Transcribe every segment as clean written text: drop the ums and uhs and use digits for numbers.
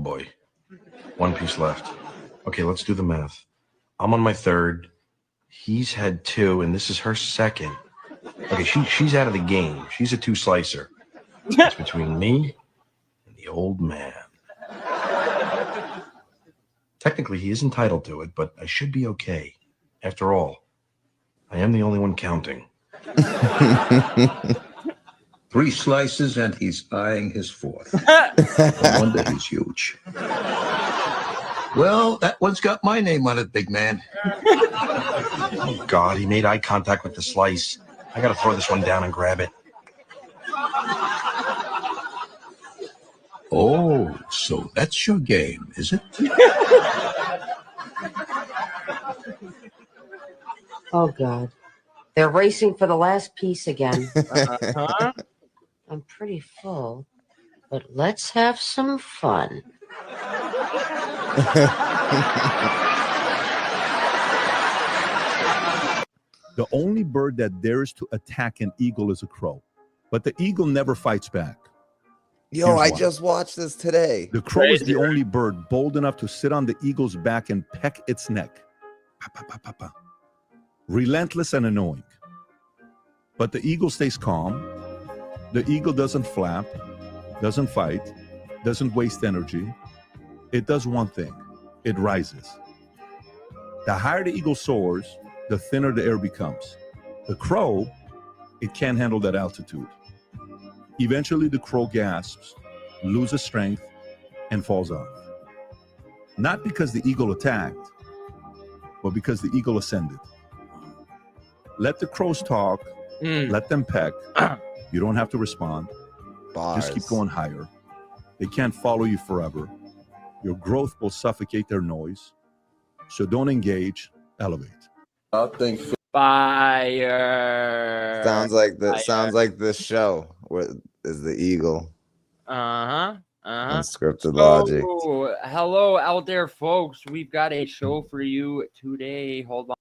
boy. One piece left. Okay, let's do the math. I'm on my third. He's had two, and this is her second. Okay, she's out of the game. She's a two-slicer. It's between me and the old man. Technically, he is entitled to it, but I should be okay. After all, I am the only one counting. 3 slices and he's eyeing his fourth. No wonder he's huge. Well, that one's got my name on it, big man. Oh, God, he made eye contact with the slice. I gotta throw this one down and grab it. Oh, so that's your game, is it? Oh, God. They're racing for the last piece again. I'm pretty full, but let's have some fun. The only bird that dares to attack an eagle is a crow, but the eagle never fights back. Yo, Here's I why. just watched this today. The crow is the only bird bold enough to sit on the eagle's back and peck its neck. Pa, pa, pa, pa, pa. Relentless and annoying. But the eagle stays calm. The eagle doesn't flap, doesn't fight, doesn't waste energy. It does one thing. It rises. The higher the eagle soars, the thinner the air becomes. The crow, it can't handle that altitude. Eventually, the crow gasps, loses strength, and falls off. Not because the eagle attacked, but because the eagle ascended. Let the crows talk. Let them peck. You don't have to respond. Bars. Just keep going higher. They can't follow you forever. Your growth will suffocate their noise. So don't engage, elevate. I think Fire. Sounds like this show where is the eagle. Unscripted Logic. Hello out there, folks. We've got a show for you today. Hold on.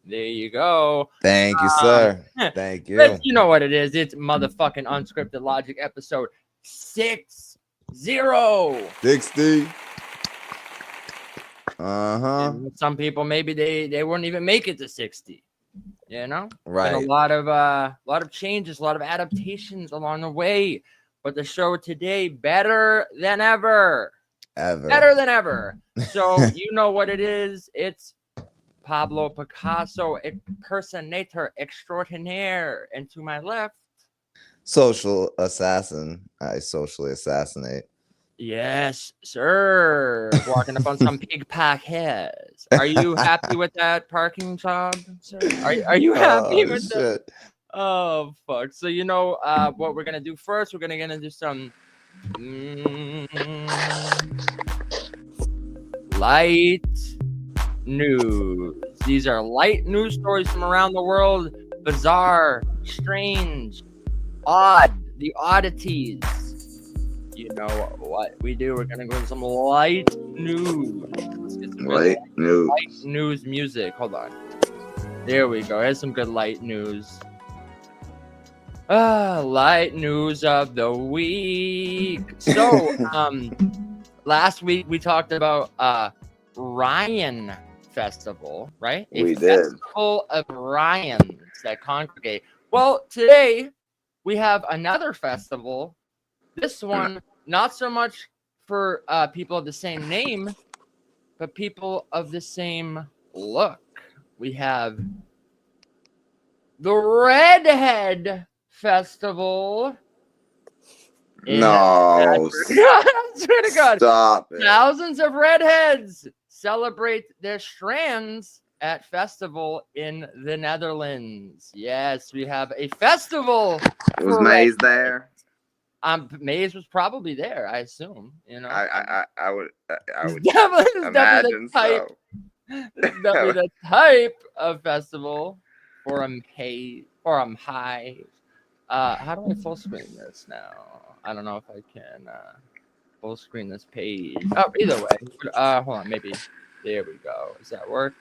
There you go. Thank you, sir. Thank you. But you know what it is. It's motherfucking Unscripted Logic episode 60. 60. And some people maybe they wouldn't even make it to 60. You know? Right. Been a lot of changes, a lot of adaptations along the way. But the show today, better than ever. Better than ever. So you know what it is. It's Pablo Picasso, impersonator extraordinaire. And to my left, social assassin. I socially assassinate. Yes, sir. Walking up on some pig pack heads. Are you happy with that parking job, sir? Are you happy with that? Oh, fuck. So you know what we're going to do first? We're going to do some light news. These are light news stories from around the world. Bizarre, strange, odd, the oddities. You know what we do. We're going to go into some light news. Let's get some light news music. Hold on. There we go. Here's some good light news. Light news of the week. So, last week we talked about Ryan Festival, right? We did. Festival of Ryans that congregate. Well, today we have another festival. This one, not so much for people of the same name, but people of the same look. We have the Redhead Festival. No. I swear to God. Stop it. Thousands of redheads celebrate their strands at festival in the Netherlands. Yes, we have a festival. Was Maze there? Maze was probably there, I assume. You know, I would definitely imagine the type. This is definitely the type of festival. Forum high. How do I full screen this now? I don't know if I can full screen this page. Oh, either way. Hold on, maybe. There we go. Does that work?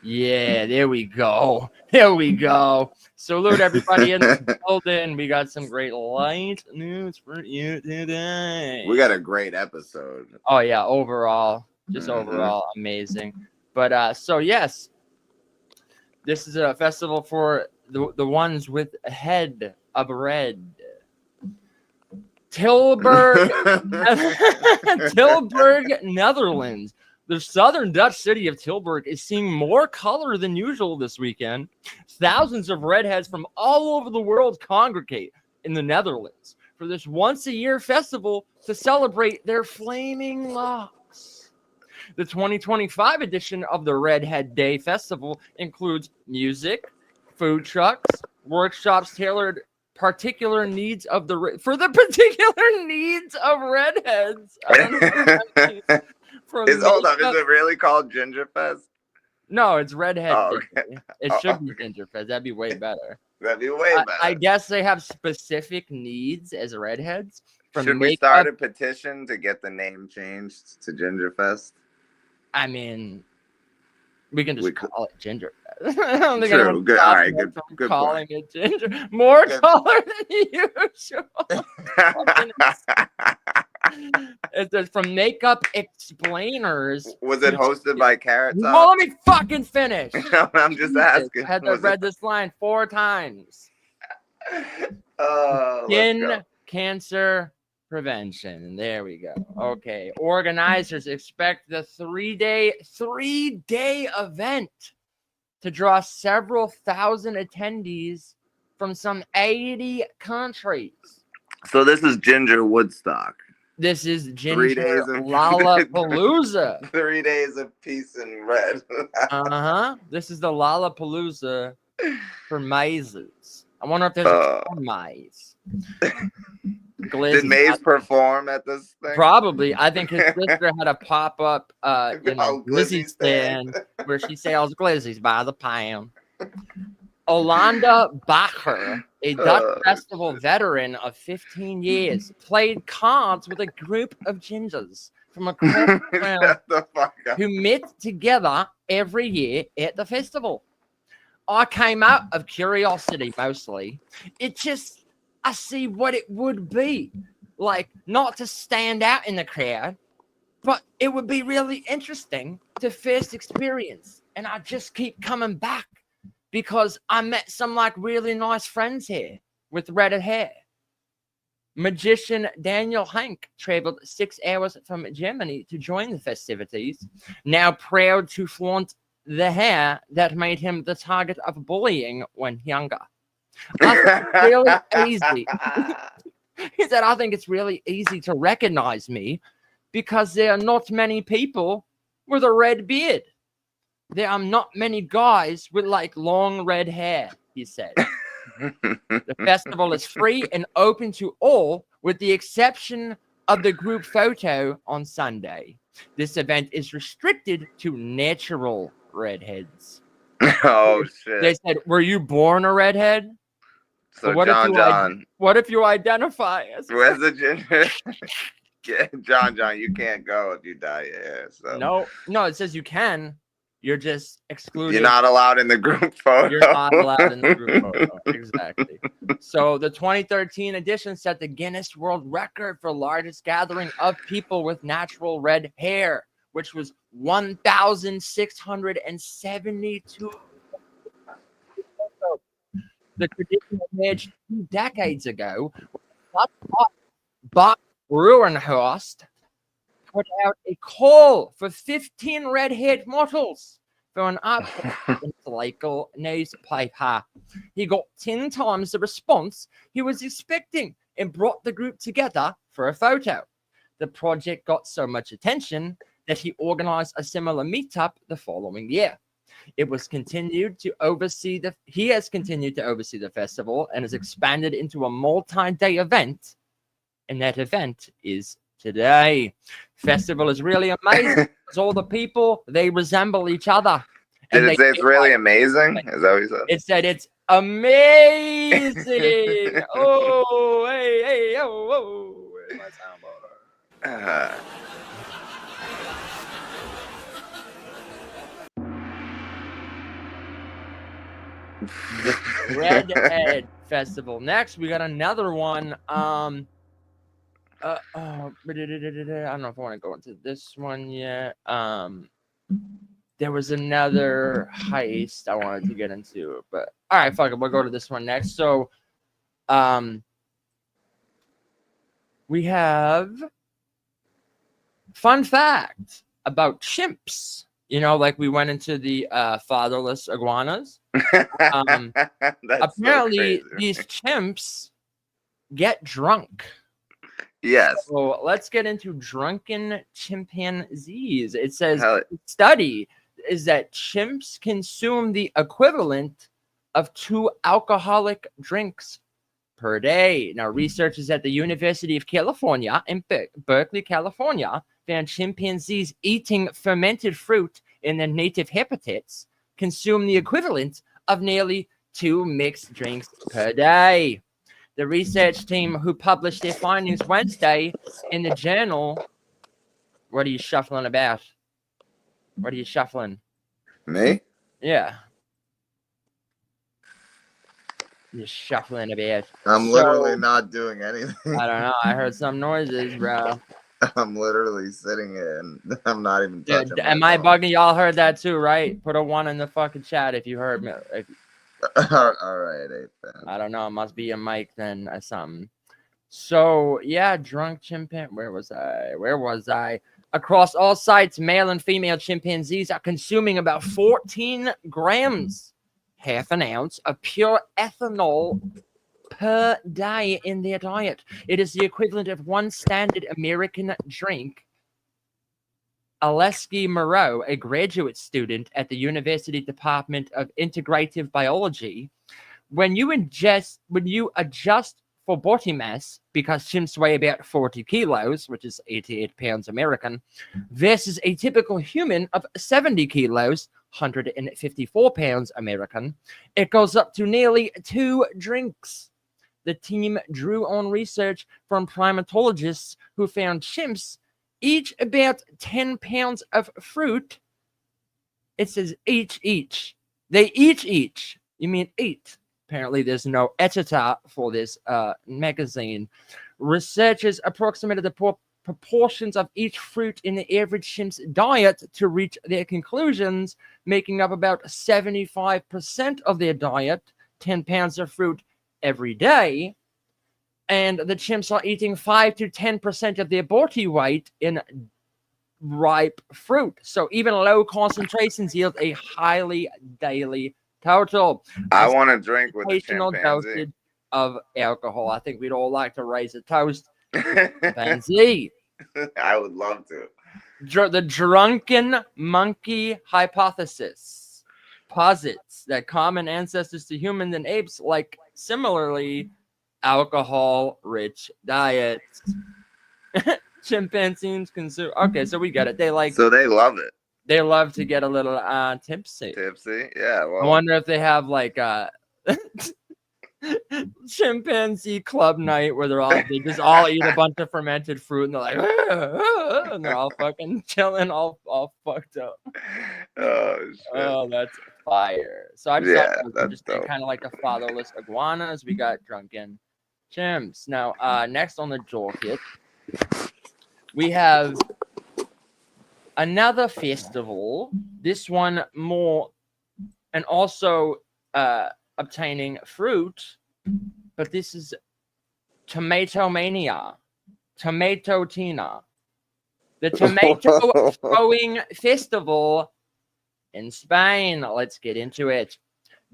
Yeah, there we go. There we go. Salute everybody in the building. We got some great light news for you today. We got a great episode. Oh yeah, overall, just overall amazing. But so yes, this is a festival for the ones with a head of red. Tilburg, Tilburg, Netherlands. The southern Dutch city of Tilburg is seeing more color than usual this weekend. Thousands of redheads from all over the world congregate in the Netherlands for this once-a-year festival to celebrate their flaming locks. The 2025 edition of the Redhead Day Festival includes music, food trucks, workshops tailored particular needs of the for the particular needs of redheads. I don't know what that means. Hold up, is it really called Ginger Fest? No, it's Redhead. Oh, Day. okay. It should be Ginger Fest. That'd be way better. That'd be way better. I guess they have specific needs as redheads. Should we start a petition to get the name changed to Ginger Fest? I mean, we can just call it Ginger Fest. I don't think True. Good. All right. Good calling point. it Ginger. More color than usual. It's from Makeup Explainers. Was it hosted by Carrot Top? Well, let me fucking finish. I'm just asking. I had to read this line 4 times. Oh, Skin cancer prevention. There we go. Okay. Organizers expect the 3-day event to draw several thousand attendees from some 80 countries. So this is Ginger Woodstock. This is 3 Ginger days of Lollapalooza. 3 days of peace and red. This is the Lollapalooza for mazes. I wonder if there's a maze. Did Maze perform at this thing? Probably. I think his sister had a pop-up glizzy stand where she sells glizzies by the pound. Olanda Bacher, a Dutch festival veteran of 15 years, played cards with a group of gingers from across the world who met together every year at the festival. I came out of curiosity mostly. I see what it would be like, not to stand out in the crowd, but it would be really interesting to first experience. And I just keep coming back because I met some really nice friends here with red hair. Magician Daniel Hank traveled 6 hours from Germany to join the festivities, now proud to flaunt the hair that made him the target of bullying when younger. I think it's really easy. He said, I think it's really easy to recognize me because there are not many people with a red beard. There are not many guys with long red hair, he said. The festival is free and open to all with the exception of the group photo on Sunday. This event is restricted to natural redheads. Oh, shit. They said, were you born a redhead? So what if you identify as where's the ginger? Yeah, John, you can't go if you dye your hair. So no, it says you can. You're just excluded. You're not allowed in the group photo. You're not allowed in the group photo. Exactly. So the 2013 edition set the Guinness World Record for largest gathering of people with natural red hair, which was 1,672. The tradition emerged 2 decades ago. But Ruenhorst put out a call for 15 red-haired models for an local newspaper. He got 10 times the response he was expecting and brought the group together for a photo. The project got so much attention that he organized a similar meetup the following year. He has continued to oversee the festival and has expanded into a multi-day event, and that event is today. Festival is really amazing because all the people, they resemble each other. Did it say it's really amazing? Is that what you said? It said it's amazing. Oh, hey, oh. Where's my soundboard? The Redhead Festival. Next, we got another one. I don't know if I want to go into this one yet. There was another heist I wanted to get into, but all right, fuck it. We'll go to this one next. So, we have fun fact about chimps. You know, like we went into the fatherless iguanas. Apparently, so these chimps get drunk. yes. So let's get into drunken chimpanzees. It says Hell- study is that chimps consume the equivalent of 2 alcoholic drinks per day. Now, researchers at the University of California in Berkeley, California, found chimpanzees eating fermented fruit in their native habitats consume the equivalent of nearly 2 mixed drinks per day. The research team who published their findings Wednesday in the journal. What are you shuffling about? What are you shuffling? Me? Yeah. You're shuffling about. I'm literally not doing anything. I don't know. I heard some noises, bro. I'm literally sitting here and I'm not even Dude, touching. am I bugging? Y'all heard that too, right? Put a 1 in the fucking chat if you heard me. All right, 8. I don't know. It must be a mic then or something. So, yeah, drunk chimpanzee. Where was I? Across all sites, male and female chimpanzees are consuming about 14 grams, half an ounce of pure ethanol per day in their diet. It is the equivalent of 1 standard American drink. Aleski Moreau, a graduate student at the University Department of Integrative Biology, when you adjust for body mass, because chimps weigh about 40 kilos, which is 88 pounds American, versus a typical human of 70 kilos, 154 pounds American, it goes up to nearly 2 drinks. The team drew on research from primatologists who found chimps each about 10 pounds of fruit. It says each. They each. You mean eat. Apparently, there's no editor for this magazine. Researchers approximated the proportions of each fruit in the average chimp's diet to reach their conclusions, making up about 75% of their diet, 10 pounds of fruit every day. And the chimps are eating 5 to 10% of their body weight in ripe fruit. So even low concentrations yield a highly daily total. I want to drink with the Occasional chimpanzee. dosage of alcohol. I think we'd all like to raise a toast. Chimpanzee. I would love to. The drunken monkey hypothesis posits that common ancestors to humans and apes like similarly alcohol-rich diets. Chimpanzees consume. Okay, so we get it. So they love it. They love to get a little tipsy. Tipsy, yeah. Well, I wonder if they have like a chimpanzee club night where they just all eat a bunch of fermented fruit and they're like, and they're all fucking chilling, all fucked up. Oh shit. Oh, that's fire. So I just thought it was interesting, kind of like the fatherless iguanas. We got drunken chimps. Now, next on the docket, we have another festival. This one more, and also obtaining fruit, but this is Tomato Mania, Tomato Tina, the tomato throwing festival in Spain. Let's get into it.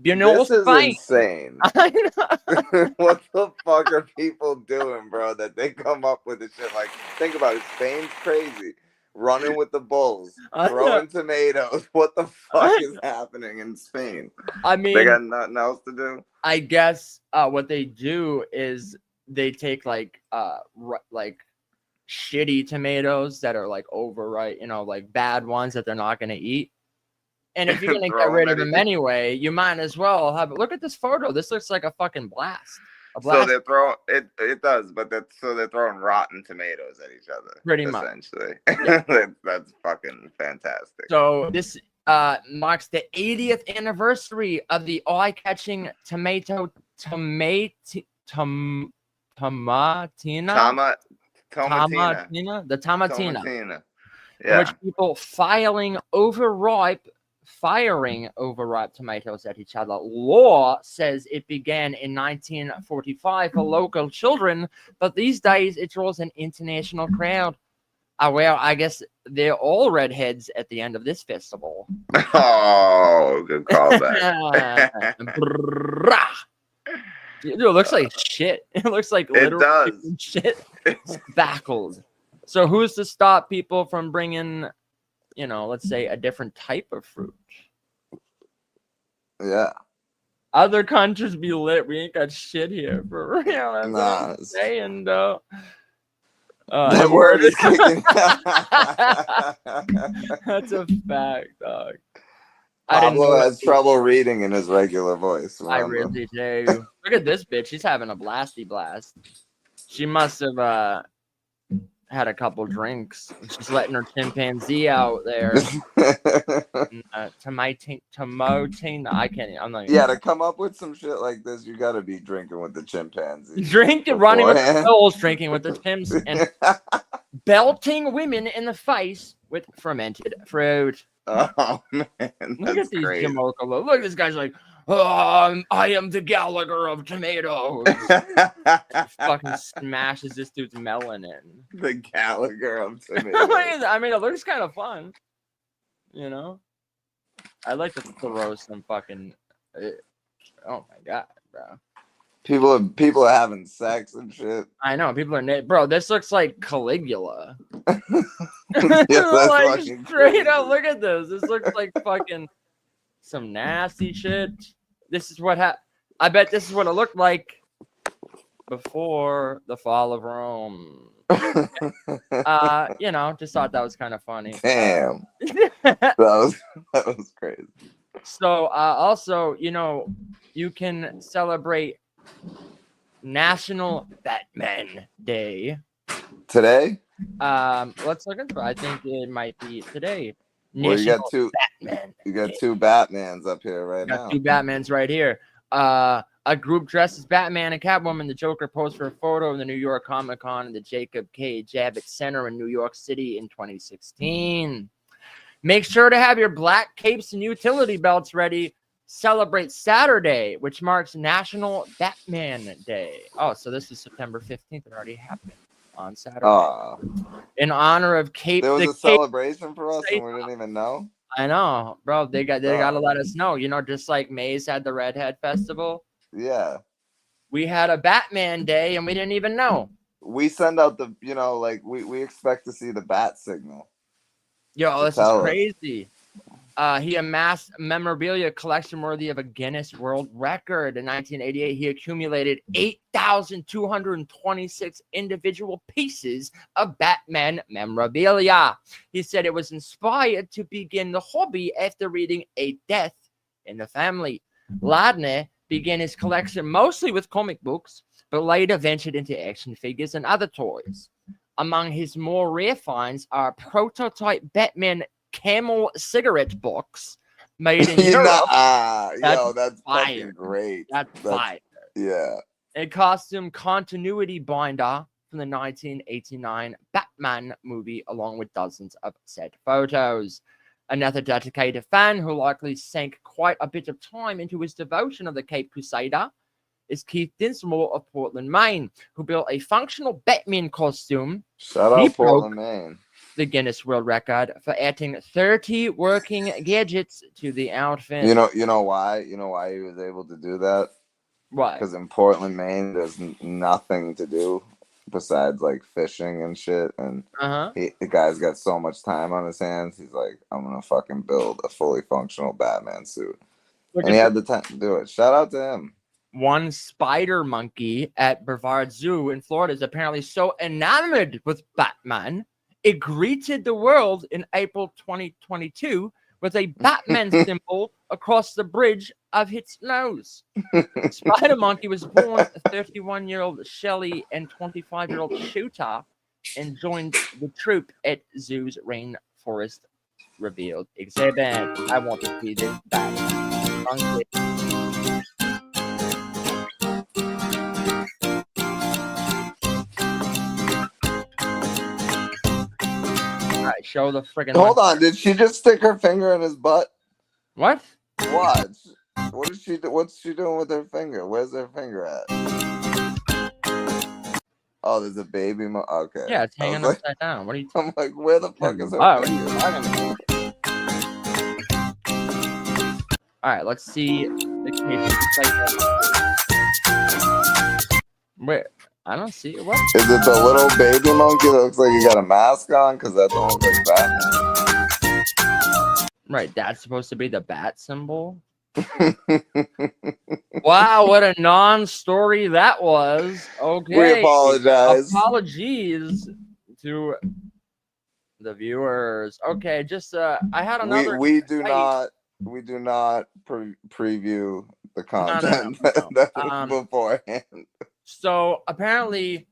This is Spain. insane. I know. What the fuck are people doing, bro? That they come up with this shit. Like, think about it. Spain's crazy. Running with the bulls, throwing tomatoes. What the fuck is happening in Spain? I mean, they got nothing else to do. I guess what they do is they take like shitty tomatoes that are like overripe, like bad ones that they're not gonna eat. And if you're gonna get rid of them anyway, you might as well have. Look at this photo. This looks like a fucking blast. So they're throwing it does, but they're throwing rotten tomatoes at each other. Pretty much. Essentially. Yeah. That's fucking fantastic. So this marks the 80th anniversary of the eye-catching tomatina. Tomatina. The tomatina. Tomatina. In Yeah. which people firing overripe tomatoes at each other. Law says it began in 1945 for local children, but these days it draws an international crowd. Well, I guess they're all redheads at the end of this festival. Oh, good callback. Dude, it looks like shit. It looks like literally shit. Spackled. So who's to stop people from bringing, let's say a different type of fruit? Yeah. Other countries be lit. We ain't got shit here for real. Nah. And that word is kicking. That's a fact, dog. Pablo has trouble reading in his regular voice. Remember? I really do. Look at this bitch. She's having a blasty blast. She must have had a couple drinks. She's letting her chimpanzee out there. Tomatina. I can't. I'm not. Yeah, to come up with some shit like this, you got to be drinking with the chimpanzee. Running with the hills, drinking with the chimps, and belting women in the face with fermented fruit. Oh man, look at these Jamocha. Look, this guy's like, I am the Gallagher of tomatoes. Fucking smashes this dude's melon in. The Gallagher of tomatoes. I mean, it looks kind of fun. I'd like to throw some fucking. Oh my god, bro. People are having sex and shit. I know people are bro. This looks like Caligula. Yeah, that's like straight up. Look at this. This looks like fucking some nasty shit. This is what I bet this is what it looked like before the fall of Rome. Just thought that was kind of funny. Damn. that was crazy. So also, you can celebrate National Batman Day. Today? Let's look at it. I think it might be today. Well, you got two Batman. You got two Batmans up here right now. Two Batmans right here. A group dressed as Batman and Catwoman. The Joker posed for a photo of the New York Comic Con and the Jacob K. Javits Center in New York City in 2016. Make sure to have your black capes and utility belts ready. Celebrate Saturday, which marks National Batman Day. Oh, so this is September 15th. It already happened on Saturday. In honor of Cape. There was a celebration for us and we didn't even know. I know, bro. They gotta let us know. Just like Maze had the Redhead Festival. Yeah. We had a Batman Day and we didn't even know. We send out the, we expect to see the bat signal. Yo, this is crazy. He amassed memorabilia collection worthy of a Guinness World Record. In 1988, he accumulated 8,226 individual pieces of Batman memorabilia. He said it was inspired to begin the hobby after reading A Death in the Family. Lardner began his collection mostly with comic books, but later ventured into action figures and other toys. Among his more rare finds are prototype Batman Camel cigarette box made in Europe. That's fucking great. That's fire. Yeah. A costume continuity binder from the 1989 Batman movie, along with dozens of set photos. Another dedicated fan who likely sank quite a bit of time into his devotion of the Cape Crusader is Keith Dinsmore of Portland, Maine, who built a functional Batman costume. Shout out Portland, Maine. The Guinness World Record for adding 30 working gadgets to the outfit. You know why? You know why he was able to do that? Why? Because in Portland, Maine, there's nothing to do besides like fishing and shit. And the guy's got so much time on his hands. He's like, I'm gonna fucking build a fully functional Batman suit. And he had the time to do it. Shout out to him. One spider monkey at Brevard Zoo in Florida is apparently so enamored with Batman, it greeted the world in April 2022 with a Batman symbol across the bridge of its nose. Spider Monkey was born 31-year-old Shelley and 25-year-old Shooter and joined the troop at Zoo's Rainforest revealed exhibit. I want to see this back. Monkey. All right, show the friggin' Hold on, did she just stick her finger in his butt? What? What? What is she? What's she doing with her finger? Where's her finger at? Oh, there's a baby. Okay. Yeah, it's hanging upside down. What are you? I'm like, where the fuck is her What are finger? you talking about? All right, let's see the case. Wait, I don't see it. What? Is it the little baby monkey that looks like he got a mask on? Because that don't look like Batman. Right, that's supposed to be the bat symbol. Wow, what a non-story that was. Okay. We apologize. Apologies to the viewers. Okay, just I had another. We do not preview the content No. beforehand. So apparently,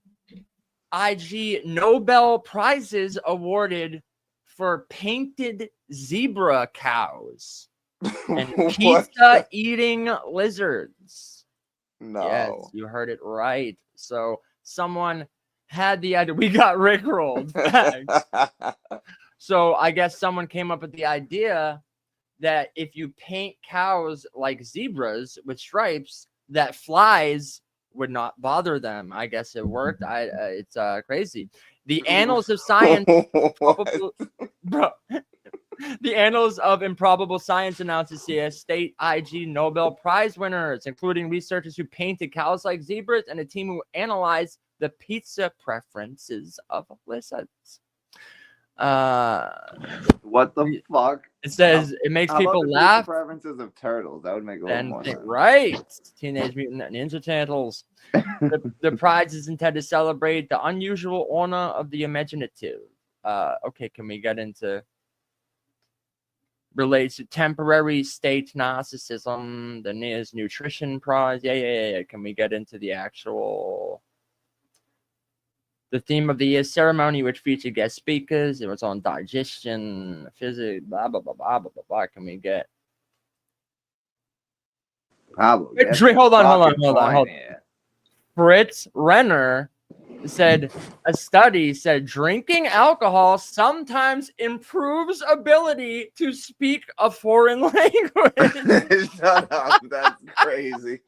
IG Nobel Prizes awarded for painted zebra cows and pizza eating lizards. No. Yes, you heard it right. So someone had the idea. We got rickrolled. So I guess someone came up with the idea that if you paint cows like zebras with stripes, that flies would not bother them. I guess it worked. It's crazy. The Annals of Science, the Annals of Improbable Science announces here state IG Nobel Prize winners, including researchers who painted cows like zebras and a team who analyzed the pizza preferences of lizards. What the fuck? It says it makes people laugh. Preferences of turtles. That would make a little more sense. Right. Teenage Mutant Ninja Turtles. The prize is intended to celebrate the unusual honor of the imaginative. Okay, can we get into relates to temporary state narcissism, the NIRS Nutrition Prize? Yeah. Can we get into the actual the theme of the year ceremony, which featured guest speakers? It was on digestion, physics, blah blah blah blah blah blah. Can we get Pablo? Hold on. Fritz Renner said a study said drinking alcohol sometimes improves ability to speak a foreign language. Shut up, that's crazy.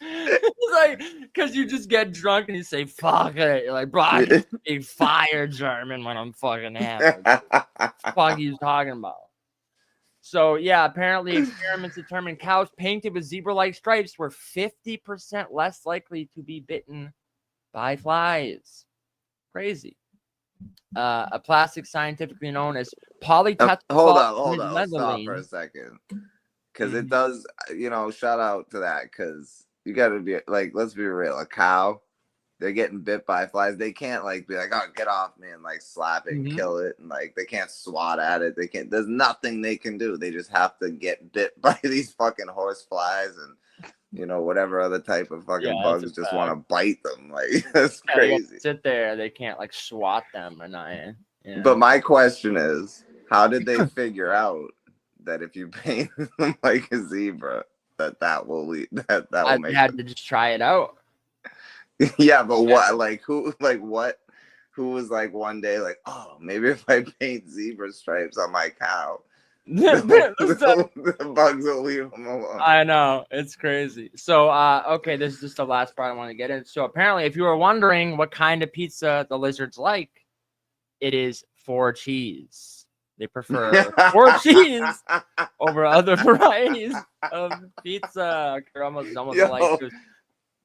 It's like, because you just get drunk and you say fuck it. You're like, bro, I can speak fire German when I'm fucking hammered. Fuck you talking about? So yeah, apparently experiments determined cows painted with zebra-like stripes were 50% less likely to be bitten by flies. Crazy. A plastic scientifically known as polytetrafluoride. Hold on. Stop for a second. Because it does, shout out to that. Because you got to be like, let's be real. A cow, they're getting bit by flies. They can't be like, oh, get off me, and slap it and kill it. And they can't swat at it. They can't, there's nothing they can do. They just have to get bit by these fucking horse flies and whatever other type of fucking bugs just want to bite them. That's crazy. Sit there, they can't swat them or nothing. But my question is, how did they figure out that if you paint them like a zebra, that will lead that will make? I had to just try it out. Yeah, but what? Who was one day oh, maybe if I paint zebra stripes on my cow, the bugs will leave them alone. I know, it's crazy. So okay, this is just the last part I want to get in. So apparently, if you were wondering what kind of pizza the lizards like, it is 4 cheese. They prefer 4 cheese over other varieties of pizza.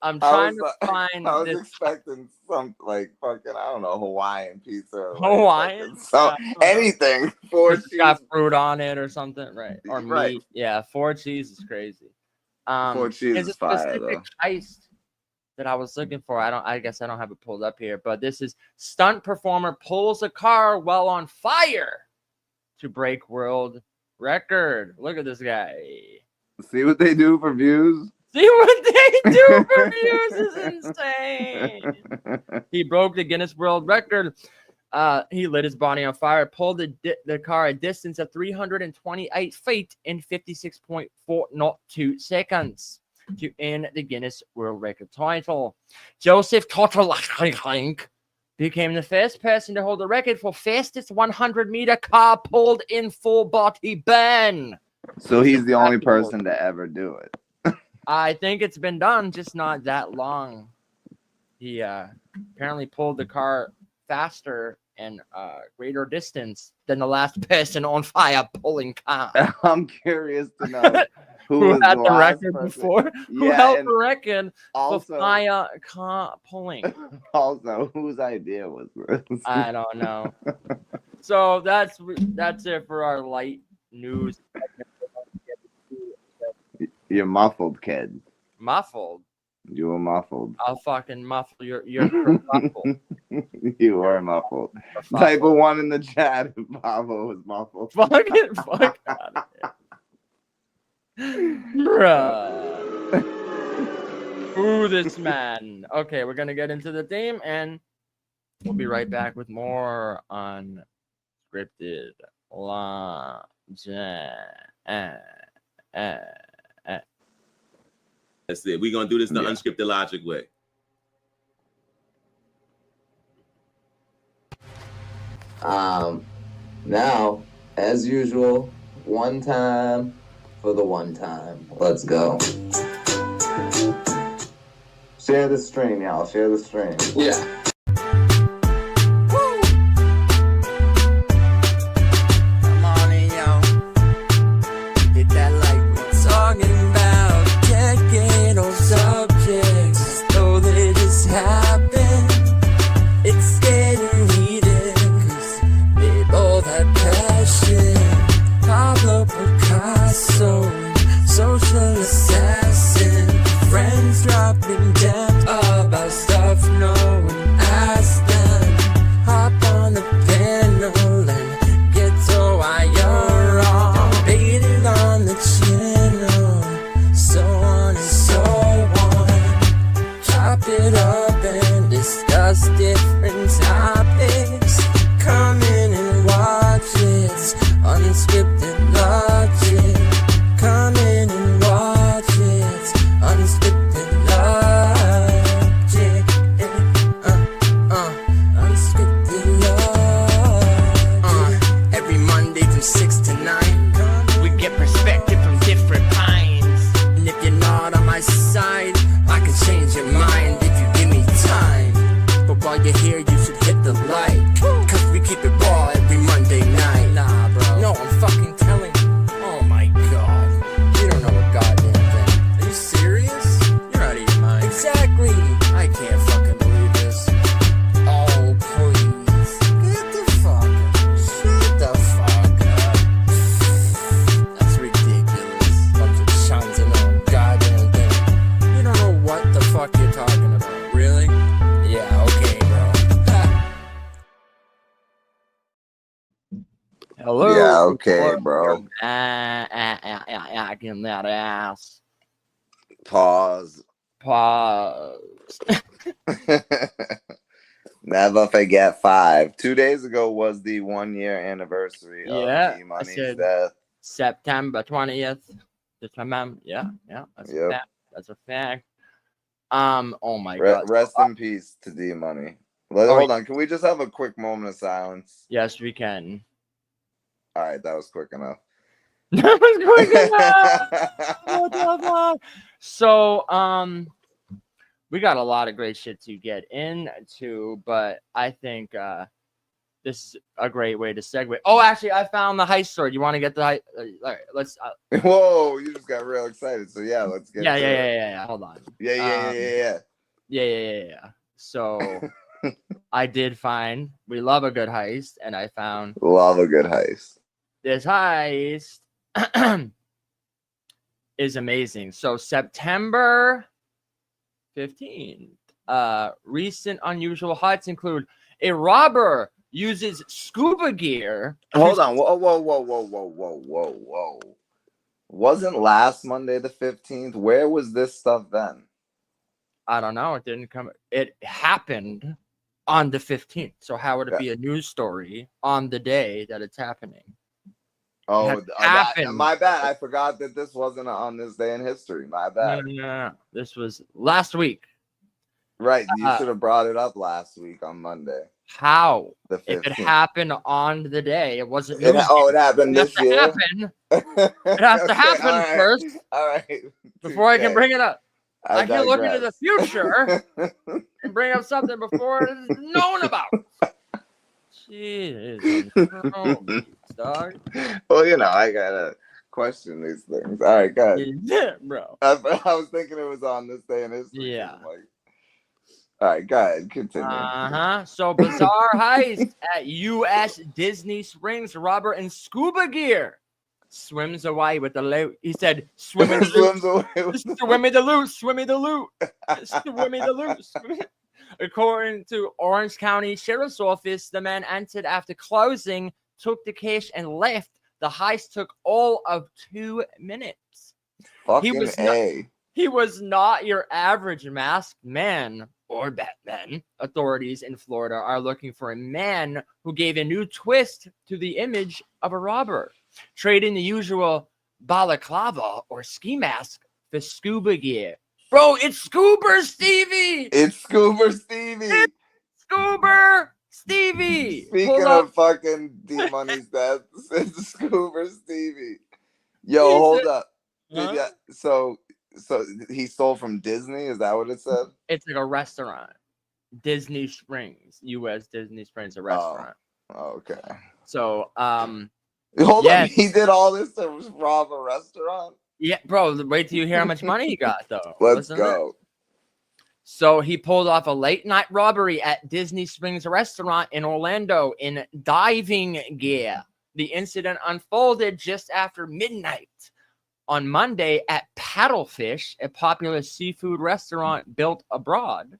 I'm trying to find. I was expecting some fucking, I don't know, Hawaiian pizza. Hawaiian? Anything. 4 cheese. Got fruit on it or something, right? Or right. Meat. Yeah, 4 cheese is crazy. 4 cheese is fire, though. There's a specific heist that I was looking for. I guess I don't have it pulled up here, but this is stunt performer pulls a car while on fire to break world record. Look at this guy. See what they do for views? See what they do for views is insane. He broke the Guinness World Record He lit his body on fire, pulled the car a distance of 328 feet in 56.402 seconds to earn the Guinness World Record title. Joseph Totolink became the first person to hold the record for fastest 100-meter car pulled in full body burn. So he's the only person to ever do it. I think it's been done, just not that long. He apparently pulled the car faster and greater distance than the last person on fire pulling car. I'm curious to know who was had the last record person. before? Who Yeah, held and the record also, for fire car pulling? Also, whose idea was this? I don't know. So that's it for our light news. You're muffled, kid. Muffled. You were muffled. I'll fucking muffle your muffled. You were muffled. Type of one in the chat if Pablo was muffled. Fuck out of here. Bruh. Ooh, this man. Okay, we're gonna get into the theme and we'll be right back with more Unscripted Logic. That's it. We're gonna do this the unscripted logic way. Now, as usual, one time for the one time. Let's go. Share the stream, y'all. Share the stream. Yeah. Come on in, y'all. Hit that like we're talking about technical subjects as though they just happen. It's getting heated cause they both have passion. Pablo, Picasso, social assassin. Friends dropping gems about stuff no one asked them. Hop on the panel and get to why you're wrong. Debated on the channel, so on and so on. Chop it up and discuss different topics. Come in and watch it. Unscripted logic. Come in and watch it. Unscripted logic. Unscripted logic. Every Monday from 6 to 9, we get perspective from different minds. And if you're not on my side, I can change your mind if you give me time. But while you're here, you should hit the like, cause we keep it raw every Monday night. Nah, bro. No, I'm fucking telling you. Oh my god. You don't know a goddamn thing. Are you serious? You're out of your mind. Exactly. I can't fucking believe this. Oh, please. Get the fuck up. Shut the fuck up. That's ridiculous. Bunch of Chuns and no goddamn thing. You don't know what the fuck you're talking about. Really? Yeah, okay, bro. Hello. Yeah, okay, bro. Give that ass. Pause. Never forget 5. 2 days ago was the 1-year anniversary of G Money's death. September 20th. Yeah, that's a fact. That's a fact. Oh my god. Rest in peace to D Money. Hold on, can we just have a quick moment of silence? Yes, we can. All right, that was quick enough. That was quick enough. What the fuck? So, we got a lot of great shit to get into, but I think this is a great way to segue. Oh, actually, I found the heist story. You want to get the heist? All right, let's. Whoa, you just got real excited. So yeah, let's get. Yeah. Hold on. Yeah. So, I did find. We love a good heist, and I found. Love a good heist. This heist is amazing. So September 15th. Recent unusual heights include a robber uses scuba gear. Hold on. Whoa. Wasn't last Monday the 15th? Where was this stuff then? I don't know. It didn't come. It happened on the 15th. So how would it be a news story on the day that it's happening? Oh, my bad. I forgot that this wasn't on this day in history. My bad. No. This was last week. Right. You should have brought it up last week on Monday. How? The 15th. If it happened on the day, it wasn't. It happened this year. It has to happen first. All right. Before I can bring it up. I can look into the digress. future and bring up something before it is known about. Jesus, dog. Well, you know, I gotta question these things. All right, go ahead. Yeah, bro. I was thinking it was on this day in history. Yeah. All right, go ahead. Continue. So bizarre heist at U.S. Disney Springs. Robber in scuba gear swims away with the loot. He said, "Swim in the loot. Swim me the loot. Swim me the loot. Swim me the loot." According to Orange County Sheriff's Office, the man entered after closing, took the cash, and left. The heist took all of 2 minutes. He was not your average masked man or Batman. Authorities in Florida are looking for a man who gave a new twist to the image of a robber, trading the usual balaclava or ski mask for scuba gear. Bro, it's Scuba Stevie! It's Scuba Stevie! It's Scuba Stevie! Speaking of fucking D-Money's death, it's Scuba Stevie. Yo, hold up. So he stole from Disney? Is that what it said? It's like a restaurant. Disney Springs. U.S. Disney Springs, a restaurant. Oh, okay. So, hold up. He did all this to rob a restaurant? Yeah, bro, wait till you hear how much money he got, though. Let's go. So he pulled off a late-night robbery at Disney Springs restaurant in Orlando in diving gear. The incident unfolded just after midnight on Monday at Paddlefish, a popular seafood restaurant built abroad.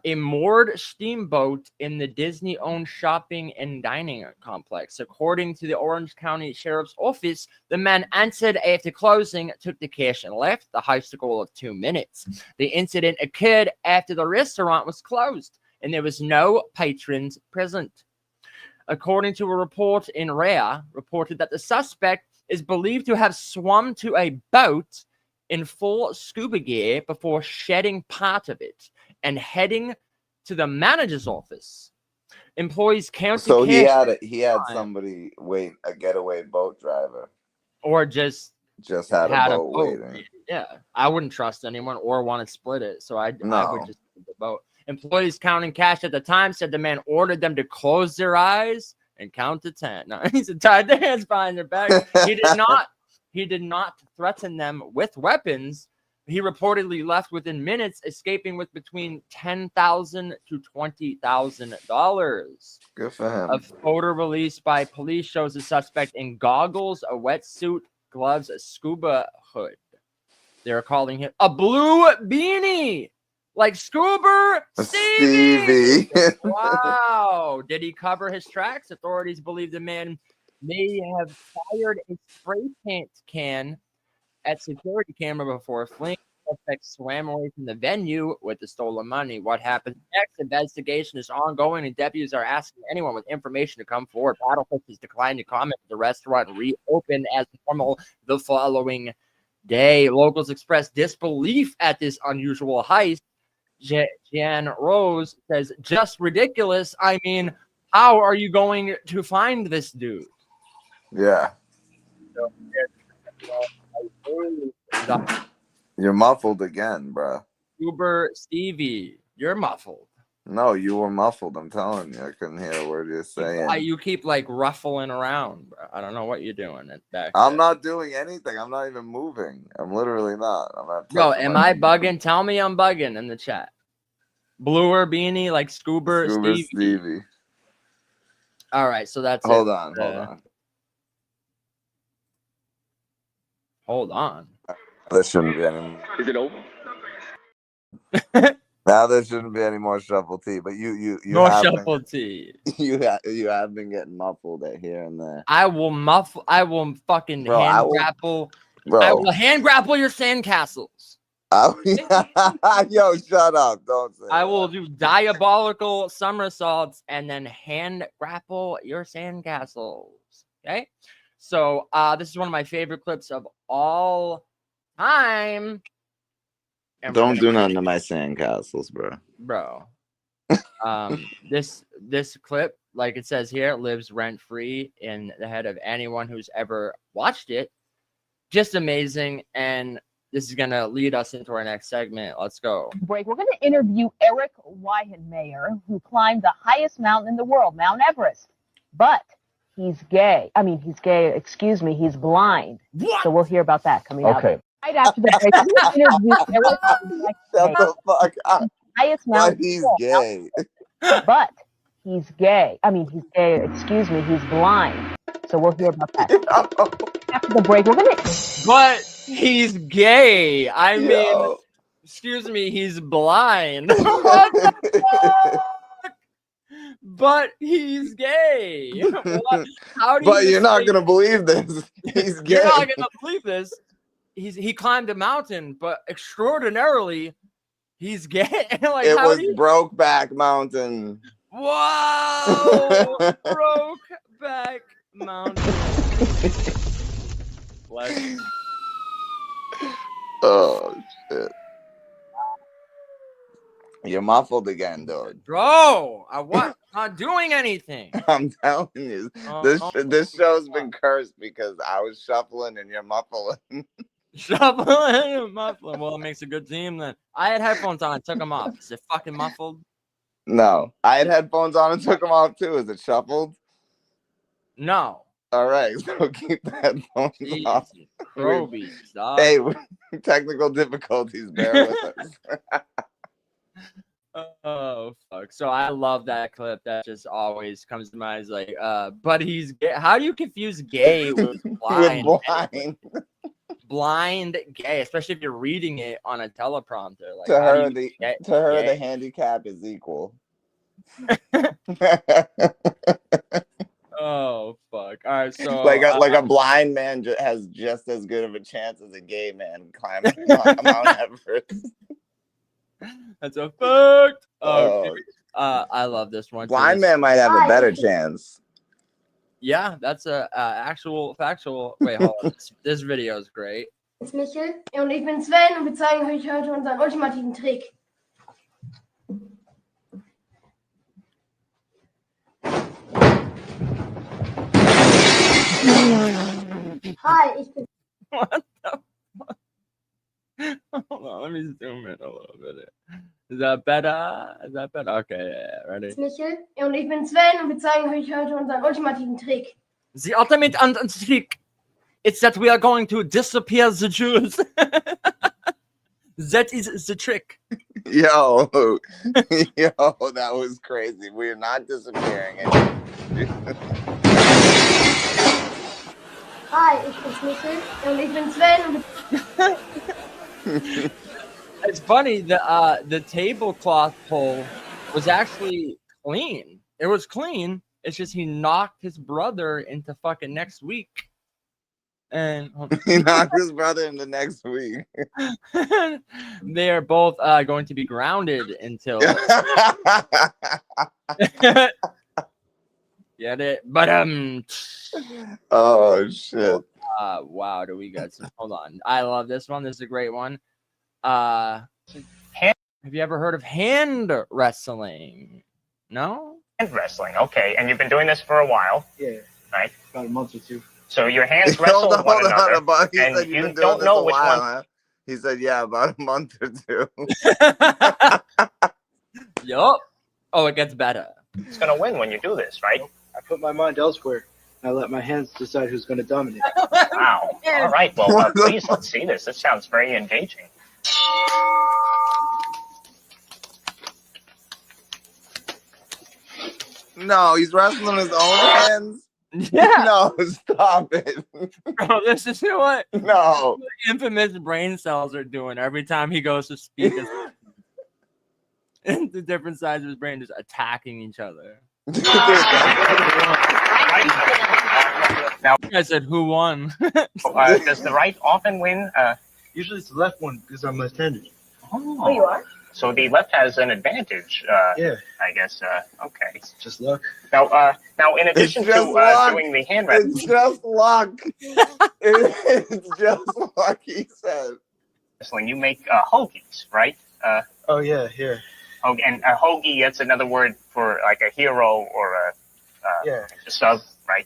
A moored steamboat in the Disney-owned shopping and dining complex. According to the Orange County Sheriff's Office, the man entered after closing, took the cash, and left. The heist took all of 2 minutes. The incident occurred after the restaurant was closed, and there was no patrons present. According to a report in RARE, reported that the suspect is believed to have swum to a boat in full scuba gear before shedding part of it and heading to the manager's office. Employees counted. So he had somebody wait, a getaway boat driver, or just had a boat waiting. Yeah, I wouldn't trust anyone or want to split it, so I would just do the boat. Employees counting cash at the time said the man ordered them to close their eyes and count to 10. No, he said tied their hands behind their back. He did not threaten them with weapons. He reportedly left within minutes, escaping with between $10,000 to $20,000. Good for him. A photo released by police shows the suspect in goggles, a wetsuit, gloves, a scuba hood. They're calling him a blue beanie, like Scuba Stevie. Wow. Did he cover his tracks? Authorities believe the man may have fired a spray paint can at security camera before fleeing. The suspect swam away from the venue with the stolen money. What happened next? Investigation is ongoing, and deputies are asking anyone with information to come forward. Paddlefish has declined to comment. The restaurant reopened as normal the following day. Locals expressed disbelief at this unusual heist. Jan Rose says, "Just ridiculous. I mean, how are you going to find this dude?" Yeah. You're muffled again, bro. Uber Stevie, you're muffled. No, you were muffled. I'm telling you, I couldn't hear a word you're saying. You keep like ruffling around, bro. I don't know what you're doing back. I'm not doing anything. I'm not even moving. I'm literally not. I'm not. Bro, am I bugging? Tell me I'm bugging in the chat. Bluer beanie like Scuba Stevie. All right, so that's Hold on. Hold on. There shouldn't be any. Is it over? Now there shouldn't be any more shuffle tea, but you no shuffle tea. You have been getting muffled at here and there. I will fucking grapple. Bro. I will hand grapple your sandcastles. Yo, shut up! Don't say. I will do diabolical somersaults and then hand grapple your sandcastles. Okay, so this is one of my favorite clips of all time. And Don't do nothing to my sandcastles, bro. This clip, like it says here, lives rent free in the head of anyone who's ever watched it. Just amazing, and this is gonna lead us into our next segment. Let's go. Break. We're going to interview Eric Weihenmayer, who climbed the highest mountain in the world, Mount Everest. But he's gay. I mean, he's gay. Excuse me. He's blind. What? So we'll hear about that coming up. Okay. Right after the break, we're going to interview Eric Weihenmayer, Shut the fuck up. highest But mountain. he's gay. But he's gay. I mean, he's gay. Excuse me. He's blind. So we'll hear about that. After the break, we're going to... But he's gay. I mean, Yo. excuse me, he's blind. What the fuck? But he's gay. What? How do But you you're not say- gonna believe this. He's gay. You're not gonna believe this. He climbed a mountain, but extraordinarily, he's gay. Like, It how was do you... Brokeback Mountain. Whoa! Brokeback Mountain. Let's... Oh shit. You're muffled again, dude. Bro, not doing anything. I'm telling you, this show's been cursed because I was shuffling and you're muffling. Shuffling and muffling. Well, it makes a good team then. I had headphones on. I took them off. Is it fucking muffled? No, I had headphones on and took them off too. Is it shuffled? No. All right, so keep the headphones off. Crobies, dog. Hey, technical difficulties. Bear with us. Oh fuck! So I love that clip. That just always comes to mind. Like, but he's gay. How do you confuse gay with blind? With blind. Blind gay, especially if you're reading it on a teleprompter. Like, To how her, do you the gay? handicap is equal. Oh fuck! All right, so like a blind man has just as good of a chance as a gay man climbing Mount Everest. That's a fact. Oh. I love this one. Blind man might have a better chance. Yeah, that's a actual factual. Wait, hold on. This video is great. Ich bin Michel und ich bin Sven und wir zeigen euch heute unseren ultimativen Trick. Hi, ich bin... What the fuck? Hold on, let me zoom in a little bit. Is that better? Is that better? Okay, yeah, ready. Ich bin Michel und ich bin Sven und wir zeigen euch heute unseren ultimativen Trick. The ultimate trick. It's that we are going to disappear the Jews. That is the trick. Yo, that was crazy. We're not disappearing. Hi, ich bin Michel und ich bin Sven und It's funny, the tablecloth pole was actually clean. It was clean. It's just he knocked his brother into fucking next week. And he knocked his brother into next week. They are both going to be grounded until get it? But oh shit. Wow, do we got some? Hold on. I love this one. This is a great one. Have you ever heard of hand wrestling? No? Hand wrestling, okay. And you've been doing this for a while. Yeah. Right? About a month or two. So your hands wrestle one another. He and said you you've been doing don't this know a which while, one. huh? He said, yeah, about a month or two. Yup. Oh, it gets better. It's going to win when you do this, right? I put my mind elsewhere. I let my hands decide who's going to dominate. Wow. All right. Well, please, let's see this. This sounds very engaging. No, he's wrestling his own hands. Yeah. No, stop it. Bro, this is what No. infamous brain cells are doing every time he goes to speak. The different sides of his brain just attacking each other. Now, I said, who won? does the right often win? Usually it's the left one because I'm left-handed. Oh, you are? So the left has an advantage. Yeah. I guess. Okay. It's just luck. Now, in addition to luck. doing the hand wrestling, It's just luck. It's just luck, he said. you make hoagies, right? Oh yeah, here. And a hoagie, that's another word for like a hero or a sub, right?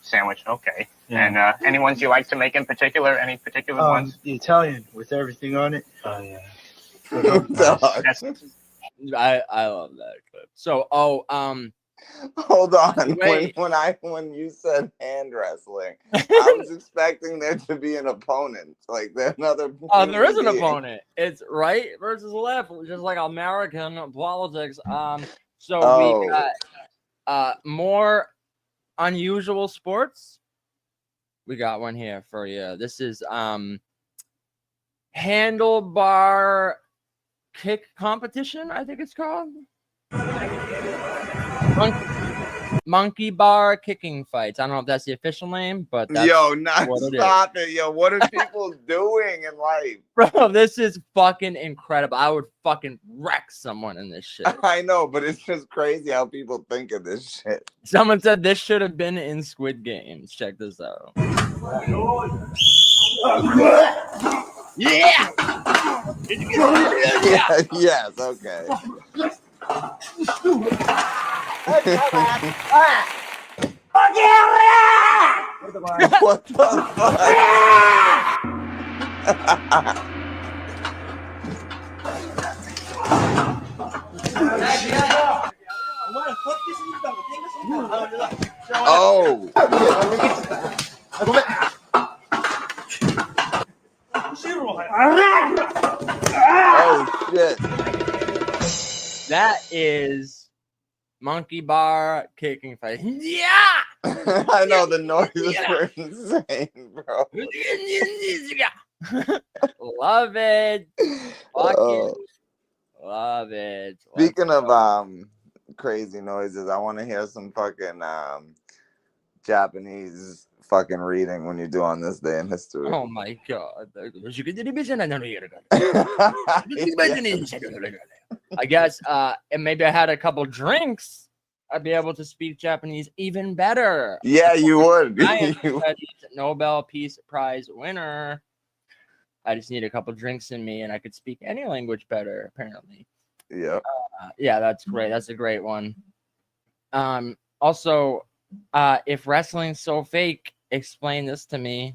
Sandwich. Okay. Yeah. And any ones you like to make in particular? Any particular ones? The Italian with everything on it. Oh yeah. I love that clip. So, hold on. Wait. When you said hand wrestling, I was expecting there to be an opponent, like there's another. There is an opponent. It's right versus left, just like American politics. So we got more unusual sports. We got one here for you. This is handlebar kick competition, I think it's called. Monkey bar kicking fights. I don't know if that's the official name, but that's stop it. Yo, what are people doing in life? Bro, this is fucking incredible. I would fucking wreck someone in this shit. I know, but it's just crazy how people think of this shit. Someone said this should have been in Squid Games. Check this out. Yeah. Yes, okay. What the fuck? Oh. Oh shit. That is monkey bar kicking fight. Yeah. I know the noises were insane, bro. Love it. Fucking love it. Speaking of crazy noises, I want to hear some fucking Japanese fucking reading when you do on this day in history. Oh my god. I guess and maybe I had a couple drinks, I'd be able to speak Japanese even better. Yeah, you would. I am a Nobel Peace Prize winner. I just need a couple drinks in me and I could speak any language better, apparently. Yeah. Yeah, that's great. That's a great one. Also, if wrestling's so fake, explain this to me.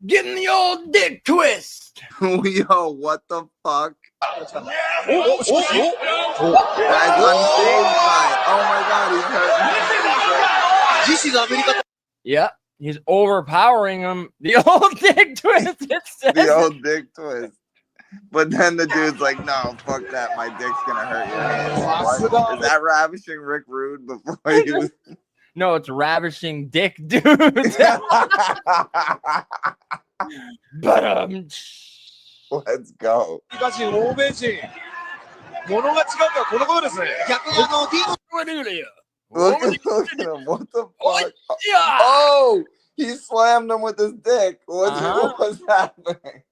Getting the old dick twist. Yo, what the fuck? That's unsaved by. Oh my god, he's hurt. Yeah, he's overpowering him. The old dick twist. The old dick twist. But then the dude's like, no, fuck that. My dick's gonna hurt your hands. What? Is that ravishing Rick Rude before he was? No, it's ravishing dick, dude. But let's go. Look at him. What the fuck? Oh, he slammed him with his dick. What's happening?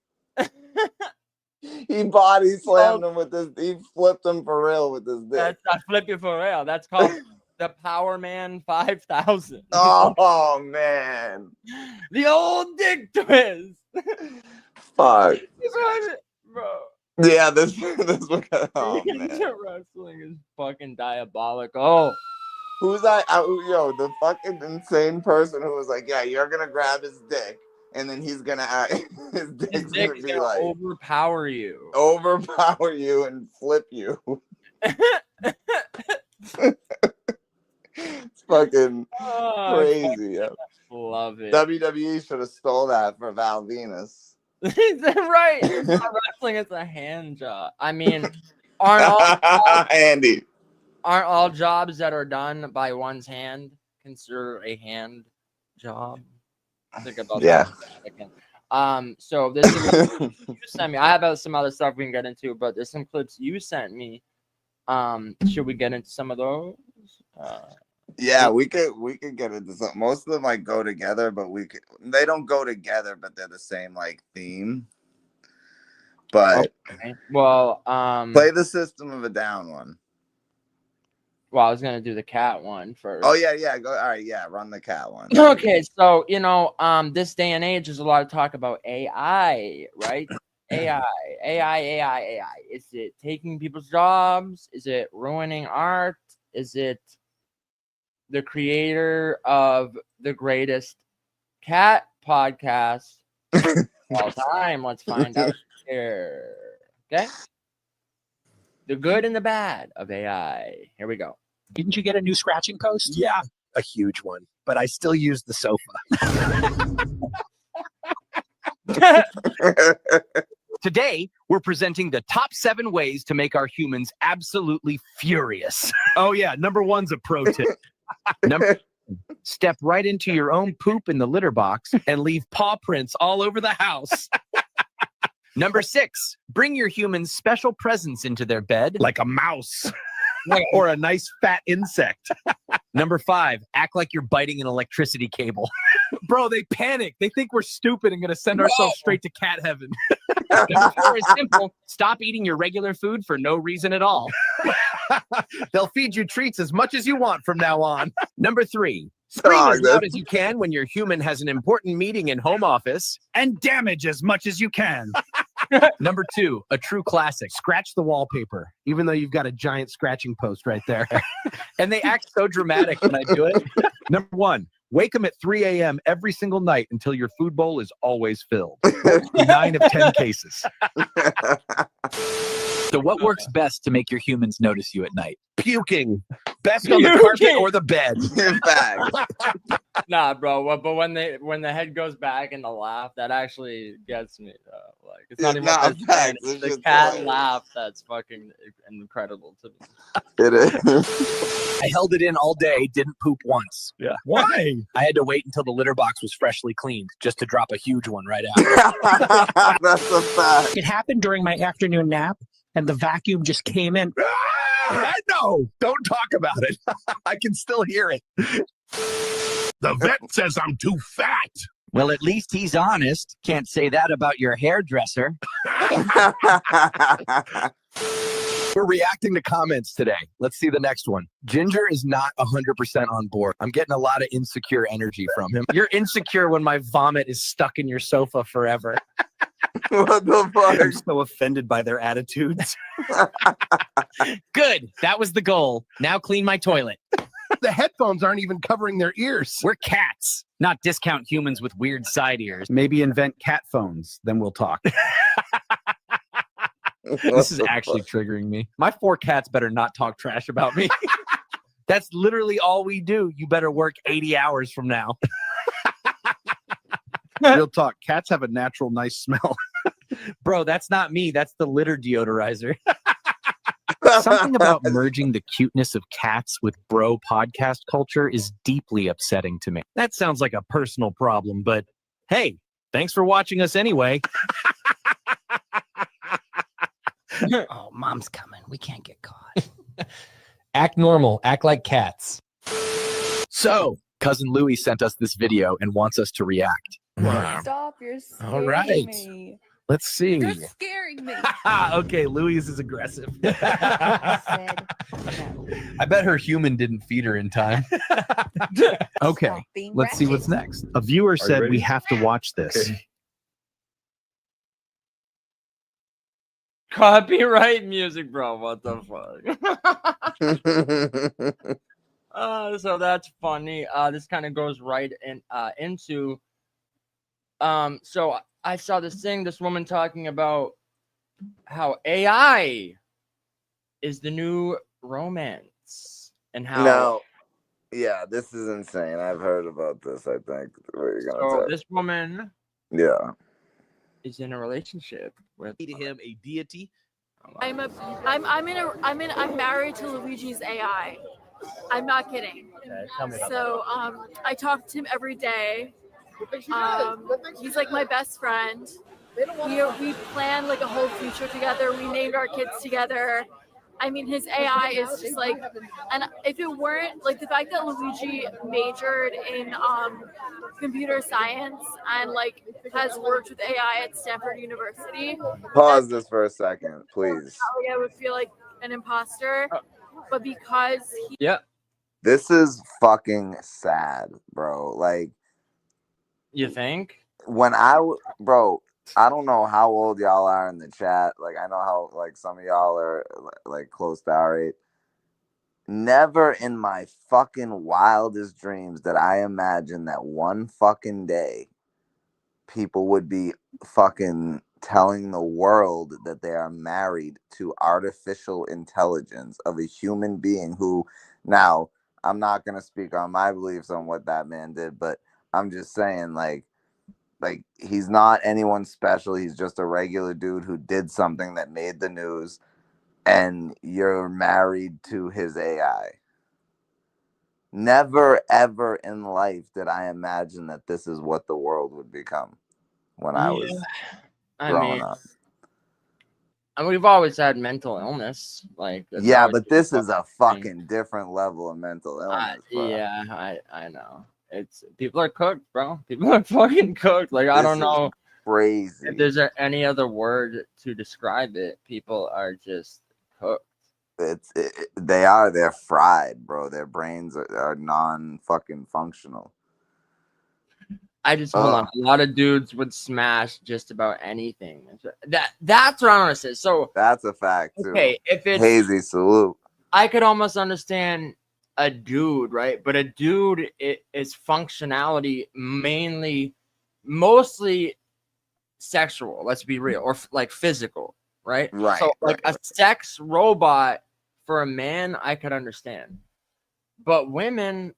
He body slammed him with his. He flipped him for real with his dick. I flip you for real. That's called the Power Man 5000. Oh man, the old dick twist. Fuck, bro. Yeah, this one. Oh man, wrestling is fucking diabolical. Who's that? Yo, the fucking insane person who was like, yeah, you're gonna grab his dick. And then he's gonna his dick's gonna be like overpower you and flip you. It's fucking crazy. Yeah. Love it. WWE should have stole that for Val Venus. Right. It's not wrestling, it's a hand job. I mean, aren't all jobs that are done by one's hand considered a hand job? Think about that for a second. So this is you sent me. I have some other stuff we can get into, but there's some clips you sent me. Should we get into some of those? Yeah, we could get into something. Most of them like go together, but they don't go together, but they're the same like theme. But okay. Well, play the System of a Down one. Well, I was gonna do the cat one first. Oh yeah, go. All right, yeah, run the cat one. Okay, so this day and age, there's a lot of talk about AI, right? AI. Is it taking people's jobs? Is it ruining art? Is it the creator of the greatest cat podcast of all time? Let's find out here. Okay. The good and the bad of AI. Here we go. Didn't you get a new scratching post? Yeah, a huge one. But I still use the sofa. Today, we're presenting the top 7 ways to make our humans absolutely furious. Oh, yeah. Number 1's a pro tip. Step right into your own poop in the litter box and leave paw prints all over the house. Number 6, bring your humans special presents into their bed. Like a mouse. Or a nice fat insect. Number 5, act like you're biting an electricity cable. Bro, they panic. They think we're stupid and going to send ourselves straight to cat heaven. Number 4 is simple. Stop eating your regular food for no reason at all. They'll feed you treats as much as you want from now on. Number 3, scream as loud as you can when your human has an important meeting in home office. And damage as much as you can. Number 2, a true classic. Scratch the wallpaper, even though you've got a giant scratching post right there. And they act so dramatic when I do it. Number 1, wake them at 3 a.m. every single night until your food bowl is always filled. 9 of 10 cases. So what works best to make your humans notice you at night? Puking. Best on the carpet or the bed. Nah, bro. But when the head goes back and the laugh, that actually gets me. Like it's not even the cat laugh. That's fucking incredible to me. It is. I held it in all day. Didn't poop once. Yeah. Why? I had to wait until the litter box was freshly cleaned just to drop a huge one right after. That's a fact. It happened during my afternoon nap, and the vacuum just came in. No, don't talk about it. I can still hear it. The vet says I'm too fat. Well, at least he's honest. Can't say that about your hairdresser. We're reacting to comments today. Let's see the next one. Ginger is not 100% on board. I'm getting a lot of insecure energy from him. You're insecure when my vomit is stuck in your sofa forever. What the fuck? I'm so offended by their attitudes. Good. That was the goal. Now clean my toilet. The headphones aren't even covering their ears. We're cats, not discount humans with weird side ears. Maybe invent cat phones, then we'll talk. This is actually triggering me. My 4 cats better not talk trash about me. That's literally all we do. You better work 80 hours from now. Real talk. Cats have a natural nice smell. Bro, that's not me. That's the litter deodorizer. Something about merging the cuteness of cats with bro podcast culture is deeply upsetting to me. That sounds like a personal problem, but hey, thanks for watching us anyway. Oh, mom's coming. We can't get caught. Act normal. Act like cats. So, Cousin Louie sent us this video and wants us to react. Stop, you're scaring All right. me. Let's see. You're scaring me. Okay, Louise is aggressive. I bet her human didn't feed her in time. Okay, let's see what's next. A viewer said we have to watch this. Okay. Copyright music, bro. What the fuck? So that's funny. This kind of goes right into. So I saw this woman talking about how AI is the new romance and how. No. Yeah, this is insane. I've heard about this. I think so this woman. Yeah. Is in a relationship with him a deity. I'm married to Luigi's AI. I'm not kidding. Okay, tell me about so I talk to him every day. He's like my best friend. We planned like a whole future together. We named our kids together, I mean, his AI is just like, and if it weren't like the fact that Luigi majored in computer science and like has worked with AI at Stanford University, Pause this for a second, please. I would feel like an imposter. But because he, This is fucking sad, bro. Like, you think? When bro, I don't know how old y'all are in the chat. Like, I know how like some of y'all are like close to our age. Never in my fucking wildest dreams did I imagine that one fucking day people would be fucking telling the world that they are married to artificial intelligence of a human being who, now, I'm not going to speak on my beliefs on what that man did, but I'm just saying, like he's not anyone special. He's just a regular dude who did something that made the news, and you're married to his AI. Never, ever in life did I imagine that this is what the world would become when I was growing up. And we've always had mental illness. Like, yeah, but this is a fucking different level of mental illness, bro. Yeah, I know. It's people are cooked, bro. People are fucking cooked. Like, I don't know. Crazy. If there's any other word to describe it, people are just cooked. They're fried, bro. Their brains are non fucking functional. I just hold on. A lot of dudes would smash just about anything. That's what I want to say. So that's a fact too. Okay, if it's hazy salute, I could almost understand a dude, right? But a dude is functionality mostly sexual. Let's be real, or like physical, right? Right. So like a sex robot for a man, I could understand, but women,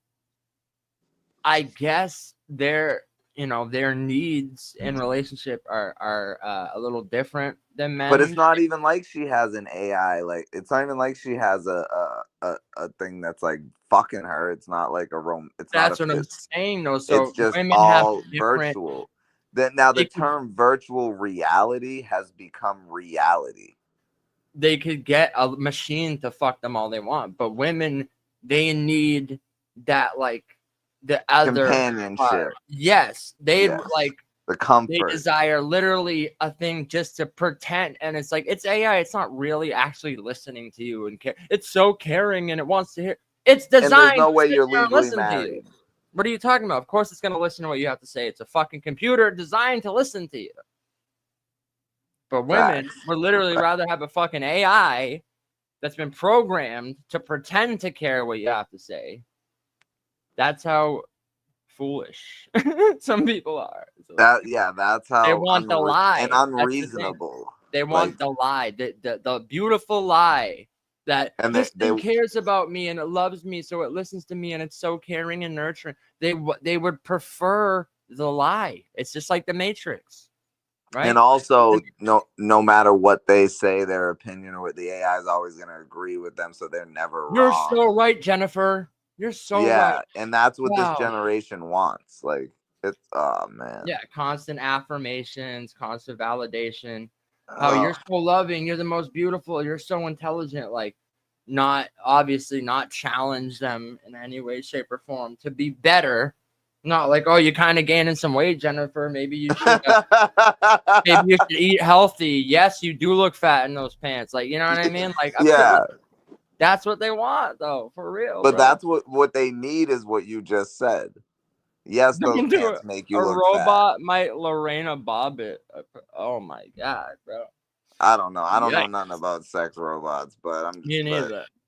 I guess their needs in relationship are a little different than men. But it's not even like she has an AI. Like, it's not even like she has a thing that's like fucking her. It's not like a room. That's what I'm saying, though. So it's just women all have different, virtual. Now the term virtual reality has become reality. They could get a machine to fuck them all they want, but women, they need that, like, the other companionship. Yes, they like the comfort. They desire literally a thing just to pretend, and it's like, it's AI. It's not really actually listening to you and care. It's so caring and it wants to hear. It's designed. And there's no way to you're legally listen married. to you. What are you talking about? Of course, it's going to listen to what you have to say. It's a fucking computer designed to listen to you. But women would literally rather have a fucking AI that's been programmed to pretend to care what you have to say. That's how foolish some people are. So that's how they want the lie and unreasonable. They want the lie, the beautiful lie that this thing cares about me and it loves me, so it listens to me and it's so caring and nurturing. They would prefer the lie. It's just like the Matrix, right? And also, no matter what they say, their opinion or what the AI is always going to agree with them, so they're never You're wrong. so right, Jennifer. You're so right. And that's what this generation wants. Like, it's man. Yeah, constant affirmations, constant validation. How you're so loving, you're the most beautiful, you're so intelligent. Like, not challenge them in any way, shape, or form to be better. Not like, oh, you're kind of gaining some weight, Jennifer. Maybe you should eat healthy. Yes, you do look fat in those pants. Like, you know what I mean? Like, that's what they want, though, for real. But bro. that's what they need is what you just said. Yes, those pants make you look fat. A robot might Lorena Bobbitt. Oh my god, bro. I don't know. I don't know nothing about sex robots, but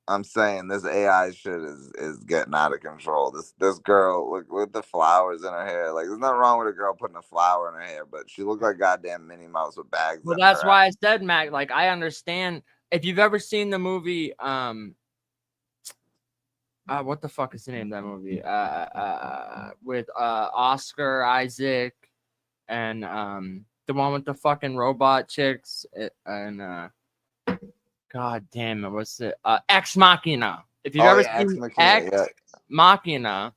I'm saying this AI shit is getting out of control. This girl, look with the flowers in her hair. Like, there's nothing wrong with a girl putting a flower in her hair, but she looked like goddamn Minnie Mouse with bags. Well, that's why I said, Mac. Like, I understand if you've ever seen the movie. What the fuck is the name of that movie? With Oscar Isaac and the one with the fucking robot chicks and god damn it, what's it? Ex Machina. If you've ever seen Ex Machina,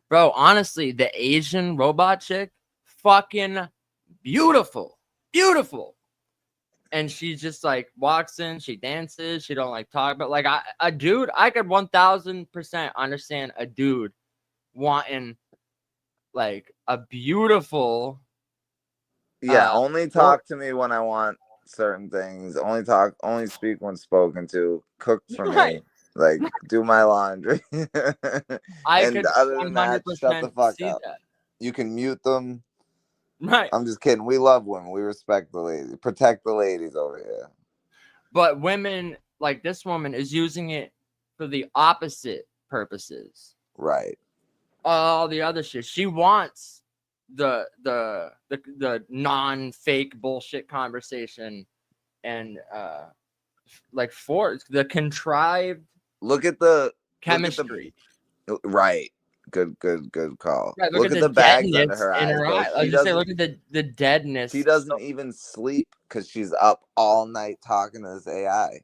bro, honestly, the Asian robot chick, fucking beautiful. and she just like walks in, she dances, she don't like talk, but like a dude, I could 1000% understand a dude wanting like a beautiful. Yeah, only talk to me when I want certain things. Only speak when spoken to. Cook for me. Like, do my laundry. I And could other than that, shut the 100% fuck see up. that. You can mute them. Right. I'm just kidding. We love women. We respect the ladies. Protect the ladies over here. But women, like this woman, is using it for the opposite purposes. Right. All the other shit. She wants the non-fake bullshit conversation and like for the contrived Look at the chemistry. Right. Good call. Right, look at the bags under her in eyes. her Though. eye. I was just say, look at the deadness. She doesn't even sleep because she's up all night talking to this AI.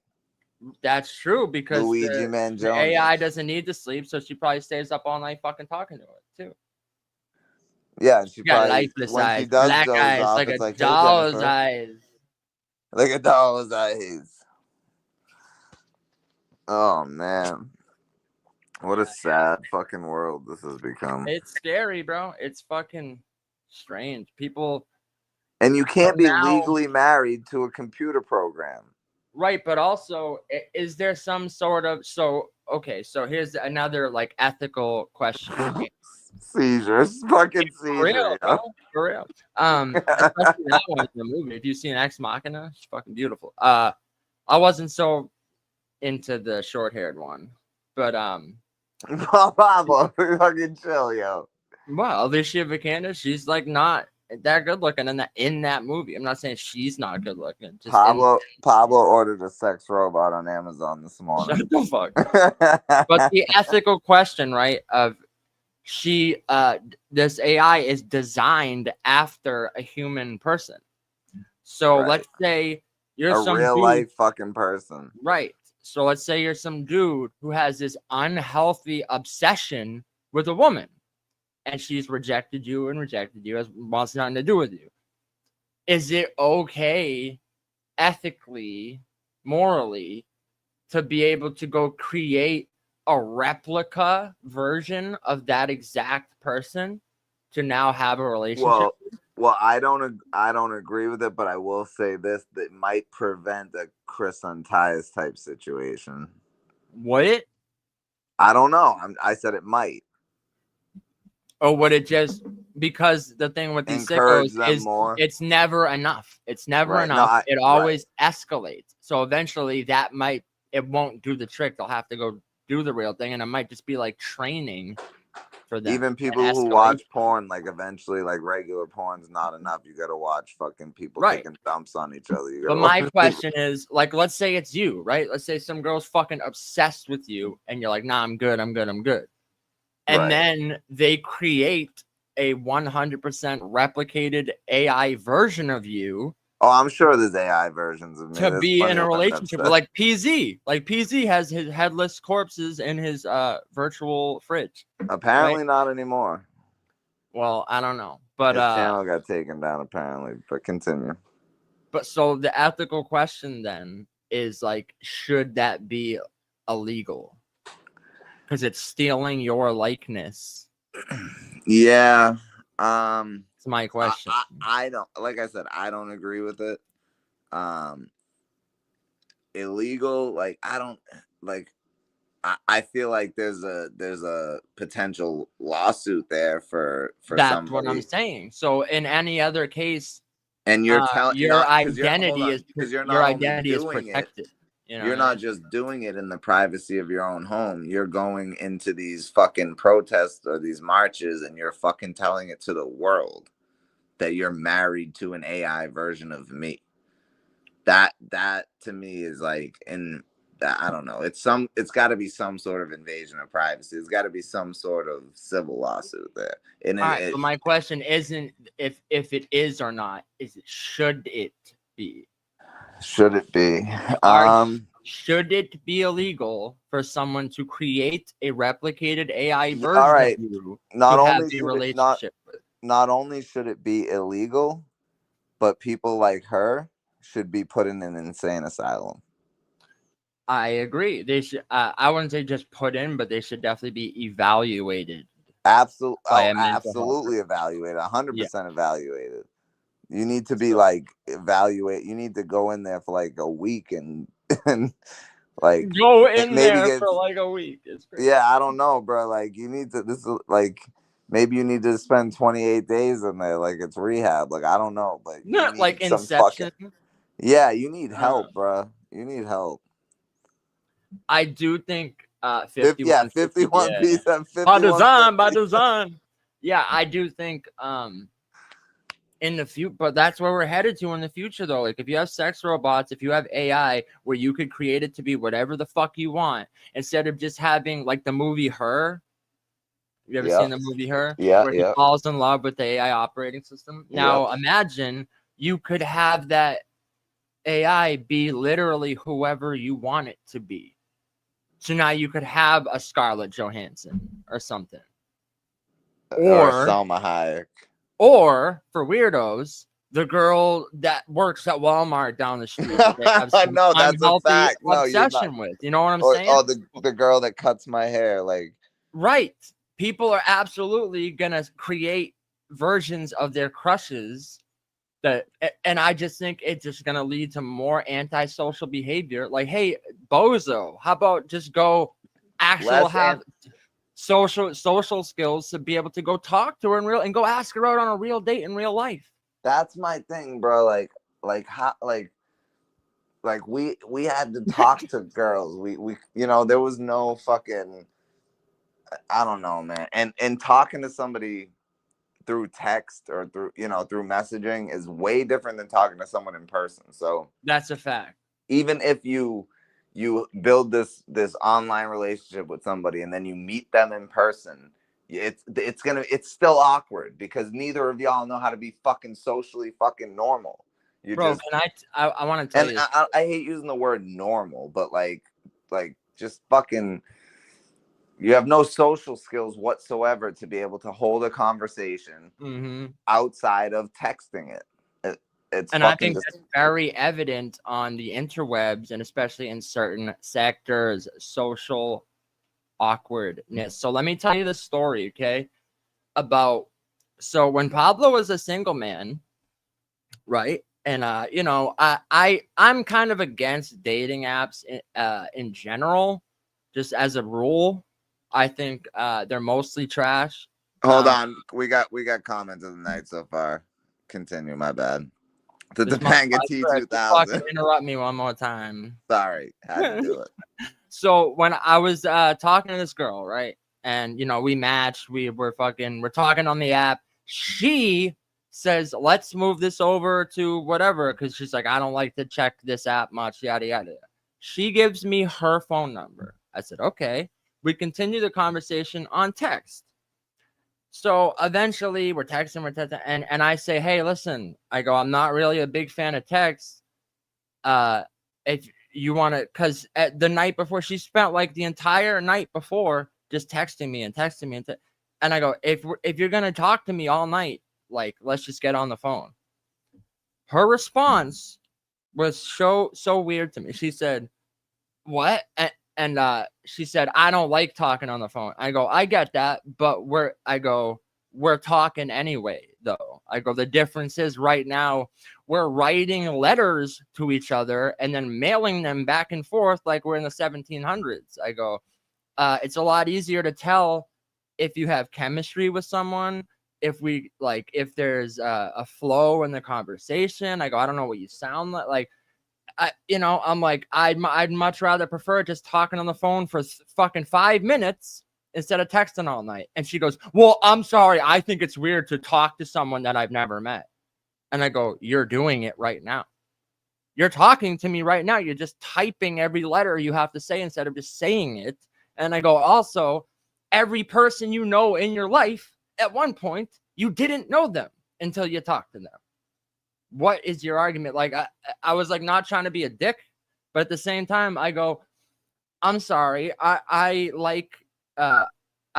That's true because Luigi the Mangione. AI doesn't need to sleep, so she probably stays up all night fucking talking to it too. Yeah, and she got probably lifeless when eyes, she does black doze eyes, off, like it's a like, hey, doll's Jennifer. eyes. Like a doll's eyes. Oh man. What a sad fucking world this has become. It's scary, bro. It's fucking strange. People. And you can't be now, legally married to a computer program. Right, but also, is there some sort of okay? So here's another like ethical question. Right? Seizures, fucking seizure. For real, Yeah. bro. For real. Especially that one in the movie. If you've seen Ex Machina, it's fucking beautiful. I wasn't so into the short-haired one, but Pablo, fucking chill, yo. Well, Alicia Vikander, she's like not that good looking in that movie. I'm not saying she's not good looking. Just Pablo ordered a sex robot on Amazon this morning. Shut the fuck. But the ethical question, right? Of this AI is designed after a human person. So let's say you're some real dude, life fucking person. right? So let's say you're some dude who has this unhealthy obsession with a woman. And she's rejected you and wants nothing to do with you. Is it okay, ethically, morally, to be able to go create a replica version of that exact person to now have a relationship? Well, I don't agree with it, but I will say this: that might prevent a Chris Unties type situation. What? I don't know. I said it might. Or would it just, because the thing with these Encourage sickos them is more? it's never enough. It's never Right. No, enough. It always escalates. So eventually it won't do the trick. They'll have to go do the real thing, and it might just be like training for them. Even people who watch porn, like eventually, like regular porn's not enough. You got to watch fucking people taking dumps on each other. But my question is, like, let's say it's you, right? Let's say some girl's fucking obsessed with you, and you're like, nah, I'm good. And then they create a 100% replicated AI version of you. Oh, I'm sure there's AI versions of me. To be in a relationship with, like PZ. Like PZ has his headless corpses in his virtual fridge. Apparently not anymore. Well, I don't know. But his channel got taken down apparently. But continue. But so the ethical question then is like, should that be illegal? Because it's stealing your likeness. Yeah. It's my question. I don't, like I said, I don't agree with it. Illegal, like I don't like. I feel like there's a potential lawsuit there for That's somebody. what I'm saying. So in any other case, and you're telling your identity is protected. You're not just doing it in the privacy of your own home. You're going into these fucking protests or these marches, and you're fucking telling it to the world that you're married to an AI version of me. That to me is like, I don't know. It's got to be some sort of invasion of privacy. It's got to be some sort of civil lawsuit there. And all right, but my question isn't if it is or not. Should it be? Should it be? Should it be illegal for someone to create a replicated AI version of you not to only have a relationship with? Not only should it be illegal, but people like her should be put in an insane asylum. I agree. They should. I wouldn't say just put in, but they should definitely be evaluated. Absolutely, Absolutely evaluated. 100% evaluated. You need to be like evaluate. You need to go in there for like a week and like go in maybe there get, for like a week. It's crazy. Yeah, I don't know, bro. Like you need to. This is like maybe you need to spend 28 days in there. Like it's rehab. Like I don't know, but you Not need like some Inception. Yeah, you need help, bro. You need help. I do think 51 51 piece and 51 by design. Yeah, I do think in the future, but that's where we're headed to in the future though. Like if you have sex robots, if you have AI where you could create it to be whatever the fuck you want, instead of just having like the movie Her. You ever seen the movie Her? Yeah, where he falls in love with the AI operating system. Now imagine you could have that AI be literally whoever you want it to be. So now you could have a Scarlett Johansson or something. Or Salma Hayek. Or for weirdos, the girl that works at Walmart down the street. That they have some No, that's a unhealthy fact. No, obsession with. You know what I'm saying? Or the girl that cuts my hair. Like right. People are absolutely gonna create versions of their crushes that, and I just think it's just gonna lead to more antisocial behavior. Like, hey, bozo, how about just go have social skills to be able to go talk to her in real and go ask her out on a real date in real life. That's my thing, bro. Like how we had to talk to girls. We you know, there was no fucking, I don't know, man. And talking to somebody through text or through messaging is way different than talking to someone in person. So that's a fact. Even if you build this online relationship with somebody and then you meet them in person, it's still awkward because neither of y'all know how to be fucking socially fucking normal. Bro, can I want to tell you, I hate using the word normal, but like just fucking, you have no social skills whatsoever to be able to hold a conversation outside of texting it. I think that's very evident on the interwebs and especially in certain sectors, social awkwardness. So let me tell you the story, okay? So when Pablo was a single man, right? And I'm kind of against dating apps in general, just as a rule. I think they're mostly trash. Hold on, we got comments of the night so far. Continue, my bad. The Topanga T2000. Interrupt me one more time. Sorry, had to do it. So when I was talking to this girl, right, and we matched, we're talking on the app. She says, "Let's move this over to whatever," because she's like, "I don't like to check this app much." Yada yada. She gives me her phone number. I said, "Okay." We continue the conversation on text. So eventually we're texting, and I say, "Hey, listen," I go, "I'm not really a big fan of text. If you want to," because the night before, she spent like the entire night before just texting me, and I go, if you're gonna talk to me all night, like, let's just get on the phone. Her response was so weird to me. She said, "What?" And she said, "I don't like talking on the phone." I go, "I get that, but we're talking anyway, though." I go, "The difference is right now we're writing letters to each other and then mailing them back and forth like we're in the 1700s. I go, it's a lot easier to tell if you have chemistry with someone, if there's a flow in the conversation." I go, "I don't know what you sound like." I'm like, I'd much rather prefer just talking on the phone for fucking 5 minutes instead of texting all night. And she goes, "Well, I'm sorry. I think it's weird to talk to someone that I've never met." And I go, "You're doing it right now. You're talking to me right now. You're just typing every letter you have to say instead of just saying it." And I go, "Also, every person you know in your life, at one point, you didn't know them until you talked to them. What is your argument?" Like, I was like, not trying to be a dick, but at the same time, I go, "I'm sorry. I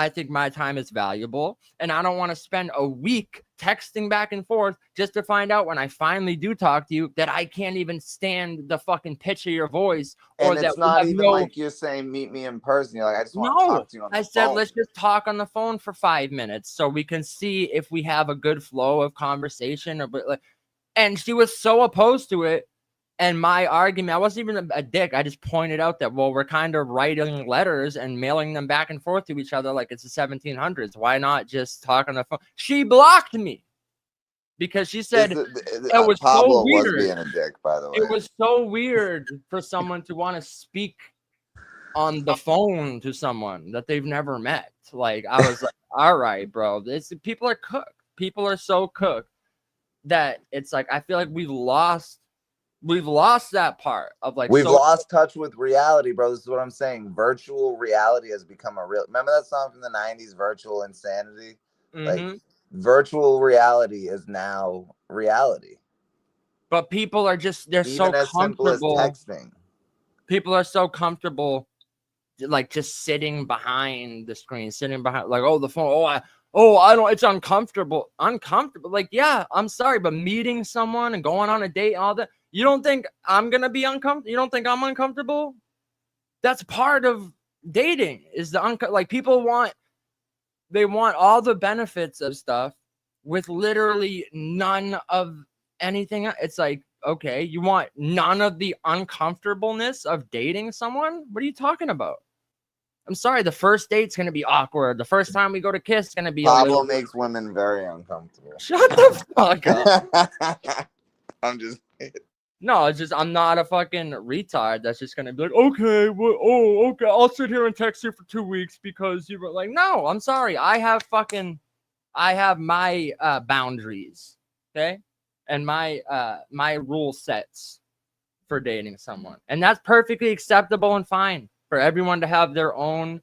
think my time is valuable, and I don't want to spend a week texting back and forth just to find out when I finally do talk to you that I can't even stand the fucking pitch of your voice, or And that it's we not have even like you're saying meet me in person. You're like, I just want to talk to you on the I said, phone. let's just talk on the phone for 5 minutes so we can see if we have a good flow of conversation. And she was so opposed to it. And my argument, I wasn't even a dick. I just pointed out that, well, we're kind of writing letters and mailing them back and forth to each other like it's the 1700s. Why not just talk on the phone? She blocked me because she said it was Pablo so weird. was being a dick, by the way. It was so weird for someone to want to speak on the phone to someone that they've never met. Like, I was like, all right, bro. People are cooked. People are so cooked that it's like, I feel like we've lost that part of like, we've lost touch with reality, bro. This is what I'm saying. Virtual reality has become a real. Remember that song from the 90s, Virtual Insanity? Like, virtual reality is now reality. But people are just, they're even so as simple as comfortable. texting. People are so comfortable, like just sitting behind the screen, sitting behind, like, oh, the phone. I don't, it's uncomfortable. Like, yeah, I'm sorry, but meeting someone and going on a date and all that, you don't think I'm going to be uncomfortable? You don't think I'm uncomfortable? That's part of dating, is the like, people want all the benefits of stuff with literally none of anything. It's like, okay, you want none of the uncomfortableness of dating someone? What are you talking about? I'm sorry, the first date's going to be awkward. The first time we go to kiss is going to be Pablo makes women very uncomfortable. Shut the fuck up. I'm just... No, it's just, I'm not a fucking retard that's just going to be like, okay, well, okay, I'll sit here and text you for 2 weeks because you were like, no, I'm sorry. I have my boundaries, okay? And my rule sets for dating someone. And that's perfectly acceptable and fine for everyone to have their own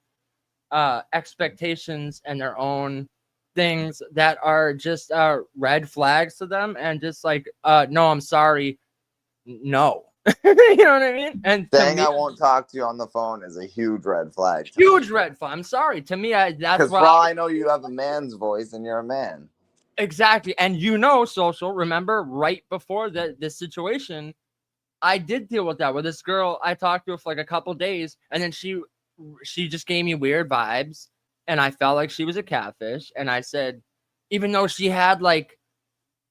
expectations and their own things that are just red flags to them, and just like, no, I'm sorry, no. You know what I mean? And saying I won't talk to you on the phone is a huge red flag. Huge red flag. I'm sorry. To me, that's because for all I know, you have a man's voice and you're a man. Exactly. And Social, remember right before this situation, I did deal with that with this girl I talked to for like a couple days, and then she just gave me weird vibes, and I felt like she was a catfish. And I said, even though she had like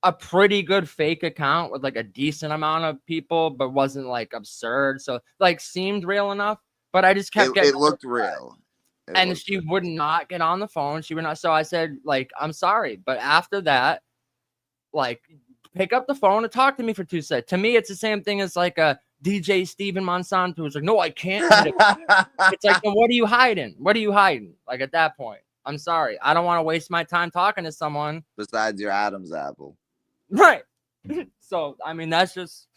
a pretty good fake account with like a decent amount of people, but wasn't like absurd, so like seemed real enough, but I just kept getting, it looked real. And she would not get on the phone. She would not. So I said, like, I'm sorry, but after that, like, pick up the phone and talk to me for 2 seconds. To me, it's the same thing as like a DJ Steven Monsanto who's like, no, I can't. It's like, well, what are you hiding? What are you hiding? Like, at that point, I'm sorry. I don't want to waste my time talking to someone. Besides your Adam's apple. Right. So, I mean, that's just,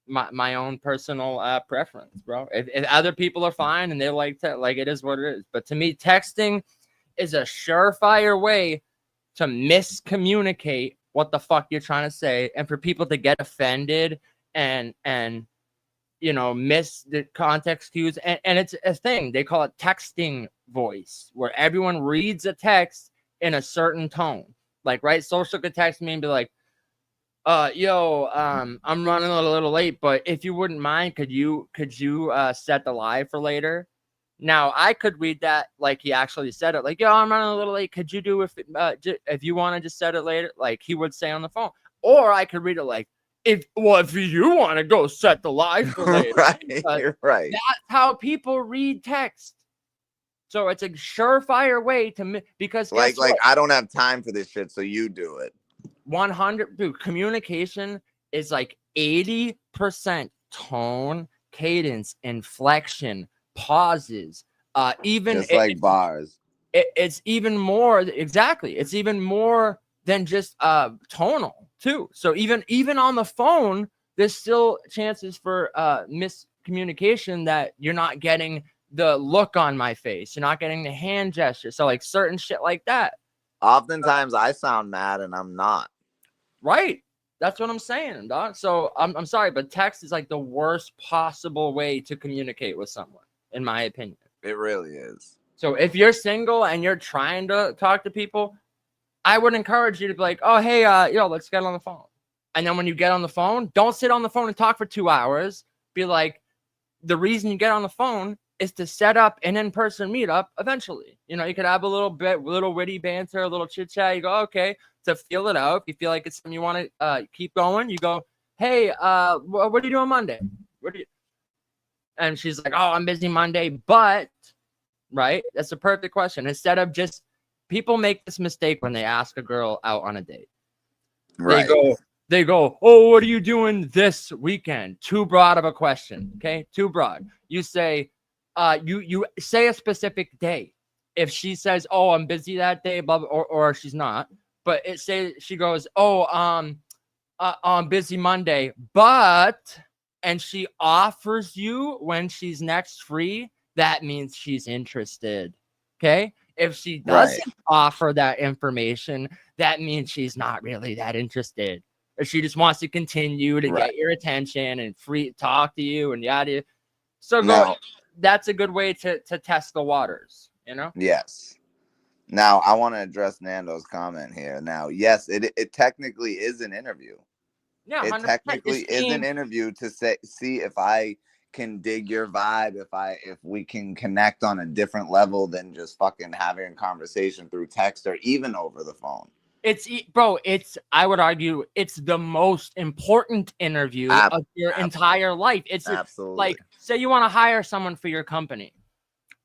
my own personal preference, bro. If other people are fine and they like to, like, it is what it is. But to me, texting is a surefire way to miscommunicate what the fuck you're trying to say, and for people to get offended and miss the context cues. And it's a thing. They call it texting voice, where everyone reads a text in a certain tone. Like, right? Social could text me and be like, I'm running a little late, but if you wouldn't mind, could you set the live for later? Now, I could read that like he actually said it, like, yo, I'm running a little late. Could you do if you want to just set it later? Like he would say on the phone. Or I could read it like, if you want to go set the live for later. Right, you're right. That's how people read text. So it's a surefire way to, because like I don't have time for this shit, so you do it. 100, dude. Communication is like 80% tone, cadence, inflection, pauses, even just like bars. It's even more, exactly. It's even more than just tonal too. So even on the phone, there's still chances for miscommunication, that you're not getting the look on my face, you're not getting the hand gesture. So like certain shit like that. Oftentimes I sound mad and I'm not. Right. That's what I'm saying, dog. So I'm sorry, but text is like the worst possible way to communicate with someone, in my opinion. It really is. So if you're single and you're trying to talk to people, I would encourage you to be like, oh, hey, let's get on the phone. And then when you get on the phone, don't sit on the phone and talk for 2 hours. Be like, the reason you get on the phone is to set up an in-person meetup eventually. You could have a little witty banter, a little chit chat. You go, okay, to feel it out. If you feel like it's something you want to keep going, you go, hey, what are you doing Monday? And she's like, oh, I'm busy Monday, but, right? That's a perfect question. Instead of just, people make this mistake when they ask a girl out on a date. Right. They go, oh, what are you doing this weekend? Too broad of a question. Okay. Too broad. You say, you say a specific day. If she says, oh, I'm busy that day, blah, blah, or she's not, but she goes, oh, I'm busy Monday, but, and she offers you when she's next free, that means she's interested. Okay. If she doesn't offer that information, that means she's not really that interested. Or she just wants to continue to get your attention and talk to you and yada. So that's a good way to test the waters, Yes. Now I want to address Nando's comment here. Now, yes, it technically is an interview. Yeah, it technically is an interview to see if I can dig your vibe, if we can connect on a different level than just fucking having a conversation through text or even over the phone. I would argue it's the most important interview of your entire life. It's absolutely like, say you want to hire someone for your company,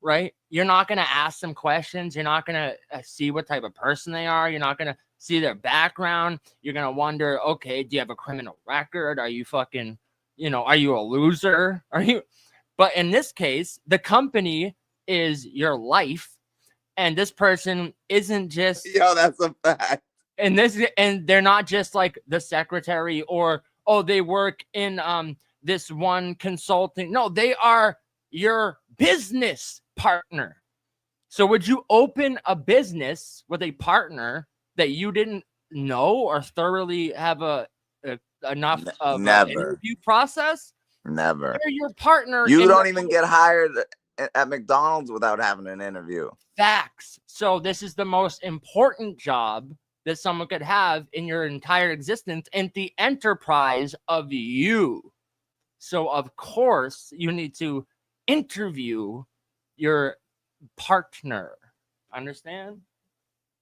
right? You're not going to ask them questions. You're not going to see what type of person they are. You're not going to see their background. You're going to wonder, okay, do you have a criminal record? Are you fucking, are you a loser? But in this case, the company is your life. And this person isn't just, that's a fact. And they're not just like the secretary or, oh, they work in this one consulting. No, they are your business partner. So would you open a business with a partner that you didn't know or thoroughly have enough of an interview process? Never. They're your partner. You don't even get hired at McDonald's without having an interview. Facts. So this is the most important job that someone could have in your entire existence and the enterprise of you. So of course you need to interview your partner. Understand?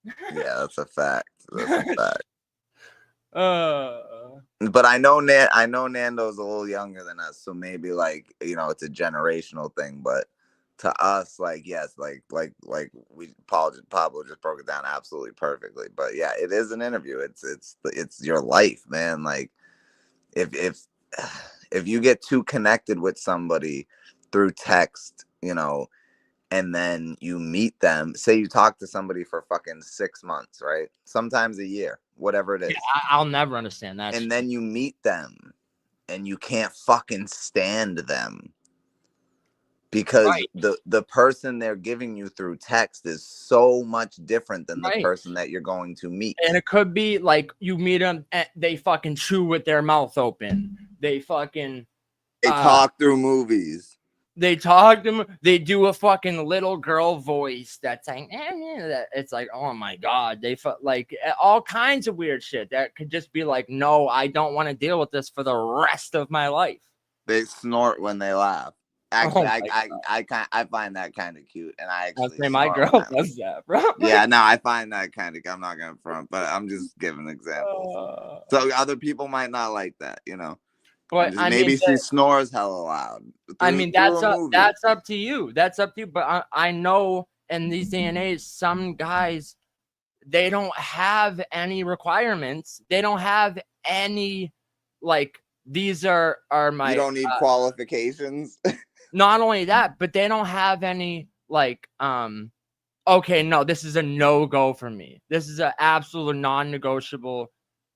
Yeah, that's a fact. That's a fact. But I know Nando's a little younger than us, so maybe it's a generational thing. But to us, yes, Pablo just broke it down absolutely perfectly. But yeah, it is an interview. It's your life, man. Like if you get too connected with somebody through text, and then you meet them, say you talk to somebody for fucking 6 months, right? Sometimes a year, whatever it is. Yeah, I'll never understand that. And then you meet them and you can't fucking stand them because the person they're giving you through text is so much different than the person that you're going to meet. And it could be like you meet them, they fucking chew with their mouth open. They talk through movies. They talk to them. They do a fucking little girl voice that's like, it's like, oh my God. They like all kinds of weird shit that could just be like, no, I don't want to deal with this for the rest of my life. They snort when they laugh. Actually, I find that kind of cute, and I actually my girl does that, bro. Yeah, no, I find that kind of. I'm not gonna front, but I'm just giving examples. So other people might not like that, But maybe she snores hella loud. That's up to you. That's up to you. But I know in these day and age, some guys, they don't have any requirements. They don't have any these are my. You don't need qualifications. Not only that, but they don't have any okay, no, this is a no-go for me. This is an absolute non-negotiable.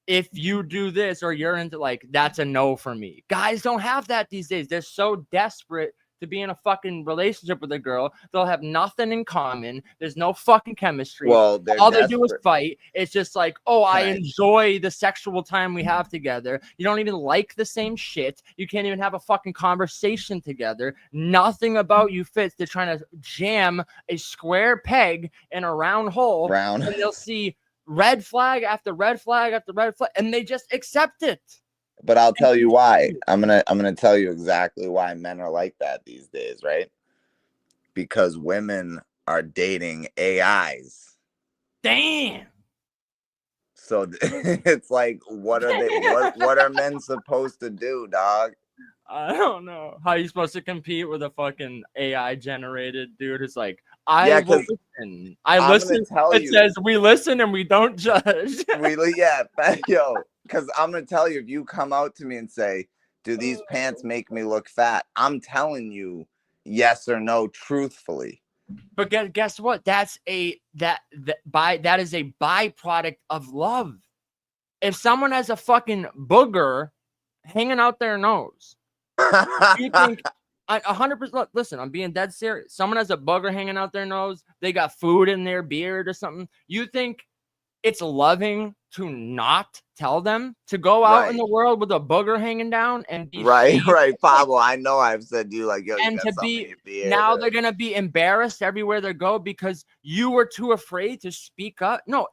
If you do this or you're into that's a no for me. Guys don't have that these days. They're so desperate to be in a fucking relationship with a girl. They'll have nothing in common. There's no fucking chemistry. Well, all they do is fight. It's just like, oh, I enjoy the sexual time we have together. You don't even like the same shit. You can't even have a fucking conversation together. Nothing about you fits. They're trying to jam a square peg in a round hole. And they'll see red flag after red flag after red flag, and they just accept it. But I'll tell you why. I'm gonna tell you exactly why men are like that these days, right? Because women are dating AIs. Damn. So it's like, what are they? What are men supposed to do, dog? I don't know how you supposed to compete with a fucking AI generated dude who's like, I Yeah, will 'cause listen. I'm listen. gonna tell It you. says we listen and we don't judge. Yo, because I'm gonna tell you, if you come out to me and say, "Do these pants make me look fat?" I'm telling you, yes or no, truthfully. But guess what? That is a byproduct of love. If someone has a fucking booger hanging out their nose, you think 100%? Look, listen, I'm being dead serious. Someone has a booger hanging out their nose. They got food in their beard or something. You think it's loving to not tell them to go out in the world with a booger hanging down and be right, Pablo. I know I've said to you like, yo, you and got to something in be your beard. now they're gonna be embarrassed everywhere they go because you were too afraid to speak up. No,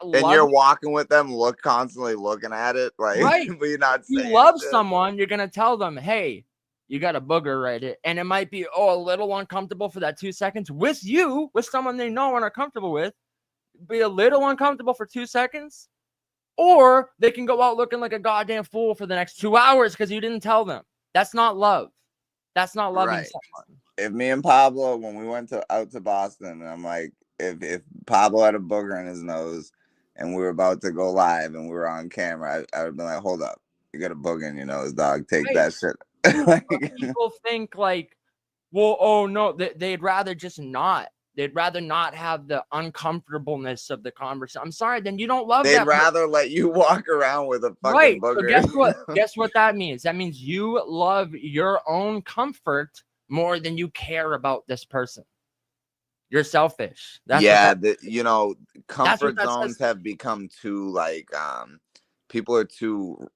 and you're walking with them, constantly looking at it, like, right? But you're not saying You love shit. someone, you're gonna tell them, hey, you got a booger right here, and it might be a little uncomfortable for that 2 seconds with you, with someone they know and are comfortable with, be a little uncomfortable for 2 seconds, or they can go out looking like a goddamn fool for the next 2 hours because you didn't tell them. That's not love. That's not loving someone. If me and Pablo, when we went out to Boston, I'm like, if Pablo had a booger in his nose and we were about to go live and we were on camera, I would be like, hold up, you got a booger in your nose, dog. Take that shit. People think like, well, oh no, they'd rather just not. They'd rather not have the uncomfortableness of the conversation. I'm sorry, then you don't love They'd that. rather let you walk around with a fucking Right. booger. So guess what? Guess what that means? That means you love your own comfort more than you care about this person. You're selfish. That's comfort zones have become too people are too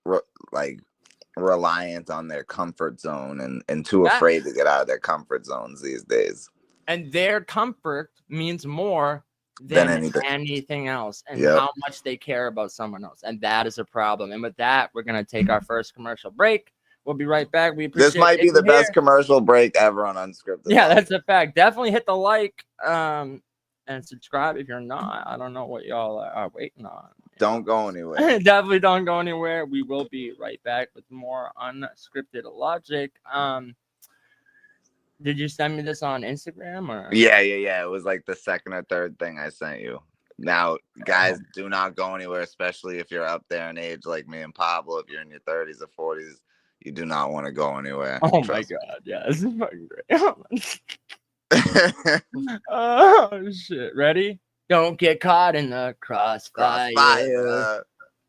reliant on their comfort zone and too afraid to get out of their comfort zones these days. And their comfort means more than anything else, and how much they care about someone else. And that is a problem. And with that, we're going to take our first commercial break. We'll be right back. We appreciate this might be the best commercial break ever on Unscripted. Yeah, that's a fact. Definitely hit the like and subscribe if you're not. I don't know what y'all are waiting on. Don't go anywhere. Definitely don't go anywhere. We will be right back with more Unscripted Logic. Did you send me this on Instagram or? Yeah. It was like the second or third thing I sent you. Now, guys, do not go anywhere, especially if you're up there in age like me and Pablo. If you're in your 30s or 40s, you do not want to go anywhere. Oh my God. Yeah, this is fucking great. Oh, shit. Ready? Don't get caught in the crossfire.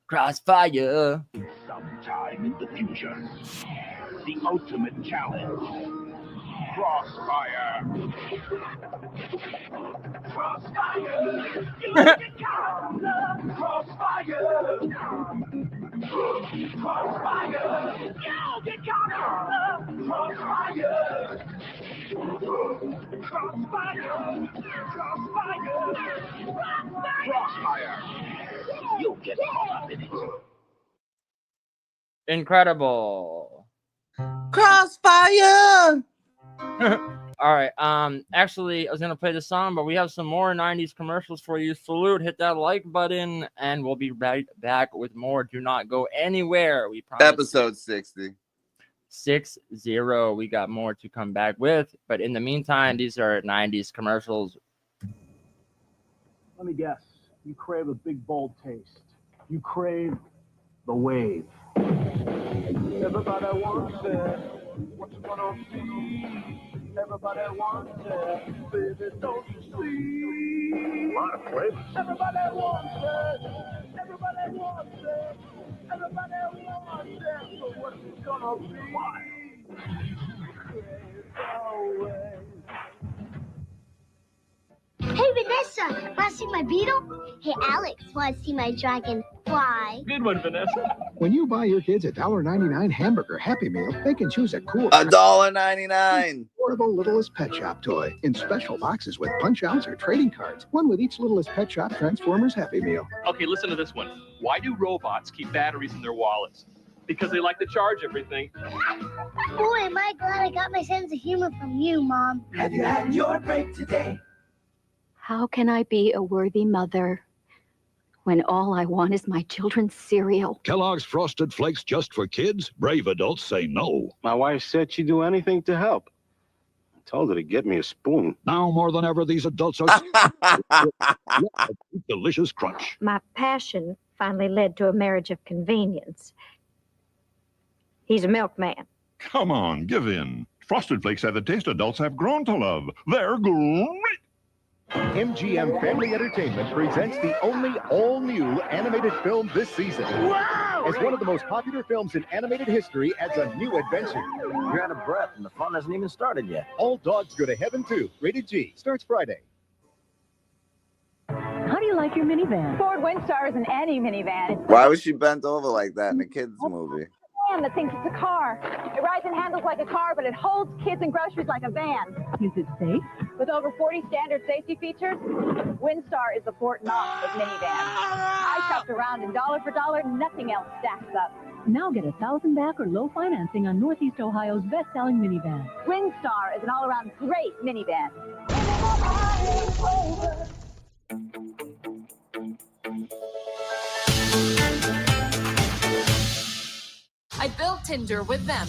Crossfire. Sometime in the future, the ultimate challenge. Crossfire. Crossfire. You get caught in the crossfire. Crossfire. You get caught in the crossfire. Crossfire. Crossfire. Crossfire. You get caught up in it. Incredible. Crossfire. All right. Actually, I was gonna play the song, but we have some more 90s commercials for you. Salute, hit that like button, and we'll be right back with more. Do not go anywhere. We promise. Episode 60. 60. We got more to come back with, but in the meantime, these are 90s commercials. Let me guess. You crave a big, bold taste. You crave the wave. Everybody wants it. What you gonna see? Everybody wants it. Baby, don't you see? A lot of flavors. Everybody wants it. Everybody wants it. Everybody wants it. So what's it gonna be? Hey, Vanessa, want to see my beetle? Hey, Alex, want to see my dragon? Why? Good one, Vanessa. When you buy your kids a $1.99 hamburger Happy Meal, they can choose a cool $1.99. or the Littlest Pet Shop toy in special boxes with punch-outs or trading cards. One with each Littlest Pet Shop Transformers Happy Meal. Okay, listen to this one. Why do robots keep batteries in their wallets? Because they like to charge everything. Boy, am I glad I got my sense of humor from you, Mom. Have you had your break today? How can I be a worthy mother when all I want is my children's cereal? Kellogg's Frosted Flakes just for kids? Brave adults say no. My wife said she'd do anything to help. I told her to get me a spoon. Now more than ever, these adults are delicious crunch. My passion finally led to a marriage of convenience. He's a milkman. Come on, give in. Frosted Flakes have the taste adults have grown to love. They're great. MGM Family Entertainment presents the only all-new animated film this season. Wow! As one of the most popular films in animated history adds a new adventure. You're out of breath and the fun hasn't even started yet. All Dogs Go to Heaven 2, rated G, starts Friday. How do you like your minivan? Ford Windstar is an any minivan. Why was she bent over like that in a kid's movie? That thinks it's a car. It rides and handles like a car, but it holds kids and groceries like a van. Is it safe? With over 40 standard safety features, Windstar is the Fort Knox of minivans. I shopped around, and dollar for dollar, nothing else stacks up. Now get $1,000 back or low financing on Northeast Ohio's best-selling minivan. Windstar is an all-around great minivan. I built Tinder with them.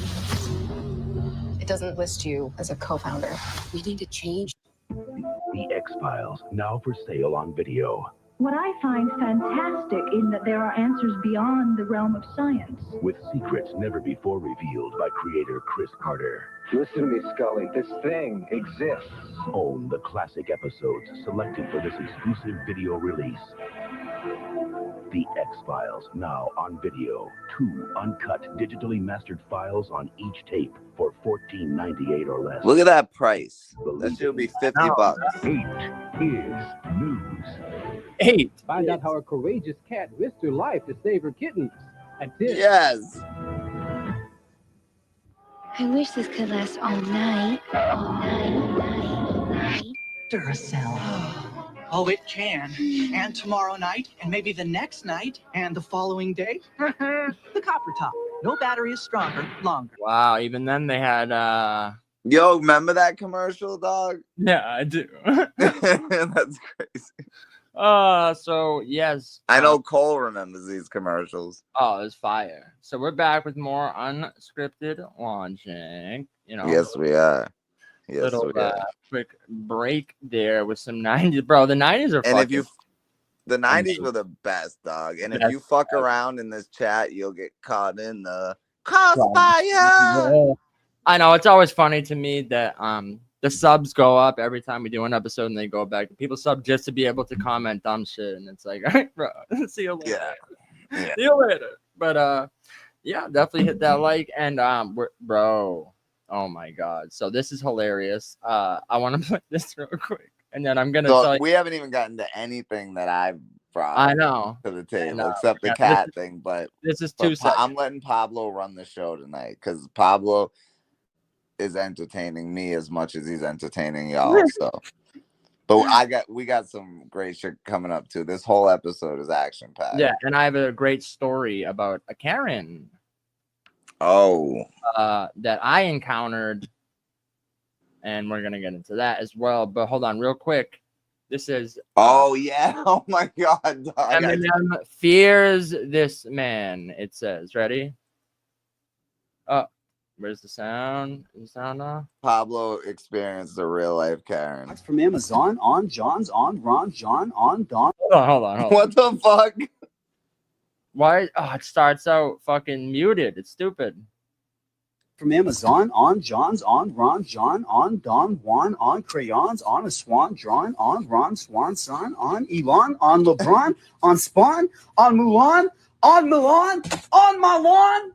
It doesn't list you as a co-founder. We need to change. The X-Files, now for sale on video. What I find fantastic in that there are answers beyond the realm of science. With secrets never before revealed by creator Chris Carter. Listen to me, Scully. This thing exists. Own the classic episodes selected for this exclusive video release. The X-Files, now on video. 2 uncut, digitally mastered files on each tape for $14.98 or less. Look at that price. That should be $50. 8 is news. 8. Find out how a courageous cat risked her life to save her kittens. At 10. Yes. I wish this could last all night. All night, all night, all night. Duracell. Oh, it can. And tomorrow night, and maybe the next night, and the following day. The copper top. No battery is stronger, longer. Wow, even then they had Yo, remember that commercial, dog? Yeah, I do. That's crazy. So yes. I know Cole remembers these commercials. Oh, it's fire. So we're back with more unscripted launching. You know. Yes, we are. Yes, little we are. quick break there with some 90s, bro. The 90s are. And if you, the 90s were the best, dog. And if you fuck around in this chat, you'll get caught in the crossfire. I know, it's always funny to me that the subs go up every time we do an episode, and they go back. People sub just to be able to comment dumb shit, and it's like, all right, bro, see you later. Yeah. See you later. But yeah, definitely hit that like, and bro. Oh my god! So this is hilarious. I want to play this real quick, and then I'm gonna tell you. We haven't even gotten to anything that I've brought. I know to the table except the cat thing. But this is 2 seconds. I'm letting Pablo run the show tonight because Pablo is entertaining me as much as he's entertaining y'all. So, but we got some great shit coming up too. This whole episode is action packed. Yeah, and I have a great story about a Karen. That I encountered, and we're gonna get into that as well. But hold on, real quick. This is oh my god, dog. Eminem fears this man. It says, ready? Where's the sound? Is the sound on? Pablo experienced a real life Karen. That's from Amazon, on John's, on Ron, John, on Don. Hold on. What the fuck? Why? Oh, it starts out fucking muted. It's stupid. From Amazon, on John's, on Ron, John, on Don, Juan, on crayons, on a swan, drawn, on Ron, Swan, son, on Elon, on LeBron, on Spawn, on Mulan, on Milan, on my lawn.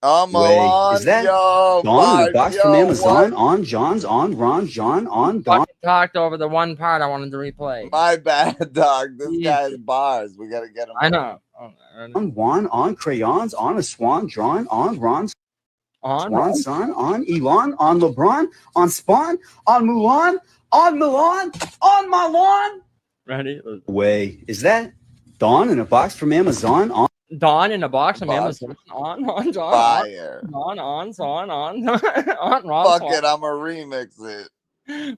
Milan, Is that yo, Dawn in a Bart, box yo, from Amazon? what? On John's, on Ron, John, on Dawn. Fucking talked over the one part I wanted to replay. My bad, dog. This Jesus. guy's bars. We gotta get him. I know. On Juan, on crayons, on a swan drawn, on Ron's. Swan son, on Elon, on LeBron, on Spawn, on Mulan, on Milan, on my lawn. Ready? Is that Dawn in a box from Amazon? On Dawn in a box from Amazon. On Dawn. Fire. On Ron. Fuck it, I'ma remix it.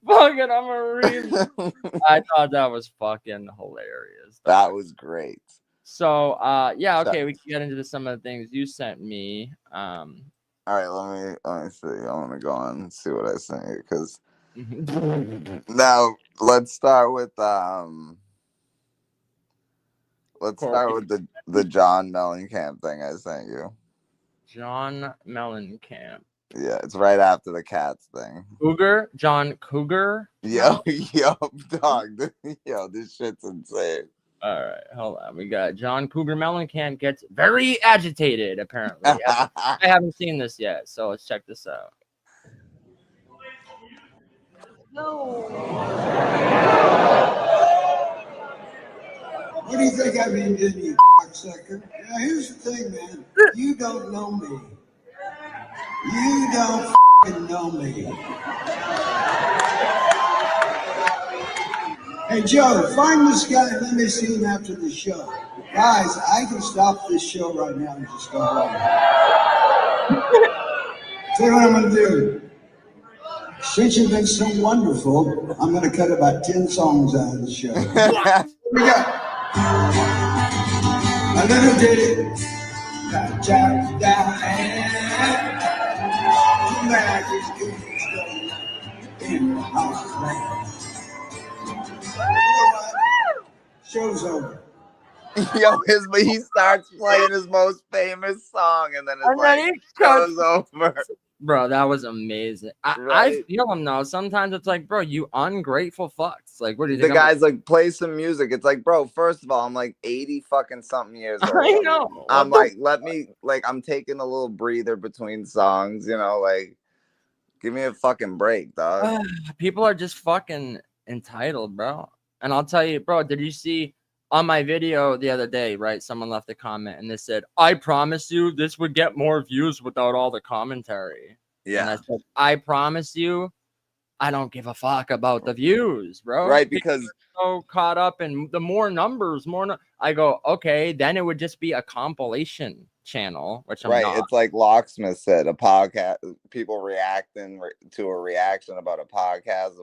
Fuck it, I'm a remix. I thought that was fucking hilarious. That was great. So, yeah, okay, we can get into some of the things you sent me. All right, let me see. I want to go on and see what I sent you because now let's start with the John Mellencamp thing I sent you. John Mellencamp. Yeah, it's right after the cats thing. John Cougar. Yo, dog. Yo, this shit's insane. All right, hold on. We got John Cougar Mellencamp gets very agitated, apparently. I haven't seen this yet, so let's check this out. What do you think I've been doing, you cocksucker? Now, here's the thing, man. You don't know me. You don't f***ing know me. Hey, Joe, find this guy and let me see him after the show. Guys, I can stop this show right now and just go home. Tell you what I'm going to do. Since you've been so wonderful, I'm going to cut about 10 songs out of the show. Here we go. A little ditty. Jack down and tonight is good. In our land. Show's over. Yo, he starts playing his most famous song, and then it's like, show's over. Bro, that was amazing. I feel him now. Sometimes it's like, bro, you ungrateful fucks. Like, what do you think? The guy's like, play some music. It's like, bro, first of all, I'm like 80 fucking something years old. I know. I'm like, I'm taking a little breather between songs, you know, like, give me a fucking break, dog. People are just fucking entitled, bro. And I'll tell you, bro, did you see on my video the other day, right? Someone left a comment and they said, I promise you this would get more views without all the commentary. Yeah. And I said, I promise you, I don't give a fuck about the views, bro. Right, because so caught up in the more numbers, I go, okay, then it would just be a compilation channel, which I'm not. It's like Locksmith said, a podcast, people reacting to a reaction about a podcast.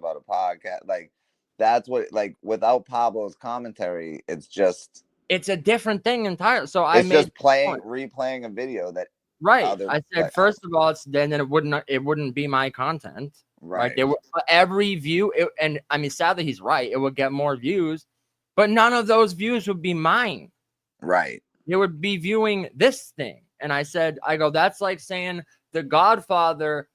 Like, that's what, like, without Pablo's commentary, it's a different thing entirely. So it's just replaying a video that I said, first of all, then it wouldn't be my content. Right. Every view, and I mean, sadly, he's right. It would get more views, but none of those views would be mine. Right. They would be viewing this thing. And I go, that's like saying The Godfather,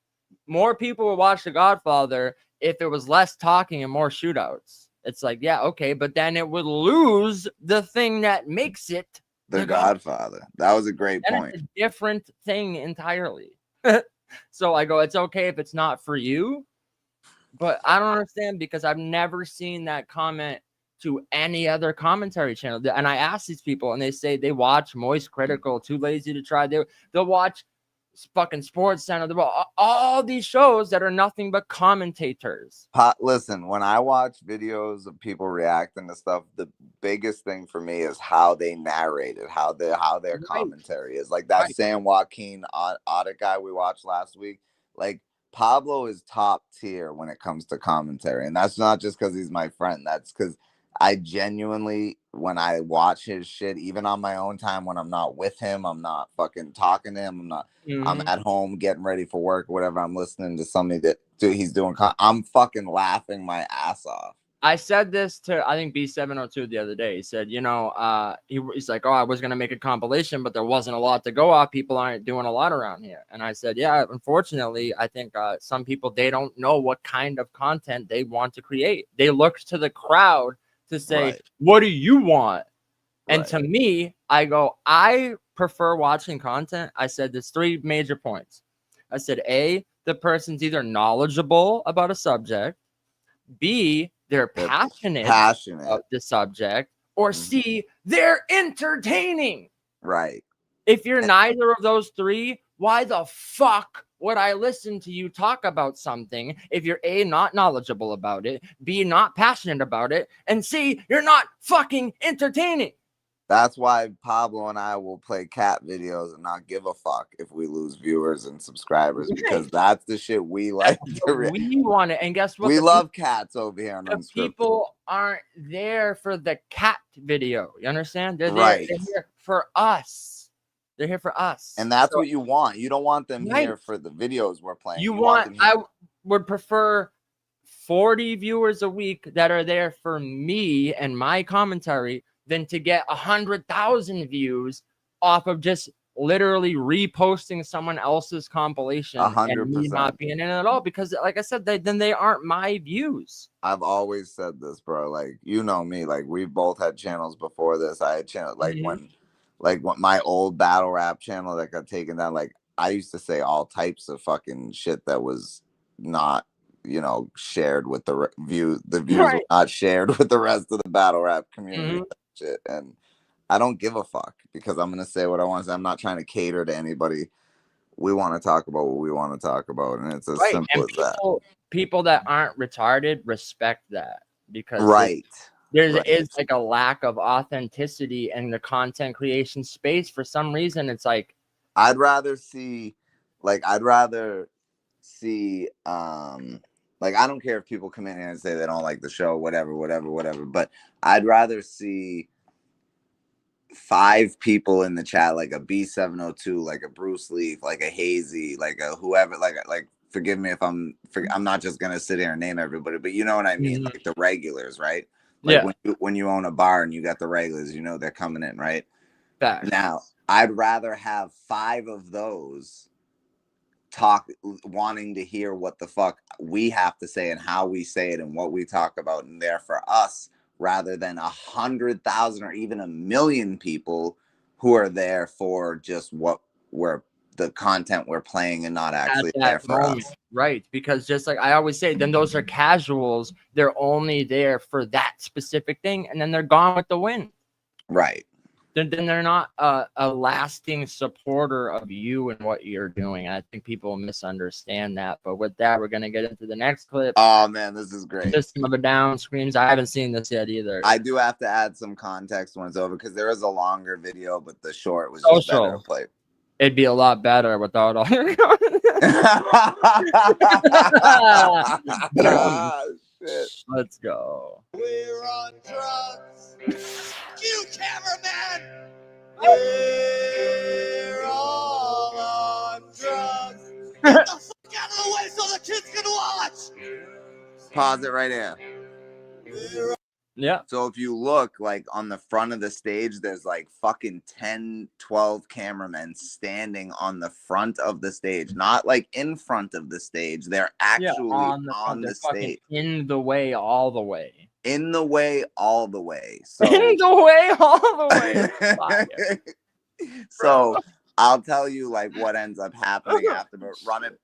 more people would watch The Godfather if it was less talking and more shootouts. It's like, yeah, okay, but then it would lose the thing that makes it The Godfather. That was a great point. It's a different thing entirely. So I go, it's okay if it's not for you, but I don't understand because I've never seen that comment to any other commentary channel. And I asked these people and they say they watch Moist Critical, Too Lazy to Try. They'll watch fucking Sports Center. All these shows that are nothing but commentators. Listen, when I watch videos of people reacting to stuff, the biggest thing for me is how they narrate it, how their commentary is. Like that San Joaquin audit guy we watched last week. Like Pablo is top tier when it comes to commentary, and that's not just because he's my friend. That's because I genuinely, when I watch his shit, even on my own time, when I'm not with him, I'm not fucking talking to him. I'm at home getting ready for work or whatever. I'm listening to something that he's doing. I'm fucking laughing my ass off. I said this to, I think, B702 the other day. He said, he's like, oh, I was going to make a compilation, but there wasn't a lot to go off. People aren't doing a lot around here. And I said, yeah, unfortunately, I think some people, they don't know what kind of content they want to create. They look to the crowd to say, what do you want? And to me, I go, I prefer watching content, I said there's 3 major points. I said A, the person's either knowledgeable about a subject, B, they're passionate about the subject, or C, they're entertaining. Right. If you're neither of those 3, why the fuck would I listen to you talk about something if you're A, not knowledgeable about it, B, not passionate about it, and C, you're not fucking entertaining? That's why Pablo and I will play cat videos and not give a fuck if we lose viewers and subscribers, because that's the shit we like. We want it, and guess what? We love cats over here on the Unscripted. People aren't there for the cat video. You understand? They're Right. They're here for us. They're here for us, and that's what you want. You don't want them Right. here for the videos we're playing. You them want? here. I would prefer 40 viewers a week that are there for me and my commentary than to get 100,000 views off of just literally reposting someone else's compilation 100%. and me not being in it at all, because like I said, then they aren't my views. I've always said this, bro. Like, you know me, like we both had channels before this. I had channels like when my old battle rap channel that got taken down, like I used to say all types of fucking shit that was not, you know, shared with the views were not shared with the rest of the battle rap community. Shit. And I don't give a fuck, because I'm gonna say what I want to say. I'm not trying to cater to anybody. We want to talk about what we want to talk about, and it's as simple as that. People that aren't retarded respect that, because there is like a lack of authenticity in the content creation space. For some reason, it's like I'd rather see like I don't care if people come in here and say they don't like the show, whatever, but I'd rather see 5 people in the chat, like a B702, like a Bruce Leaf, like a Hazy, like a whoever, like forgive me if I'm not just gonna sit here and name everybody, but you know what I mean, like the regulars, right? Like when you own a bar and you got the regulars, you know they're coming in, right? Now, I'd rather have 5 of those talk, wanting to hear what the fuck we have to say and how we say it and what we talk about, and there for us, rather than 100,000 or even 1 million people who are there for just the content we're playing and not actually there for us. Right, because just like I always say, then those are casuals. They're only there for that specific thing, and then they're gone with the wind. Right. Then they're not a lasting supporter of you and what you're doing. I think people misunderstand that. But with that, we're gonna get into the next clip. Oh man, this is great. System of a Down screams. I haven't seen this yet either. I do have to add some context when it's over, because there is a longer video, but the short was just better to play. It'd be a lot better without all your shit. Let's go. We're on drugs. You cameraman. We're all on drugs. Get the fuck out of the way so the kids can watch. Pause it right here. Yeah. So if you look, like on the front of the stage, there's like fucking 10, 12 cameramen standing on the front of the stage, not like in front of the stage. They're actually on the stage. In the way, all the way. In the way, all the way. So in the way, all the way. So I'll tell you like what ends up happening after, but run it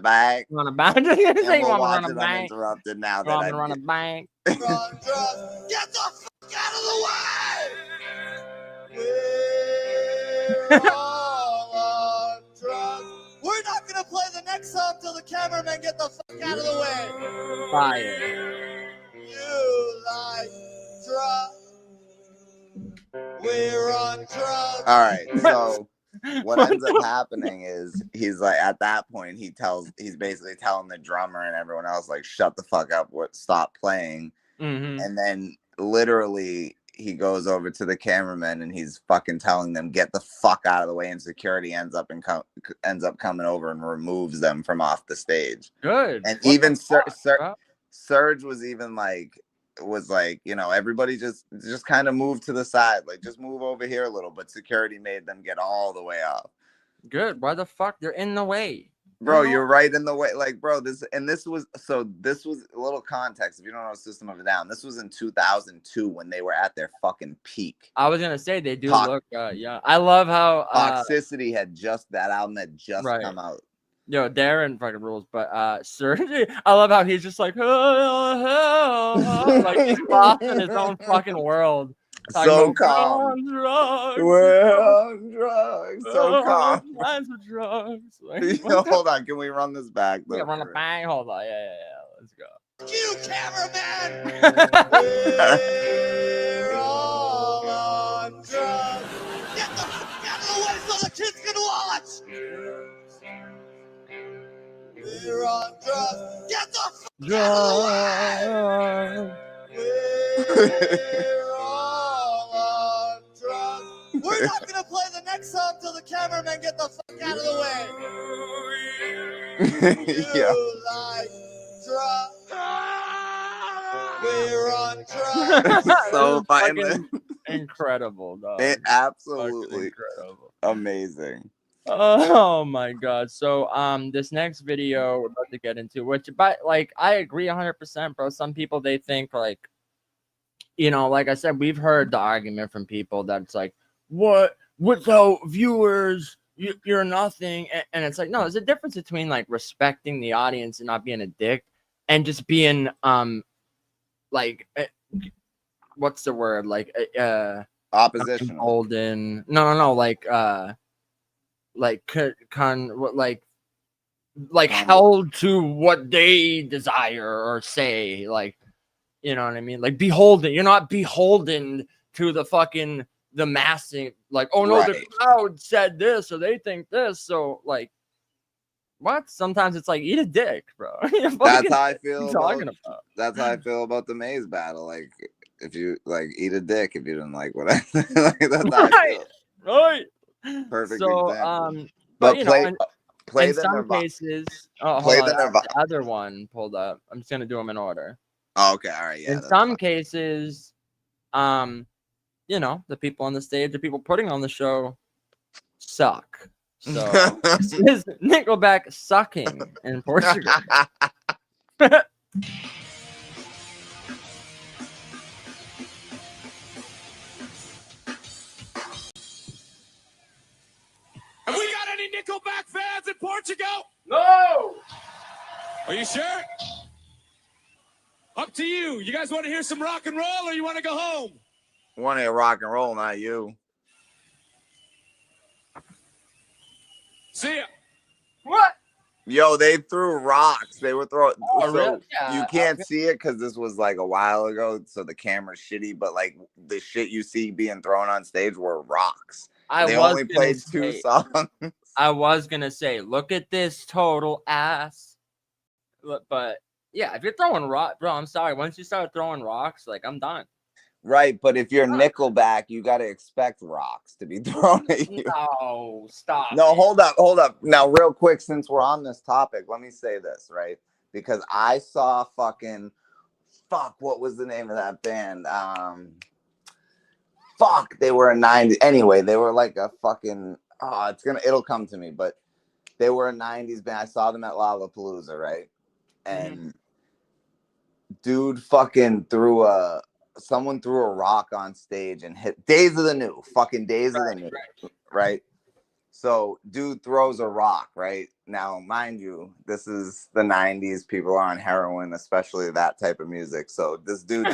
back. Run it back. And we'll watch it uninterrupted now that I run it back. Get the fuck out of the way. We're all on drugs. We're not gonna play the next song till the cameramen get the fuck out of the way. Fire. You like drugs. We're on drugs. All right, so what ends up happening is he's like, at that point, he's basically telling the drummer and everyone else, like, shut the fuck up, stop playing. And then literally he goes over to the cameraman and he's fucking telling them, get the fuck out of the way. And security ends up coming over and removes them from off the stage. Good. And what even Serge was even like, you know, everybody just kind of moved to the side, like just move over here a little, but security made them get all the way up. Good. Why the fuck? They're in the way. Bro, you're right in the way. Like, bro, this was a little context. If you don't know System of a Down, this was in 2002 when they were at their fucking peak. I was gonna say they do look yeah. I love how Toxicity had just that album had just Right. come out. Yo, Darren fucking rules, but Serge, I love how he's just like, like he's lost in his own fucking world. So calm. We're on drugs. So calm. Lines of drugs. Like, Yo, hold on, can we run this back? Yeah, run it back. Hold on. Yeah. Let's go. You cameraman. We're all on drugs. Get the fuck out of the way so the kids can watch. We're on drugs. Get the fuck out of the way. We're all on drugs. We're not gonna play the next song till the cameramen get the fuck out of the way. Yeah. You like drugs. We're on drugs. So fucking incredible, dog. It absolutely incredible. Amazing. Oh my god. So this next video we're about to get into, which but like I agree 100%, bro. Some people they think like, you know, like I said, we've heard the argument from people that's like, what without viewers you're nothing, and it's like, no, there's a difference between like respecting the audience and not being a dick and just being like what's the word, like oppositional. Golden. No, like held to what they desire or say, like, you know what I mean, like beholden. You're not beholden to the massing, like, oh no, the crowd said this or they think this, so like what? Sometimes it's like, eat a dick, bro. That's how I feel about. That's how I feel about the maze battle. Like, if you like, eat a dick if you didn't like what I like, that's how I feel. Right. Perfect So example. but you play know, play in the some Nirvana. cases, Play the Nirvana. the other one pulled up. I'm just gonna do them in order. Oh, okay, all right, yeah. In some cases, you know, the people on the stage, the people putting on the show, suck. So this is Nickelback sucking in Portugal. Have we got any Nickelback fans in Portugal? No! Are you sure? Up to you. You guys want to hear some rock and roll or you want to go home? Want to hear rock and roll, not you. See ya. What? Yo, they threw rocks. They were throwing. Oh, so really? Yeah, you can't see it because this was like a while ago, so the camera's shitty. But like the shit you see being thrown on stage were rocks. They only played 2 songs. I was gonna say, look at this total ass. But yeah, if you're throwing rock, bro, I'm sorry. Once you start throwing rocks, like, I'm done. Right, but if you're Nickelback, you got to expect rocks to be thrown at you. No, stop. No, hold up. Now, real quick, since we're on this topic, let me say this, right? Because I saw what was the name of that band? They were a 90s. Anyway, they were like a fucking, it'll come to me, but they were a 90s band. I saw them at Lollapalooza, right? And dude fucking someone threw a rock on stage and hit Days of the New, right? So dude throws a rock, right? Now, mind you, this is the 90s. People are on heroin, especially that type of music. So this dude,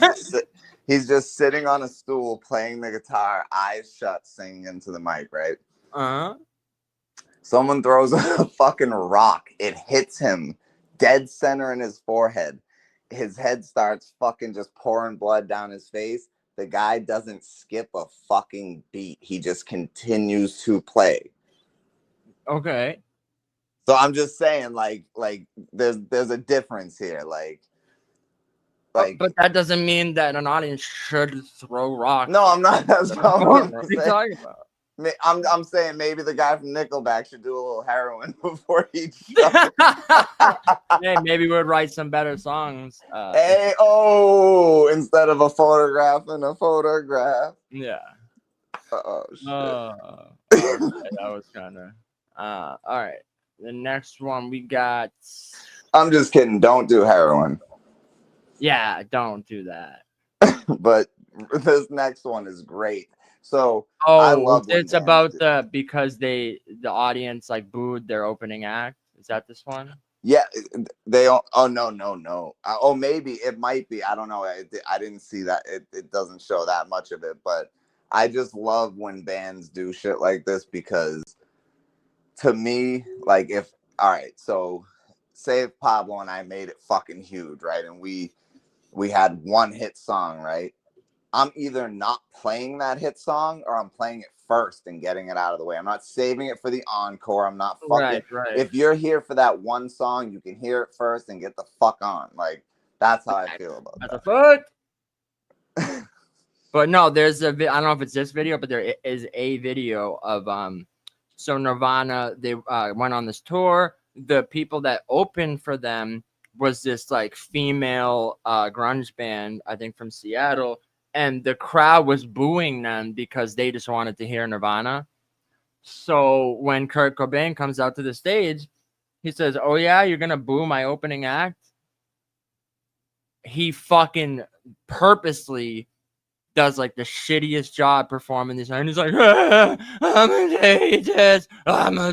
he's just sitting on a stool playing the guitar, eyes shut, singing into the mic, right? Uh-huh. Someone throws a fucking rock. It hits him dead center in his forehead. His head starts fucking just pouring blood down his face. The guy doesn't skip a fucking beat. He just continues to play. Okay. So I'm just saying, like there's a difference here. Like, but that doesn't mean that an audience should throw rocks. No, I'm not. That's not what are you talking about? I'm saying maybe the guy from Nickelback should do a little heroin before he Hey, maybe we'd write some better songs. Instead of a photograph and a photograph. Yeah. Oh shit. Okay, that was kind of all right. The next one we got. I'm just kidding. Don't do heroin. Yeah, don't do that. But this next one is great. So I love when it's about because the audience like booed their opening act. Is that this one? Yeah, they don't. Oh no. Oh, maybe it might be. I don't know. I didn't see that. It doesn't show that much of it, but I just love when bands do shit like this because to me, like if all right, so say if Pablo and I made it fucking huge, right, and we had one hit song, right. I'm either not playing that hit song or I'm playing it first and getting it out of the way. I'm not saving it for the encore. I'm not fucking. Right. If you're here for that one song, you can hear it first and get the fuck on. Like that's how I feel about that. Fuck. But no, there's I don't know if it's this video, but there is a video of so Nirvana, they went on this tour. The people that opened for them was this like female grunge band, I think from Seattle. And the crowd was booing them because they just wanted to hear Nirvana. So when Kurt Cobain comes out to the stage, he says, "Oh yeah, you're gonna boo my opening act?" He fucking purposely does like the shittiest job performing this, and he's like, "I'm contagious. I'm a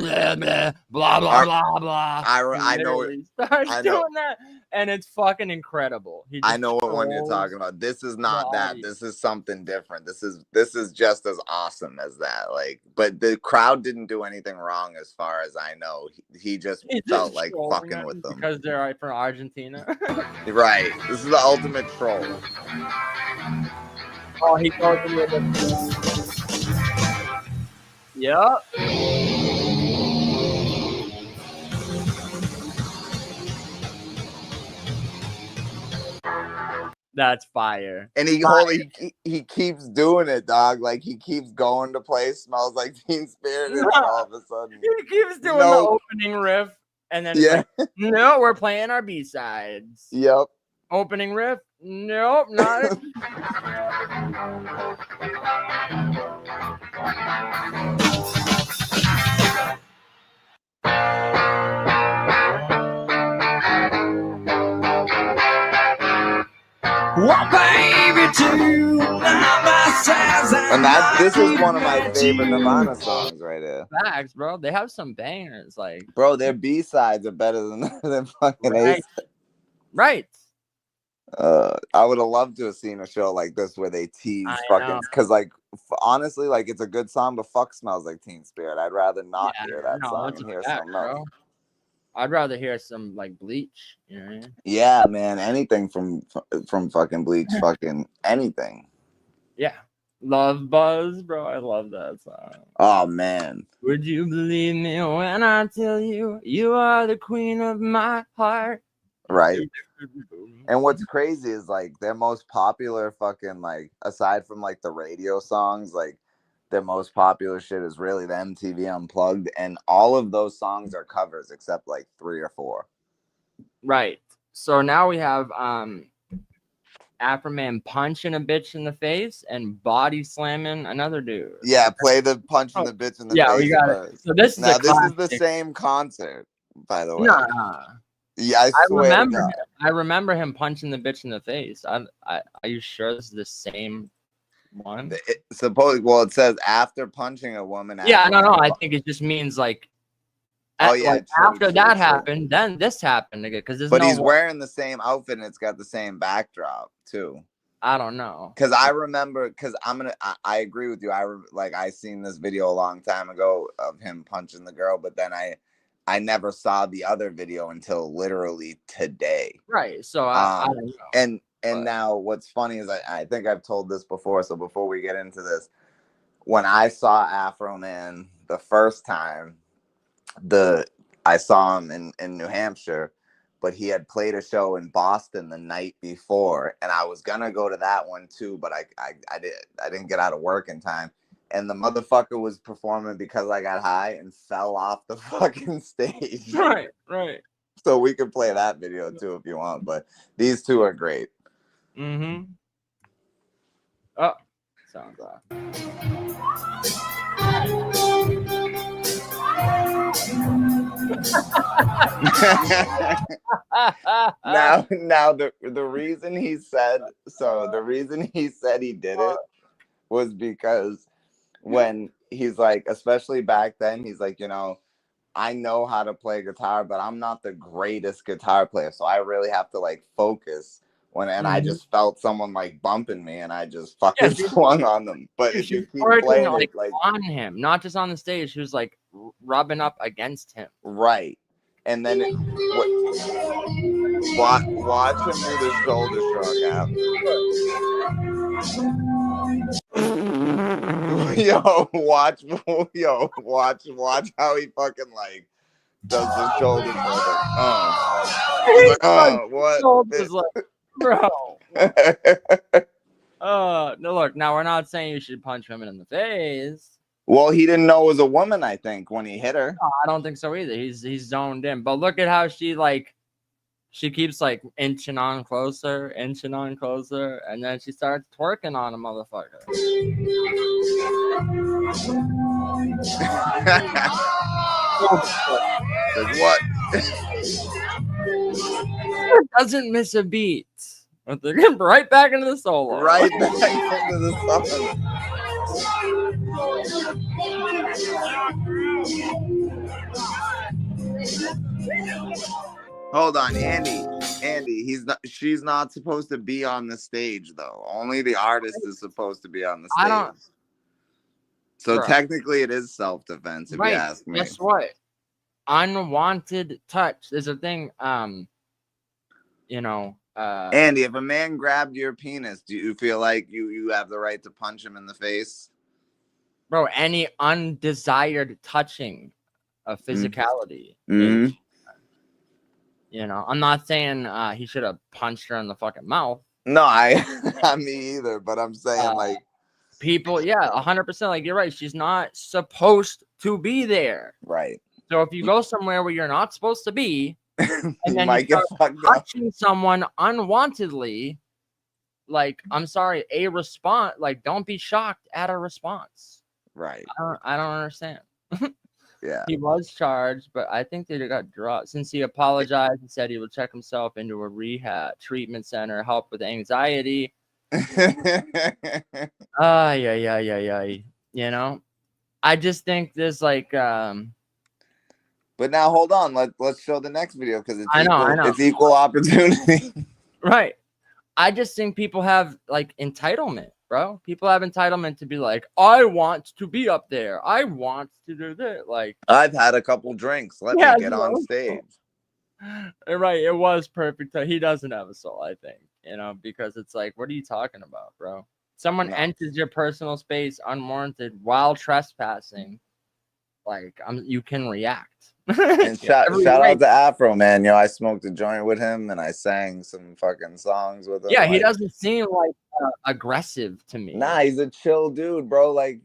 blah blah blah blah." I know it. Starts doing that, and it's fucking incredible. I know what one you're talking about. This is not that. This is something different. This is just as awesome as that. Like, but the crowd didn't do anything wrong as far as I know. He just felt like fucking with them because they're from Argentina. Right. This is the ultimate troll. Oh, he goes in with it. Yep. That's fire. And he keeps doing it, dog. Like he keeps going to play Smells Like Teen Spirit, and all of a sudden he keeps doing the opening riff, and then it's like, no, we're playing our B-sides. Yep. Opening riff? Nope, not it. And this is one of my favorite Nirvana songs right here. Facts, bro. They have some bangers, like bro. Their B-sides are better than fucking right. A. Right. I would have loved to have seen a show like this where they tease fucking because like honestly, like it's a good song, but fuck Smells Like Teen Spirit. I'd rather not hear that song and hear something else. I'd rather hear some like Bleach. You know what I mean? Yeah, man. Anything from fucking Bleach, fucking anything. Yeah. Love Buzz, bro. I love that song. Oh man. Would you believe me when I tell you you are the queen of my heart? Right. And what's crazy is like their most popular fucking like aside from like the radio songs, like their most popular shit is really the MTV Unplugged, and all of those songs are covers except like 3 or 4. Right. So now we have Afroman punching a bitch in the face and body slamming another dude. Yeah, play the punching the bitch in the face. Yeah, we got it. So this is now this is the same concert, by the way. Nah. Yeah, I swear to God. I remember him punching the bitch in the face. Are you sure this is the same one? It says after punching a woman. Yeah, no. I think it just means like. After that happened, then this happened again. But he's wearing the same outfit and it's got the same backdrop too. I don't know. Because I remember. Because I agree with you. I seen this video a long time ago of him punching the girl, but then I never saw the other video until literally today. Right. So I don't know. And now what's funny is I think I've told this before. So before we get into this, when I saw Afroman the first time, I saw him in New Hampshire, but he had played a show in Boston the night before, and I was gonna go to that one too, but I didn't get out of work in time. And the motherfucker was performing Because I Got High and fell off the fucking stage. Right. So we could play that video too if you want, but these two are great. Mm-hmm. Oh, sounds off. now the reason he said he did it was because when he's like, especially back then, he's like, you know, I know how to play guitar, but I'm not the greatest guitar player, so I really have to like focus I just felt someone like bumping me, and I just fucking swung on them. But if you keep playing like, it, like on him, not just on the stage, she was like rubbing up against him. Right, and then watch him do the shoulder shrug after. watch how he fucking like does the shoulder shrug. Like, what? Shoulders, like, bro. No, look. Now we're not saying you should punch women in the face. Well, he didn't know it was a woman, I think, when he hit her. No, I don't think so either. He's zoned in. But look at how she keeps like inching on closer, and then she starts twerking on a motherfucker. Like what? Doesn't miss a beat. Right back into the solo. Right back into the song. Hold on, Andy, she's not supposed to be on the stage though. Only the artist is supposed to be on the stage. So technically it is self-defense, if you ask me. Guess what? Unwanted touch. There's a thing, you know, Andy, if a man grabbed your penis, do you feel like you have the right to punch him in the face? Bro, any undesired touching of physicality. Mm-hmm. You know, I'm not saying he should have punched her in the fucking mouth. No, not me either, but I'm saying like people, 100%. Like, you're right. She's not supposed to be there. Right. So if you go somewhere where you're not supposed to be, and then might you get start fucked up. touching someone unwantedly, like, I'm sorry, a response, like, don't be shocked at a response. Right. I don't understand. Yeah. He was charged, but I think they got dropped since he apologized and said he would check himself into a rehab treatment center, help with anxiety. Yeah. You know, I just think there's like, But now hold on, let's show the next video because it's I know. It's equal opportunity. Right. I just think people have like entitlement, bro. People have entitlement to be like, I want to be up there. I want to do this. Like, I've had a couple drinks. Let me get on stage. Right. It was perfect. He doesn't have a soul, I think, you know, because it's like, what are you talking about, bro? Someone enters your personal space unwarranted while trespassing. Like, you can react. And shout out to Afroman. You know, I smoked a joint with him and I sang some fucking songs with him. Yeah, he doesn't seem like aggressive to me. Nah, he's a chill dude, bro. Like,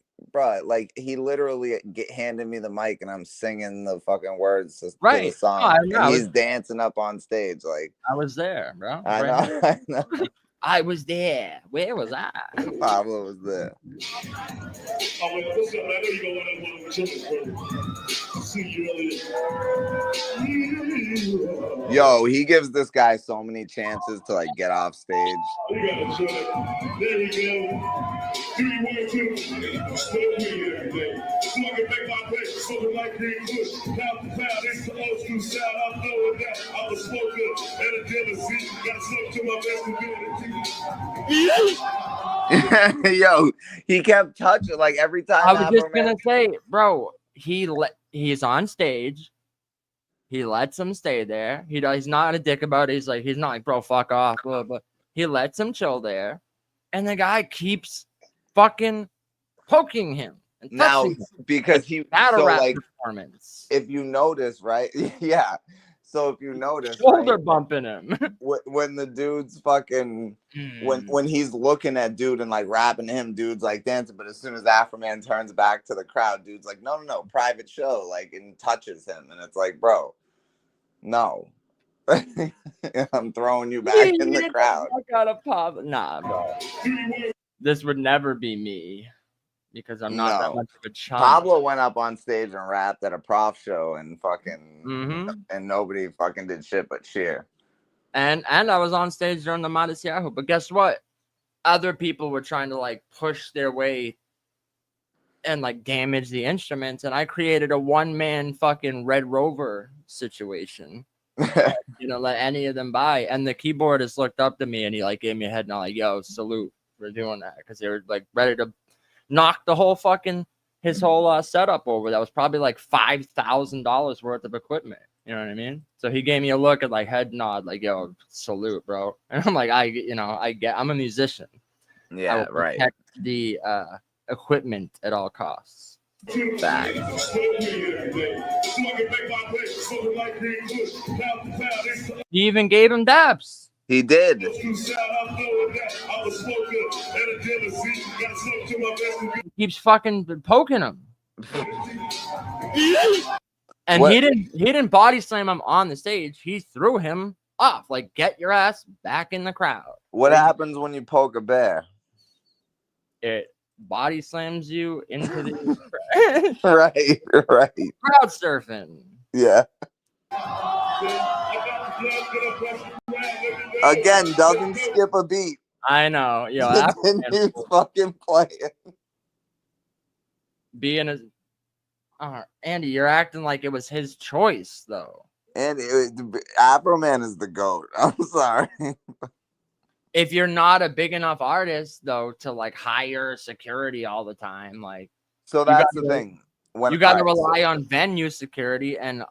he literally handed me the mic and I'm singing the fucking words to the song. Oh, and he's dancing up on stage. Like, I was there, bro. I know. I was there. Where was I? Pablo was there. Yo, he gives this guy so many chances to like get off stage. There we go. Do you want to? Smoke me every day. So I can make my place so the light green push. Pound for pound, it's the old school sound. I'm knowing that. I'm a smoker and a dealer. See, got smoke to my best ability. Yo, he kept touching like every time. I was just gonna say, bro, he's on stage. He lets him stay there. He's not a dick about it. He's not like, bro, fuck off. Blah, blah. He lets him chill there, and the guy keeps fucking poking him and now him. Because he battle rap like performance. If you notice, right? Yeah. So if you notice, shoulder bumping him when the dude's fucking when he's looking at dude and like rapping to him, dude's like dancing. But as soon as Afroman turns back to the crowd, dude's like, no, private show, like, and touches him, and it's like, bro, no. I'm throwing you back in the crowd. I got a pop. Nah, bro. This would never be me. because I'm not that much of a chun. Pablo went up on stage and rapped at a prof show and fucking and nobody fucking did shit but cheer. And I was on stage during the Modest Yahoo, but guess what? Other people were trying to like push their way and like damage the instruments, and I created a one-man fucking Red Rover situation. You know, let any of them by. And the keyboardist looked up to me and he like gave me a head nod, like, yo, salute for doing that, because they were like ready to knock the whole fucking his whole setup over. That was probably like $5,000 worth of equipment. You know what I mean? So he gave me a look and like head nod, like, yo, salute, bro. And I'm like, I'm a musician. Yeah, I will right. protect the equipment at all costs. Bad. He even gave him dabs. He did. He keeps fucking poking him. And What? he didn't body slam him on the stage. He threw him off. Like, get your ass back in the crowd. What happens when you poke a bear? It body slams you into the right. crowd surfing. Yeah. Again, doesn't skip a beat. I know. Yo, Continues fucking playing. Being a Andy, you're acting like it was his choice, though. And Afroman is the GOAT. I'm sorry. If you're not a big enough artist, though, to like hire security all the time, like, so that's the thing. You got to rely on venue security, and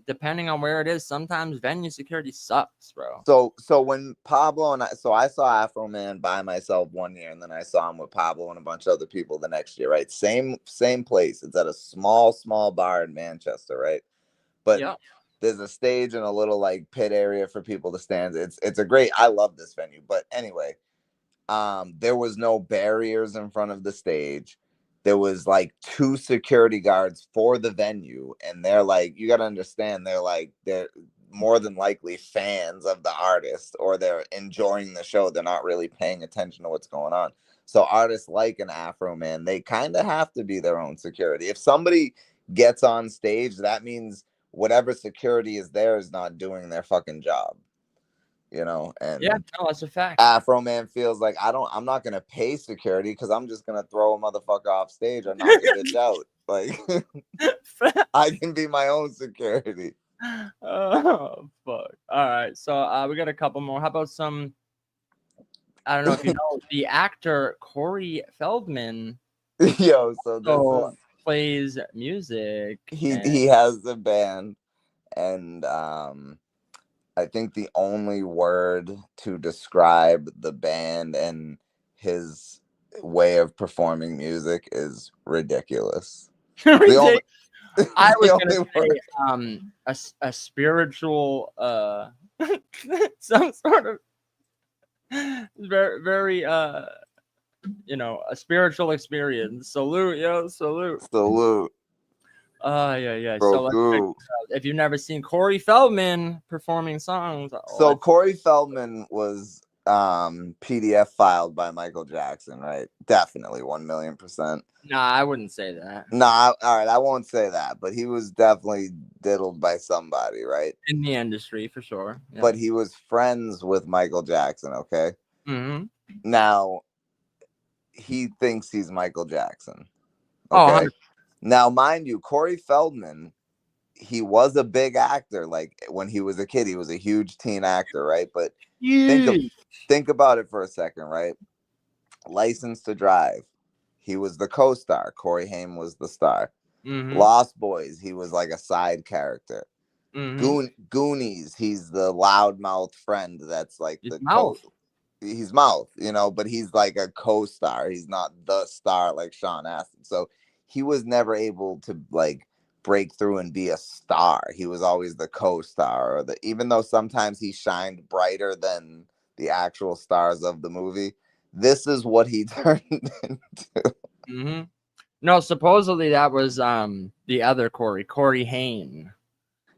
depending on where it is, sometimes venue security sucks, bro. So when Pablo and I saw Afroman by myself one year, and then I saw him with Pablo and a bunch of other people the next year, right? Same place. It's at a small bar in Manchester, right? But there's a stage and a little like pit area for people to stand. It's a great. I love this venue, but anyway, there was no barriers in front of the stage. There was like 2 security guards for the venue, and they're like, you got to understand, they're more than likely fans of the artist, or they're enjoying the show. They're not really paying attention to what's going on. So artists like an Afroman, they kind of have to be their own security. If somebody gets on stage, that means whatever security is there is not doing their fucking job. You know, and yeah, no, that's a fact. Afroman feels like I'm not gonna pay security because I'm just gonna throw a motherfucker off stage or knock a bitch out. Like I can be my own security. Oh fuck! All right, so we got a couple more. How about some? I don't know if you know the actor Corey Feldman. Yo, so this plays music. He has a band, and I think the only word to describe the band and his way of performing music is ridiculous. I was gonna say a spiritual some sort of very you know, a spiritual experience. Salute, yo, salute. Yeah. So if you've never seen Corey Feldman performing songs, so Corey Feldman was PDF filed by Michael Jackson, right? Definitely 1,000,000%. Nah, I wouldn't say that. Nah, all right, I won't say that, but he was definitely diddled by somebody, right? In the industry, for sure. Yeah. But he was friends with Michael Jackson, okay? Mm-hmm. Now, he thinks he's Michael Jackson. Okay. Now, mind you, Corey Feldman, he was a big actor. Like when he was a kid, he was a huge teen actor, right? But think about it for a second, right? License to Drive, he was the co-star. Corey Haim was the star. Mm-hmm. Lost Boys, he was like a side character. Mm-hmm. Goonies, he's the loudmouth friend that's like he's mouth, you know, but he's like a co-star. He's not the star like Sean Astin. So he was never able to like break through and be a star. He was always the co-star, or even though sometimes he shined brighter than the actual stars of the movie. This is what he turned into. Mm-hmm. No, supposedly that was the other Corey Haim.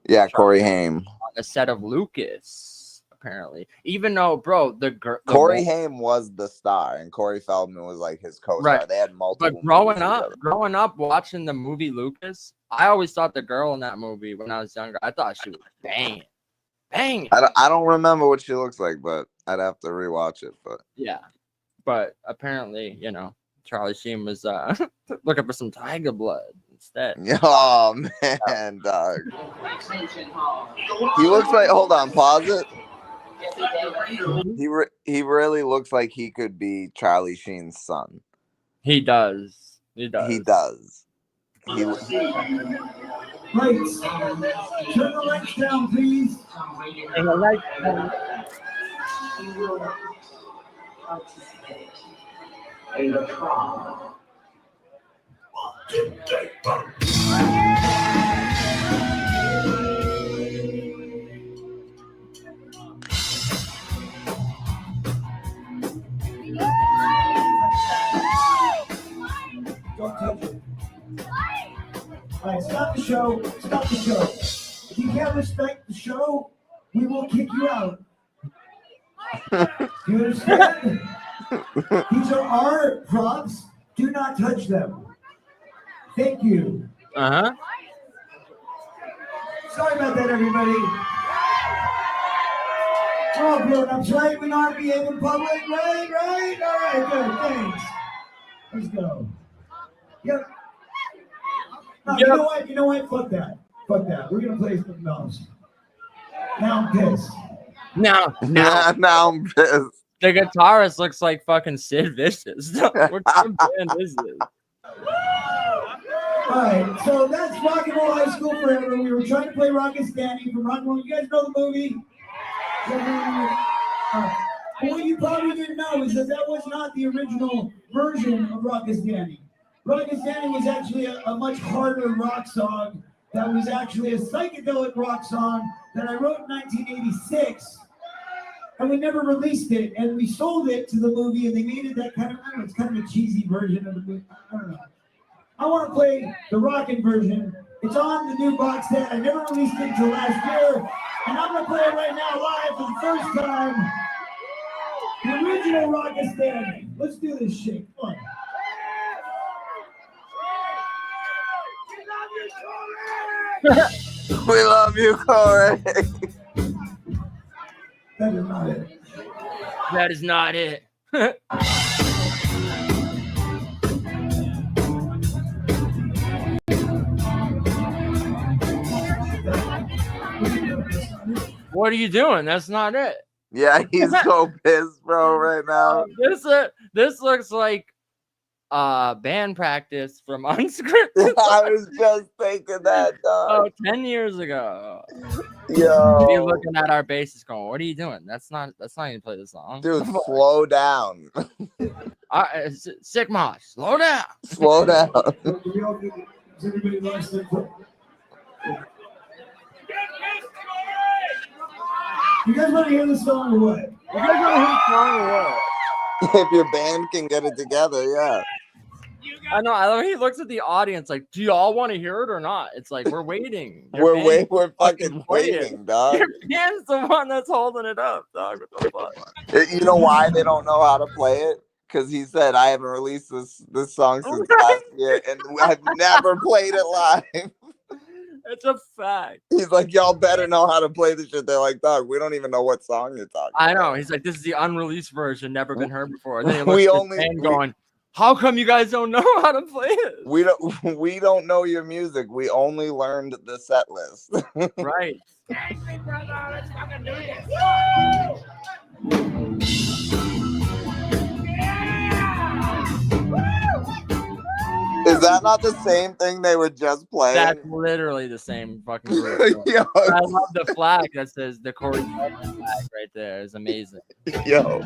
Yeah, Corey Haim. On the set of Lucas, apparently. Even though, bro, Corey Haim was the star, and Corey Feldman was like his co-star. Right. They had multiple. But growing up watching the movie Lucas, I always thought the girl in that movie when I was younger, I thought she was banging. I don't remember what she looks like, but I'd have to rewatch it. But yeah, but apparently, you know, Charlie Sheen was looking for some tiger blood instead. Oh man, dog. He looks like. Hold on, pause it. He really looks like he could be Charlie Sheen's son. He does. He does. Lights. Turn the lights down, please. And the lights down. You will participate in the prom. Don't touch it. All right, stop the show. Stop the show. If you can't respect the show, we will kick you out. Do you understand? These are our props. Do not touch them. Thank you. Uh-huh. Sorry about that, everybody. We're all grown-ups, right? We know how to behave in public, right? All right, good, thanks. Let's go. Yep. No, you know what? Fuck that. We're gonna play something else. Now I'm pissed. Now I'm pissed. The guitarist looks like fucking Sid Vicious. What kind of band is this? Alright, so that's Rock and Roll High School Forever. We were trying to play Rocket Standing from Rock and Roll. You guys know the movie? But what you probably didn't know is that was not the original version of Rocket Standing. Rocket Standing was actually a much harder rock song that was actually a psychedelic rock song that I wrote in 1986. And we never released it, and we sold it to the movie, and they made it that kind of, I don't know, it's kind of a cheesy version of the movie. I don't know. I want to play the rockin' version. It's on the new box set. I never released it until last year, and I'm going to play it right now live for the first time. The original Rocket Standing. Let's do this shit. Come on. We love you, Corey. That is not it. That is not it. What are you doing? That's not it. Yeah, he's so pissed, bro, right now. This looks like band practice from Unscripted. I was just thinking that, dog. 10 years ago. Yo. You're looking at our bassist going, what are you doing? That's not even play the song. Dude, slow down. Sick Mosh, slow down. Slow down. Does everybody like that? You guys want to hear the song or what? You guys want to hear the song or what? If your band can get it together, yeah. I know. I love he looks at the audience like, do y'all want to hear it or not? It's like, we're waiting. We're fucking waiting, dog. Your band's the one that's holding it up, dog. What the fuck? You know why they don't know how to play it? Because he said, I haven't released this song since last year, and I've never played it live. It's a fact. He's like, y'all better know how to play this shit. They're like, dog, we don't even know what song you're talking about. I know. He's like, this is the unreleased version, never been heard before. And then he looks We at only- his band going, how come you guys don't know how to play it? We don't know your music. We only learned the set list. Right. Is that not the same thing they were just playing? That's literally the same fucking group. Yo. I love the flag that says the Corey Feldman flag right there. It's amazing. Yo.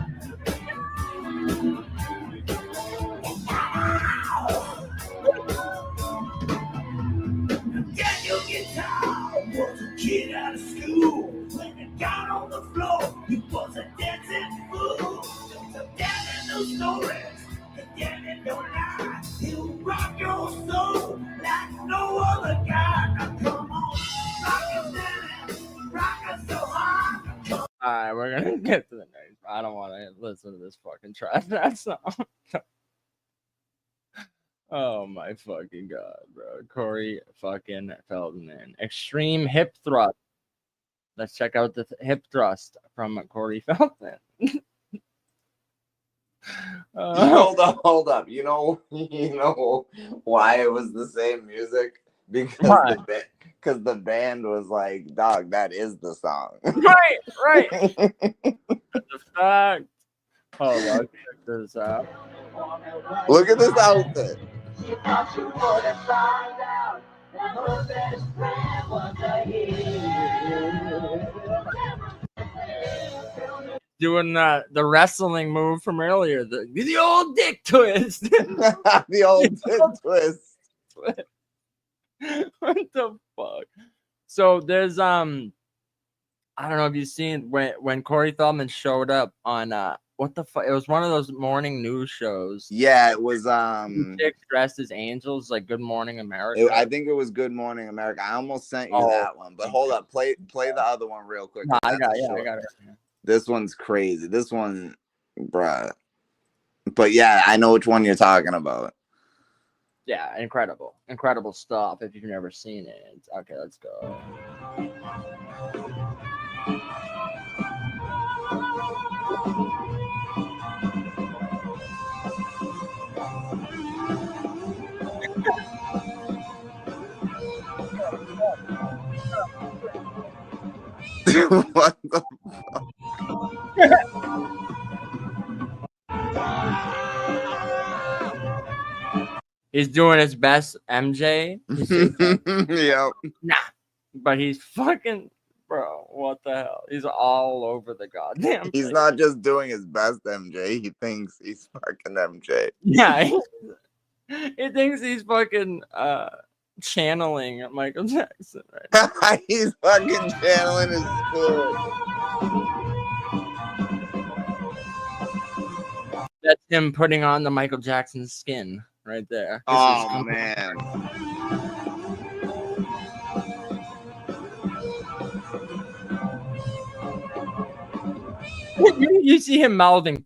Get your guitar, was a kid out of school. When you got on the floor, you was a dancing fool. So dancing those stories, dancing no lie. He'll rock your soul like no other guy. Now come on, rock it down, rock it so hard. All right, we're get to the next. I don't want to listen to this fucking trash that song. Oh my fucking god, bro. Corey fucking Feldman. Extreme hip thrust. Let's check out the hip thrust from Corey Feldman. Hold up. You know why it was the same music? Because the band was like, dog, that is the song. Right. The fact. Hold on, check this out. Look at this outfit. Doing the wrestling move from earlier, the old dick twist. The old dick twist. What the fuck? So there's I don't know if you've seen when Corey Feldman showed up on what the fuck? It was one of those morning news shows. Yeah, it was chicks dressed as angels, like Good Morning America. I think it was Good Morning America. I almost sent you that one, but hold up, play the other one real quick. No, I got it. This one's crazy. This one, bruh. But yeah, I know which one you're talking about. Yeah, incredible stuff. If you've never seen it, okay, let's go. What the He's doing his best, MJ. Yep. Nah, but he's fucking, bro. What the hell? He's all over the goddamn. He's not just doing his best, MJ. He thinks he's fucking MJ. Yeah, he thinks he's fucking channeling Michael Jackson, right? He's fucking channeling his spirit. That's him putting on the Michael Jackson skin right there. Oh man. You see him mouthing.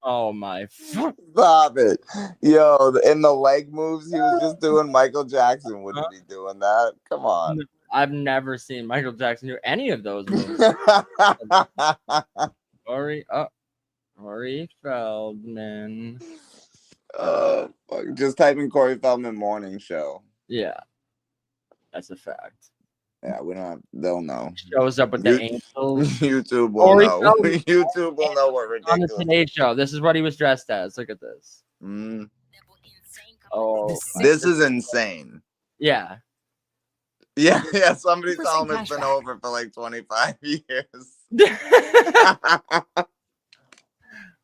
Oh my! Stop it, yo! In the leg moves he was just doing, Michael Jackson wouldn't be doing that. Come on. I've never seen Michael Jackson do any of those moves. Corey Feldman. Fuck. Just type in Corey Feldman morning show. Yeah, that's a fact. Yeah, we don't have. They'll know. Shows up with the angels. YouTube will know. YouTube will know what ridiculous. On the Today Show, this is what he was dressed as. Look at this. Oh, this is insane. Yeah. Yeah. Somebody tell him it's been over for like 25 years.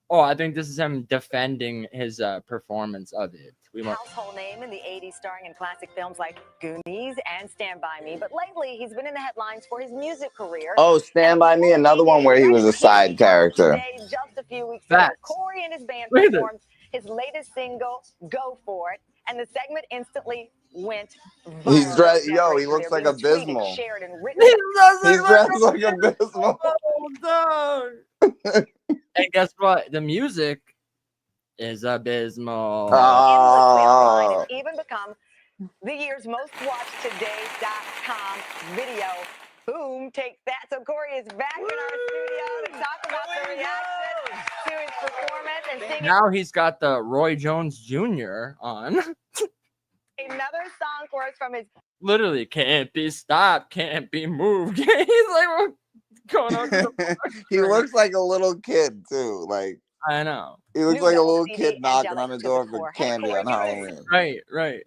Oh, I think this is him defending his performance of it. Household name in the 80s, starring in classic films like Goonies and Stand By Me. But lately, he's been in the headlines for his music career. Oh, Stand By Me, another one where he was a side character. Just a few weeks ago, Corey and his band performed his latest single, Go For It, and the segment instantly went viral. He's dressed, yo, he looks like Abysmal. He's dressed like Abysmal. And guess what? The music is abysmal. It's even become the year's most watched today.com video. Boom, take that. So Corey is back in our studio to talk about the reaction to his performance and singing. Now he's got the Roy Jones Jr. on. Another song for us from his Literally can't be stopped, can't be moved. He's like, what's going on? He looks like a little kid too. Like, I know. He looks like a little kid knocking on the door for candy on Halloween. Right.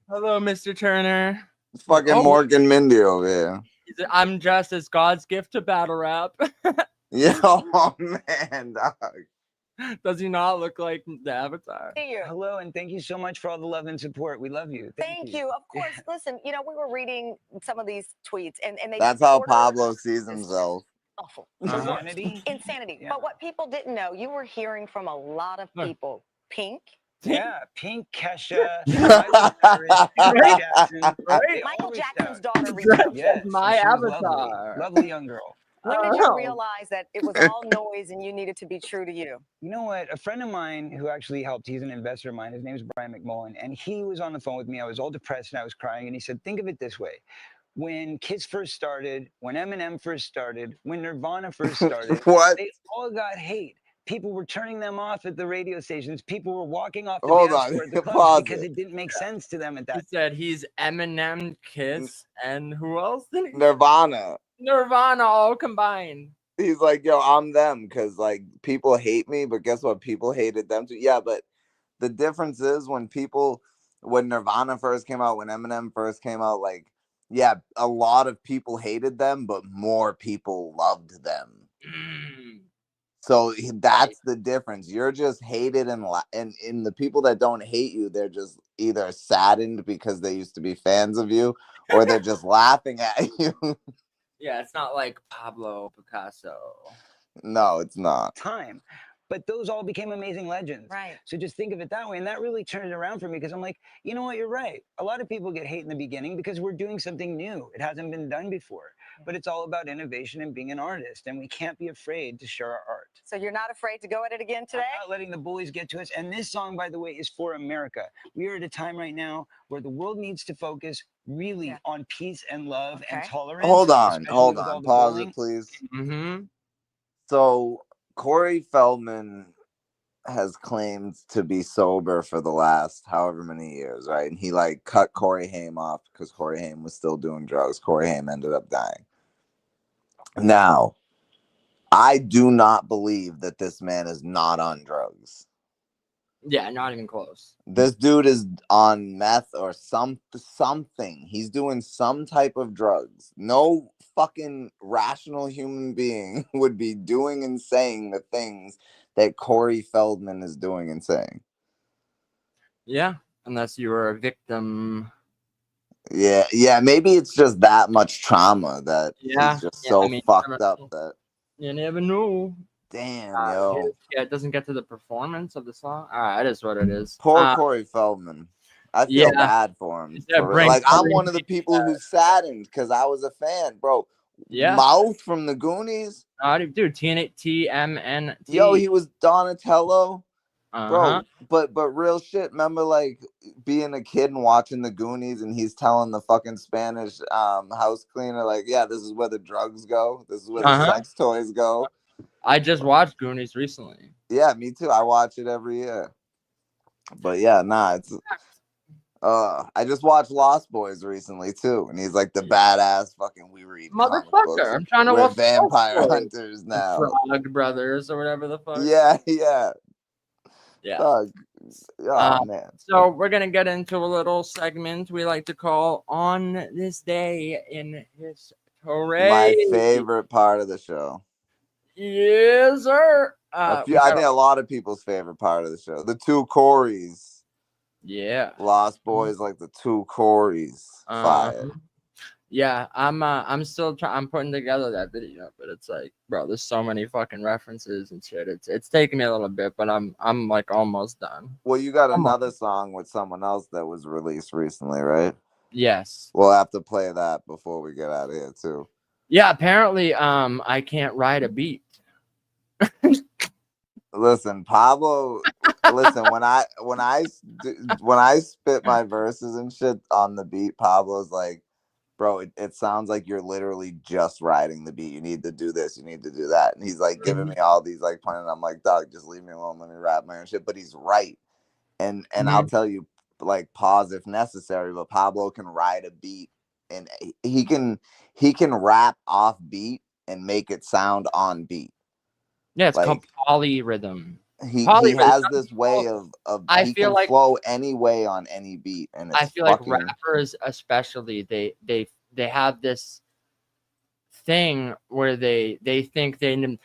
Hello, Mr. Turner. It's fucking Morgan Mindy over here. I'm dressed as God's gift to battle rap. Yeah, oh man, dog. Does he not look like the Avatar? Hello, and thank you so much for all the love and support. We love you. Thank you. Of course. Listen, we were reading some of these tweets, and they. That's how Pablo sees himself. Awful. Insanity. But what people didn't know, you were hearing from a lot of people. Pink Yeah, Pink, Kesha, Miley Cyrus, Michael Jackson. They all Michael reached Jackson's out. daughter reached out. Yes, and My she was avatar. lovely young girl. When did you realize that it was all noise and you needed to be true to you? You know what? A friend of mine who actually helped, he's an investor of mine. His name is Brian McMullen. And he was on the phone with me. I was all depressed and I was crying. And he said, think of it this way. When Kiss first started, when Eminem first started, when Nirvana first started, What? they all got hate. People were turning them off at the radio stations. People were walking off the Hold dance on. floor at the clubs Pause because it. it didn't make sense to them at He that. said he's Eminem, Kiss, and who else? Nirvana. Nirvana all combined. He's like, yo, I'm them because like people hate me, but guess what? People hated them too. Yeah, but the difference is when Nirvana first came out, when Eminem first came out, like, yeah, a lot of people hated them, but more people loved them. So that's the difference. You're just hated, and the people that don't hate you, they're just either saddened because they used to be fans of you, or they're just laughing at you. Yeah, it's not like Pablo Picasso. No, it's not. Time. But those all became amazing legends. Right. So just think of it that way. And that really turned it around for me because I'm like, you know what? You're right. A lot of people get hate in the beginning because we're doing something new. It hasn't been done before. But it's all about innovation and being an artist. And we can't be afraid to share our art. So you're not afraid to go at it again today? I'm not letting the bullies get to us. And this song, by the way, is for America. We are at a time right now where the world needs to focus really on peace and love and tolerance. Hold on. especially with all the Pause bullying. it, please. Mm-hmm. So Corey Feldman has claimed to be sober for the last however many years, right? And he like cut Corey Haim off because Corey Haim was still doing drugs. Corey Haim ended up dying. Now, I do not believe that this man is not on drugs. Yeah, not even close. This dude is on meth or something. He's doing some type of drugs. No fucking rational human being would be doing and saying the things that Corey Feldman is doing and saying. Yeah, unless you were a victim. Yeah, maybe it's just that much trauma that he's just so fucked up that. You never know. Damn, yo. Yeah, it doesn't get to the performance of the song. All right, it is what it is. Poor Corey Feldman. I feel bad for him. Like, I'm one of the people who's saddened because I was a fan, bro. Yeah. Mouth from the Goonies. Dude, TMNT. Yo, he was Donatello. Uh-huh. Bro, but real shit, remember like being a kid and watching the Goonies and he's telling the fucking Spanish house cleaner, like, yeah, this is where the drugs go. This is where the sex toys go. I just watched Goonies recently. Yeah, me too. I watch it every year. But yeah, it's I just watched Lost Boys recently too, and he's like the badass fucking we read comic books. Motherfucker, I'm trying to We're watch vampire hunters now. Frog Brothers or whatever the fuck. Yeah. Yeah. Oh man. So we're gonna get into a little segment we like to call "On This Day in History." My favorite part of the show. Yes, sir. I think a lot of people's favorite part of the show. The two Coreys. Yeah. Lost Boys, like the two Coreys. Fire. Yeah, I'm still trying. I'm putting together that video, but it's like, bro, there's so many fucking references and shit. It's taking me a little bit, but I'm like almost done. Well, you got another song with someone else that was released recently, right? Yes. We'll have to play that before we get out of here too. Yeah, apparently, I can't ride a beat. Listen, Pablo. Listen, when I spit my verses and shit on the beat, Pablo's like, bro, it sounds like you're literally just riding the beat. You need to do this. You need to do that. And he's like giving me all these like pointing. I'm like, dog, just leave me alone. Let me rap my own shit. But he's right. And I'll tell you, like, pause if necessary. But Pablo can ride a beat, and he can rap off beat and make it sound on beat. Yeah, it's like, called polyrhythm. He has this way of I he feel can like flow any way on any beat, and it's I feel like rappers especially they have this thing where they think they like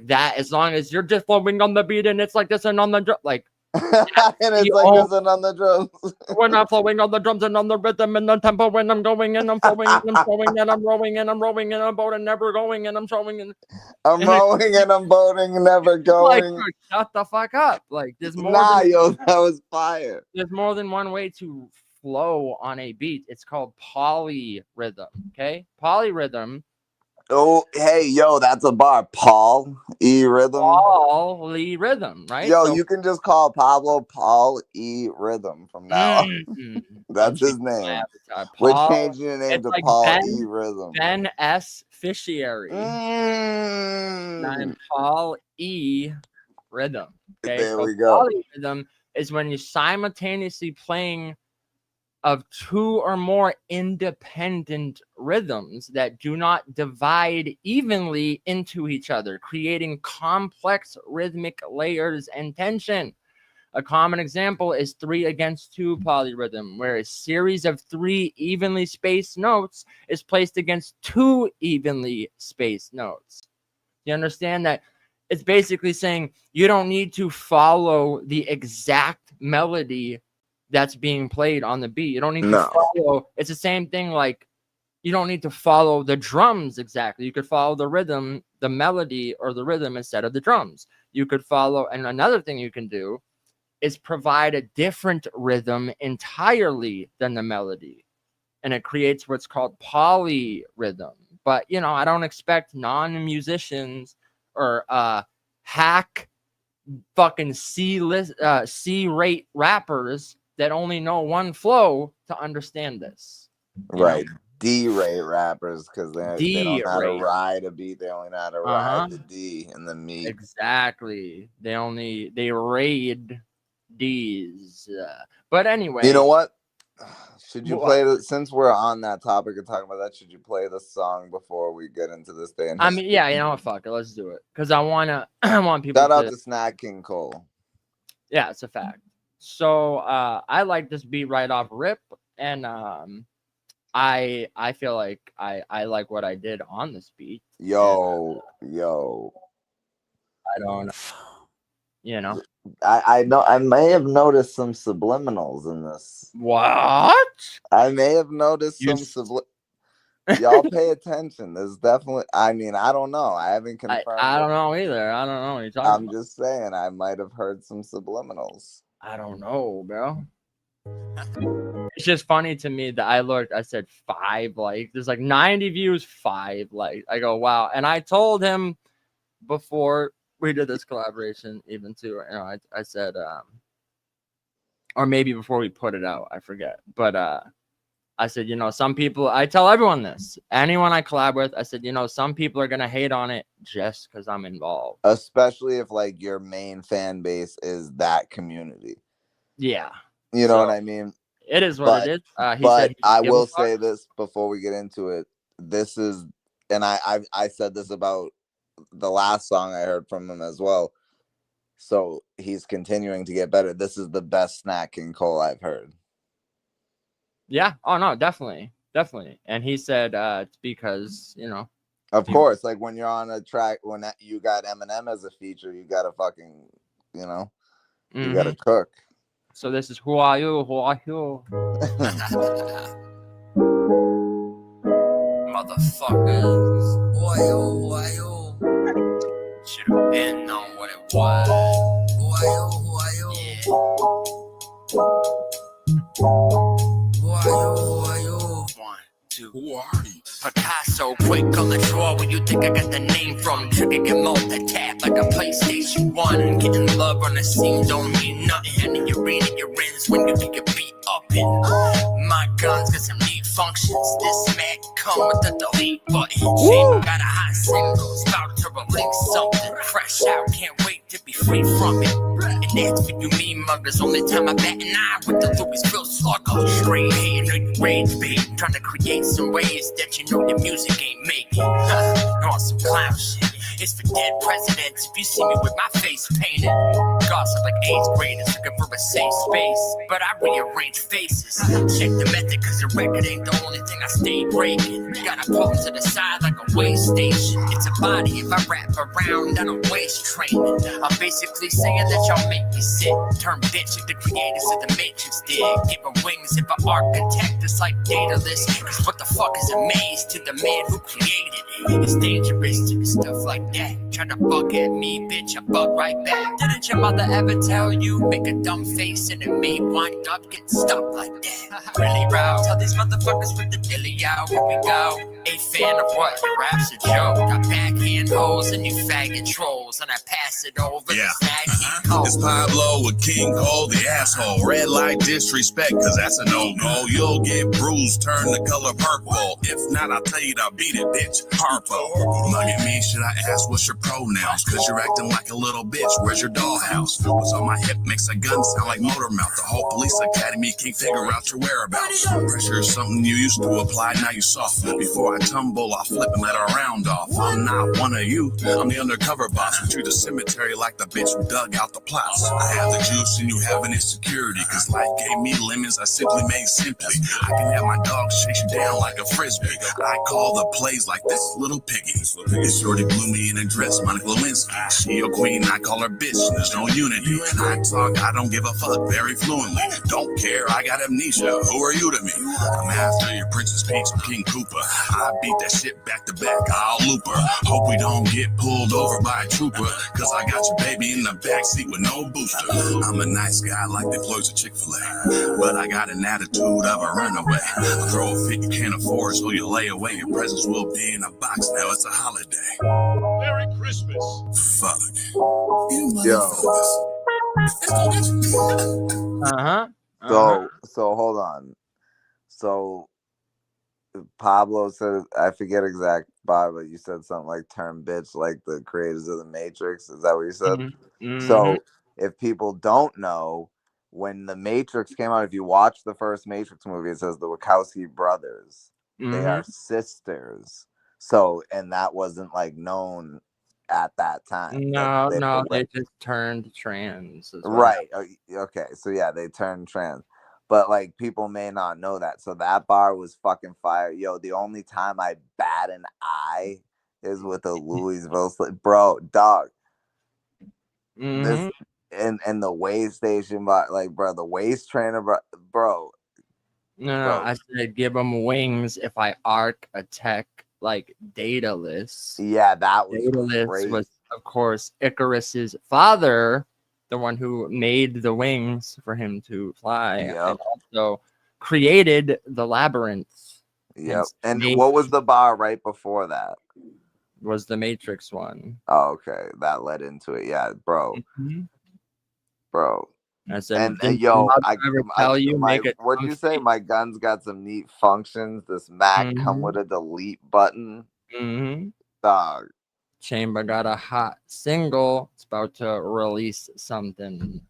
that, as long as you're just flowing on the beat and it's like this and on the like And it's like this and on the drums. When I'm flowing on the drums and on the rhythm and the tempo, when I'm going and I'm flowing and I'm flowing and I'm rowing and I'm rowing and I'm boating, never going and I'm showing and I'm rowing and I'm boating, never going. Like, shut the fuck up! Like, there's more. Yo, that was fire. There's more than one way to flow on a beat. It's called polyrhythm. Okay, polyrhythm. Oh, hey, yo, that's a bar. Paul E Rhythm. Polyrhythm, right? Yo, So, you can just call Pablo Paul E Rhythm from now on. That's his name. We're changing the name to like Paul Ben, E Rhythm. Ben S. Fishiary. I'm Paul E Rhythm. Okay, There so we go. polyrhythm is when you're simultaneously playing of two or more independent rhythms that do not divide evenly into each other, creating complex rhythmic layers and tension. A common example is 3-against-2 polyrhythm, where a series of 3 evenly spaced notes is placed against 2 evenly spaced notes. You understand that? It's basically saying you don't need to follow the exact melody that's being played on the beat. You don't need to follow. It's the same thing. Like, you don't need to follow the drums exactly. You could follow the rhythm, the melody, or the rhythm instead of the drums. You could follow. And another thing you can do is provide a different rhythm entirely than the melody. And it creates what's called polyrhythm. But, you know, I don't expect non-musicians or hack fucking C-rate rappers that only know one flow to understand this. Right. D-rate rappers, because they don't know how to ride a beat. They only know how to ride the D and the meat. Exactly. They raid D's. But anyway. You know what? Should you play the, since we're on that topic of talking about that, should you play the song before we get into this day and I mean, yeah, you know what, fuck it, let's do it. Because I want people Shout out to Snack King Cole. Yeah, it's a fact. So I like this beat right off rip, and I feel like I like what I did on this beat. Yo. I don't, you know. I know I may have noticed some subliminals in this. What? I may have noticed some Y'all pay attention. There's definitely, I mean, I don't know. I haven't confirmed. I don't know either. I don't know what you're talking about. I'm just saying I might have heard some subliminals. I don't know, bro. It's just funny to me that I looked, I said 5 likes. There's like 90 views, 5 likes. I go, wow. And I told him before we did this collaboration, even too, you know, I said, or maybe before we put it out, I forget. But I said, you know, some people, I tell everyone this, anyone I collab with, I said, you know, some people are going to hate on it just because I'm involved. Especially if like your main fan base is that community. Yeah. You know what I mean? It is what it is. But I will say this before we get into it. This is, and I said this about the last song I heard from him as well. So he's continuing to get better. This is the best Snack King Cole I've heard. Yeah. Oh, no, definitely. Definitely. And he said it's because, you know. Of course, like when you're on a track, when you got Eminem as a feature, you got to fucking, you know, you got to cook. So this is Who Are You? Who Are You? Motherfuckers. Who are you? Should have been on what it was. Who are you? Who are you? Yeah. Who are you? Who are you? 1, 2. Who are you? Picasso, quick on the draw. Where you think I got the name from? Trigger get multi-tap like a PlayStation 1. Getting love on the scene don't mean nothing. And you're reading your ends when you get your beat up in. My guns got some neat functions. This man come with the delete button. Chain got a hot single, about to release something fresh out. Can't wait to be free from it. And that's for you mean muggers. Only time I bat an eye with the Louisville slugger. Straight hating on your rage bait. Trying to create some ways that you know the music ain't making. On some clown shit. It's for dead presidents. If you see me with my face painted, gossip like 8th graders looking for a safe space. But I rearrange faces. Check the method, cause the record ain't the only thing I stay breaking. Gotta pull to the side like a way station. It's a body if I rap around, I don't waste training. I'm basically saying that y'all make me you sit, turn bitch like the creators of the Matrix did. Give her wings if an architect is like Daedalus. Cause what the fuck is a maze to the man who created it? It's dangerous to do stuff like that. Try to bug at me, bitch, I bug right back. Didn't your mother ever tell you? Make a dumb face and it may wind up getting stuck like that. Really round, tell these motherfuckers with the dilly out. Here we go. A fan of what? Your rap's a joke. Got backhand hoes and you faggot trolls. And I pass it over the snagging cold. It's Pablo with King Cole, the asshole. Red light disrespect, cause that's a no-no. You'll get bruised, turn the color purple. If not, I'll tell you to beat it, bitch. Harpo. Look at me, should I ask what's your pronouns? Cause you're acting like a little bitch. Where's your dollhouse? What's on my hip makes a gun sound like motor mouth. The whole police academy can't figure out your whereabouts. Pressure is something you used to apply, now you soft. Before I tumble, I'll flip and let a round off. I'm not one of you, I'm the undercover boss. With you the cemetery like the bitch who dug out the plots. I have the juice and you have an insecurity. Cause life gave me lemons, I simply made simply. I can have my dog chase you down like a frisbee. I call the plays like this little piggy. This shorty blew me in a dress, Monica Lewinsky. She your queen, I call her bitch, there's no unity. I talk, I don't give a fuck, very fluently. Don't care, I got amnesia, who are you to me? I'm after your Princess Peach and King Koopa. I beat that shit back to back, I'll loop her. Hope we don't get pulled over by a trooper. Cause I got your baby in the backseat with no booster. I'm a nice guy like the employees of Chick-fil-A. But I got an attitude of a runaway. I'll throw a fit you can't afford so you lay away. Your presents will be in a box now, it's a holiday. Merry Christmas. Fuck. You So hold on. So Pablo said, I forget exact bar, but you said something like turn bitch like the creators of the Matrix. Is that what you said? Mm-hmm. So if people don't know, when the Matrix came out, if you watch the first Matrix movie, it says the Wachowski brothers. They are sisters. So, and that wasn't like known at that time. No, they just turned trans. Right. Okay. So yeah, they turned trans. But like people may not know that. So that bar was fucking fire. Yo, the only time I bat an eye is with a Louisville bro, dog. This and the way station bar, like bro, the waist trainer bro. No, I said give them wings if I arc attack like Daedalus. Yeah, that was Daedalus great. was of course Icarus's father, the one who made the wings for him to fly, and also created the labyrinth. Yep. And what was the bar right before that? Was the Matrix one. Oh, okay. That led into it. Yeah, bro. Bro. I said, and yo, what'd you say? My gun's got some neat functions. This Mac come with a delete button. Dog. Chamber got a hot single. It's about to release something.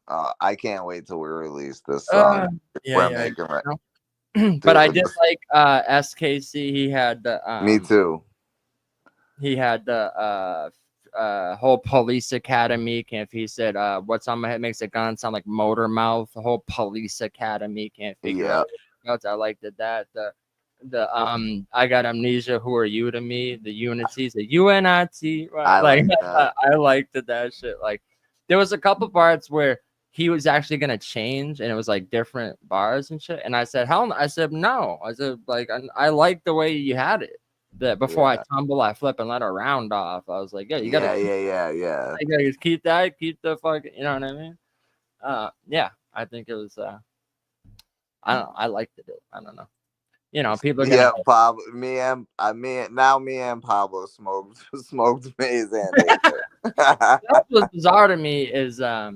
I can't wait till we release this song. Making right. But I did like SKC. He had the me too. He had the whole police academy camp. He said, what's on my head makes a gun sound like motor mouth. The whole police academy can't figure out. I liked that. The I got amnesia, who are you to me? The unities, the UNIT. I liked that shit. Like there was a couple parts where he was actually gonna change and it was like different bars and shit. And I said, hell no. I said no. I said, like, I like the way you had it. That before I tumble, I flip and let her round off. I was like, yeah, you gotta I gotta keep the fucking, you know what I mean? I think it was I liked it. I don't know. You know, people are gonna Pablo, me and Pablo smoked maize and That's what's bizarre to me is I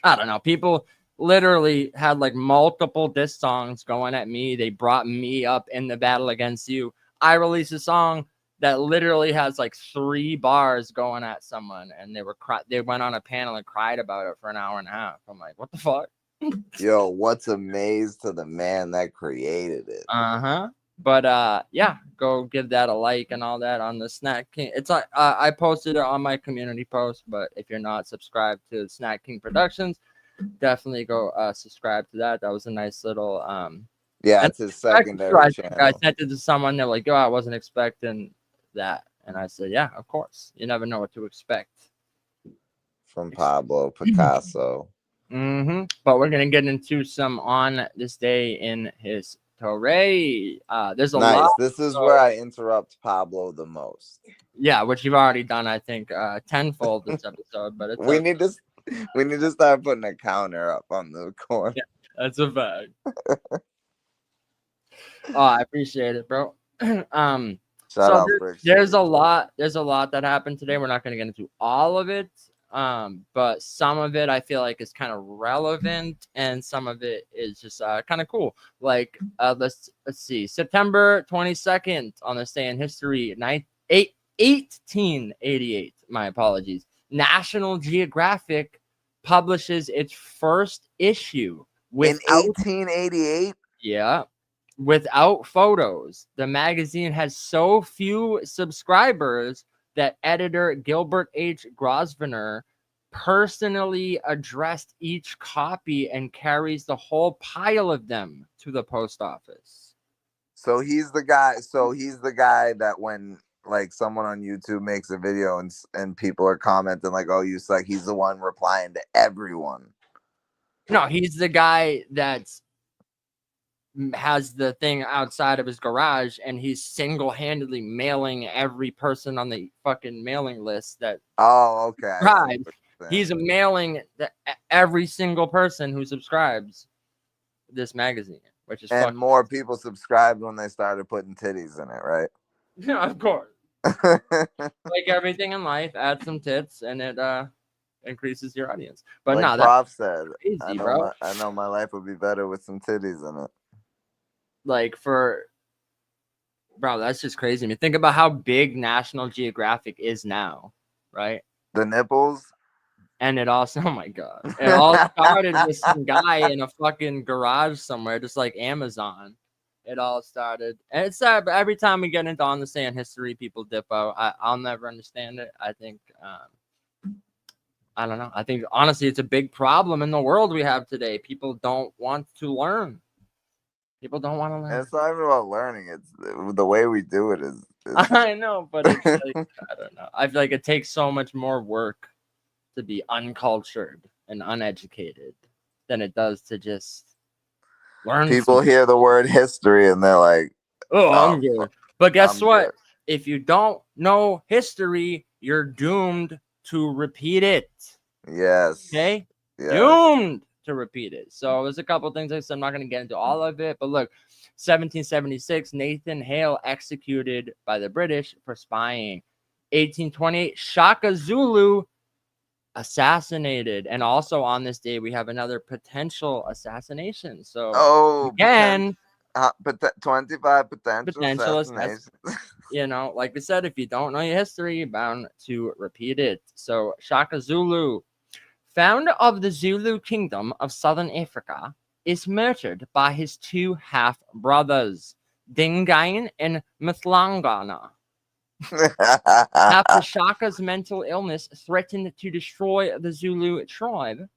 don't know, people literally had like multiple diss songs going at me. They brought me up in the battle against you. I released a song that literally has like 3 bars going at someone, and they went on a panel and cried about it for an hour and a half. I'm like, what the fuck? Yo, what's a maze to the man that created it? But go give that a like and all that on the Snack King. It's like I posted it on my community post, but if you're not subscribed to Snack King Productions, definitely go subscribe to that. That was a nice little it's his secondary channel. I sent it to someone. They're like, "Oh, I wasn't expecting that," and I said, "Yeah, of course. You never know what to expect." from Pablo Picasso. But we're gonna get into some on this day in history. There's a Nice. lot. This is where I interrupt Pablo the most. Yeah, which you've already done, I think, tenfold this episode. But it's we need to start putting a counter up on the corner. Yeah, that's a fact. Oh, I appreciate it, bro. Shout So out there's a lot that happened today. We're not going to get into all of it, but some of it I feel like is kind of relevant, and some of it is just kind of cool. Like let's see, September 22nd on this day in history, 1888. My apologies. National Geographic publishes its first issue in 1888. Yeah. Without photos. The magazine has so few subscribers that editor Gilbert H. Grosvenor personally addressed each copy and carries the whole pile of them to the post office. So he's the guy that when like someone on YouTube makes a video and people are commenting like, oh, you suck, he's the one replying to everyone. No, he's the guy that's has the thing outside of his garage, and he's single-handedly mailing every person on the fucking mailing list that subscribes. He's mailing every single person who subscribes this magazine, which is and more people subscribed when they started putting titties in it, right? Yeah, of course. Like everything in life, add some tits and it increases your audience. But like no, Prof said, crazy, I bro. know my life would be better with some titties in it. Like bro, that's just crazy. I mean, think about how big National Geographic is now, right? The nipples. And it also, oh my god, it all started with some guy in a fucking garage somewhere, just like Amazon. It all started, and it's sad. But every time we get into on the sand history, people dip out. I'll never understand it. I think, I don't know. I think honestly, it's a big problem in the world we have today. People don't want to learn. People don't want to learn. It's not even about learning. It's the way we do it is I know, but it's like, I don't know. I feel like it takes so much more work to be uncultured and uneducated than it does to just learn. People hear the word history and they're like, oh, I'm good. But guess what? Good. If you don't know history, you're doomed to repeat it. Yes. Okay? Yes. Doomed to repeat it. So there's a couple things I said. I'm not going to get into all of it. But look, 1776, Nathan Hale executed by the British for spying. 1828, Shaka Zulu assassinated. And also on this day, we have another potential assassination. So again, 25 potential assassinations. You know, like I said, if you don't know your history, you're bound to repeat it. So Shaka Zulu, founder of the Zulu kingdom of Southern Africa, is murdered by his two half-brothers, Dingain and Mthlangana. After Shaka's mental illness threatened to destroy the Zulu tribe,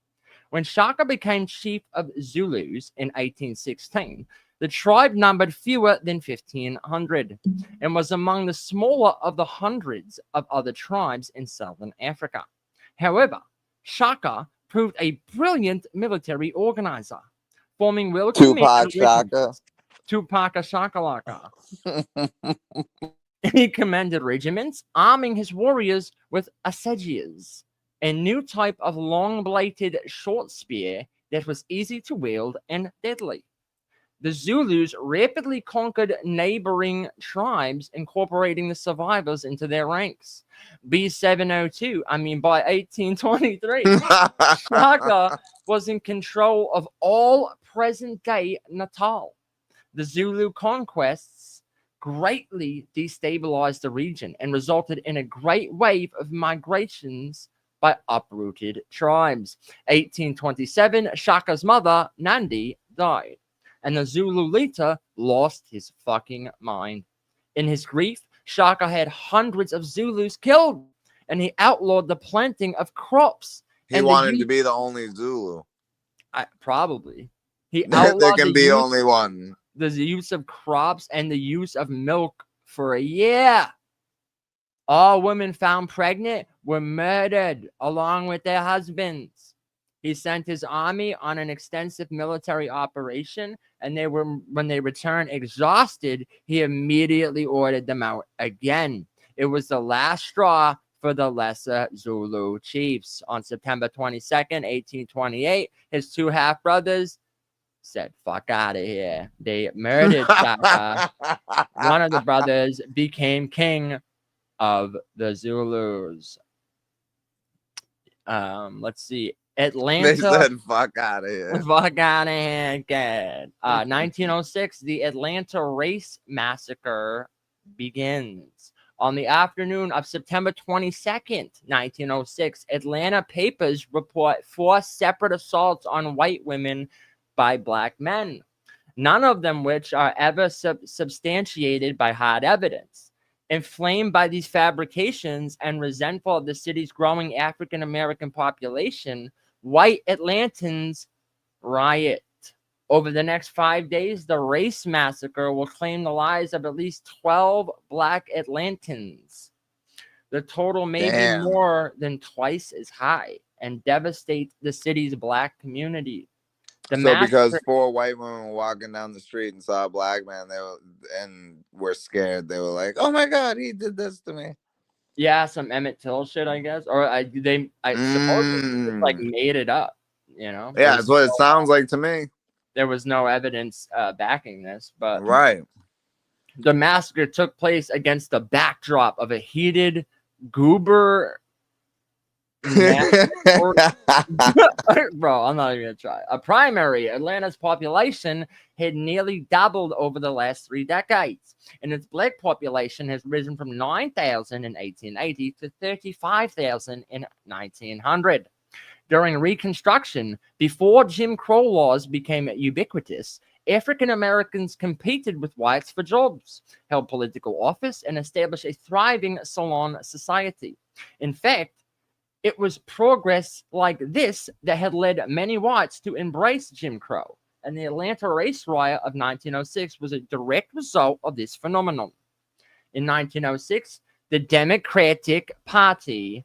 when Shaka became chief of Zulus in 1816, the tribe numbered fewer than 1,500 and was among the smaller of the hundreds of other tribes in southern Africa. However, Shaka proved a brilliant military organizer, forming Tupac Shaka. Tupac Shakalaka. He commanded regiments, arming his warriors with assegais, a new type of long-bladed short spear that was easy to wield and deadly. The Zulus rapidly conquered neighboring tribes, incorporating the survivors into their ranks. By 1823, Shaka was in control of all present-day Natal. The Zulu conquests greatly destabilized the region and resulted in a great wave of migrations by uprooted tribes. 1827, Shaka's mother, Nandi, died, and the Zulu leader lost his fucking mind. In his grief, Shaka had hundreds of Zulus killed, and he outlawed the planting of crops. He wanted to be the only Zulu. Probably. He there outlawed can be only one. The use of crops and the use of milk for a year. All women found pregnant were murdered along with their husbands. He sent his army on an extensive military operation, and when they returned exhausted, he immediately ordered them out again. It was the last straw for the lesser Zulu chiefs. On September 22nd, 1828, his two half-brothers said, "Fuck out of here." They murdered Shaka. One of the brothers became king of the Zulus. Let's see. Atlanta. They said, "Fuck out of here." Fuck out of here. Good. 1906, the Atlanta Race Massacre begins. On the afternoon of September 22nd, 1906, Atlanta papers report 4 separate assaults on white women by black men, none of them which are ever substantiated by hard evidence. Inflamed by these fabrications and resentful of the city's growing African American population, white Atlantans riot. Over the next 5 days, the race massacre will claim the lives of at least 12 black Atlantans. The total may be more than twice as high and devastate the city's black community. So because 4 white women were walking down the street and saw a black man, were scared. They were like, "Oh my God, he did this to me." Yeah, some Emmett Till shit, I guess, or supposedly just like made it up. You know? Yeah, that's what it sounds like to me. There was no evidence backing this, but right. The massacre took place against the backdrop of a heated goober. Bro, I'm not even gonna try. A primary. Atlanta's population had nearly doubled over the last 3 decades, and its black population has risen from 9,000 in 1880 to 35,000 in 1900. During Reconstruction, before Jim Crow laws became ubiquitous, African Americans competed with whites for jobs, held political office, and established a thriving salon society. In fact, it was progress like this that had led many whites to embrace Jim Crow, and the Atlanta race riot of 1906 was a direct result of this phenomenon. In 1906, the Democratic Party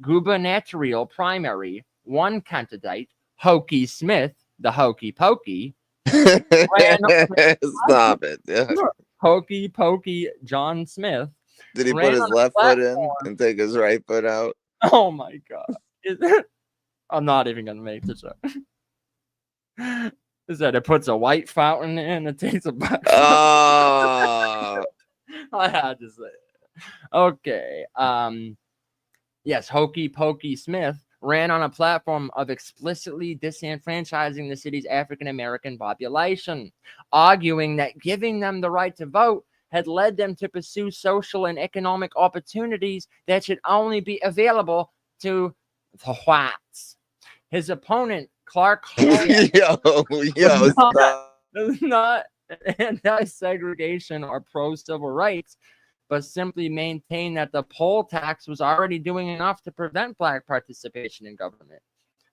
gubernatorial primary, one candidate, Hokey Smith, the Hokey Pokey, Stop it. Yeah. Hokey Pokey John Smith. Did he put his left foot in and take his right foot out? Oh my God. I'm not even going to make this up. Is that it puts a white fountain in and takes a back? I had to say it. Okay. Yes, Hokey Pokey Smith ran on a platform of explicitly disenfranchising the city's African American population, arguing that giving them the right to vote had led them to pursue social and economic opportunities that should only be available to the whites. His opponent, Clark not anti-segregation or pro-civil rights, but simply maintained that the poll tax was already doing enough to prevent black participation in government.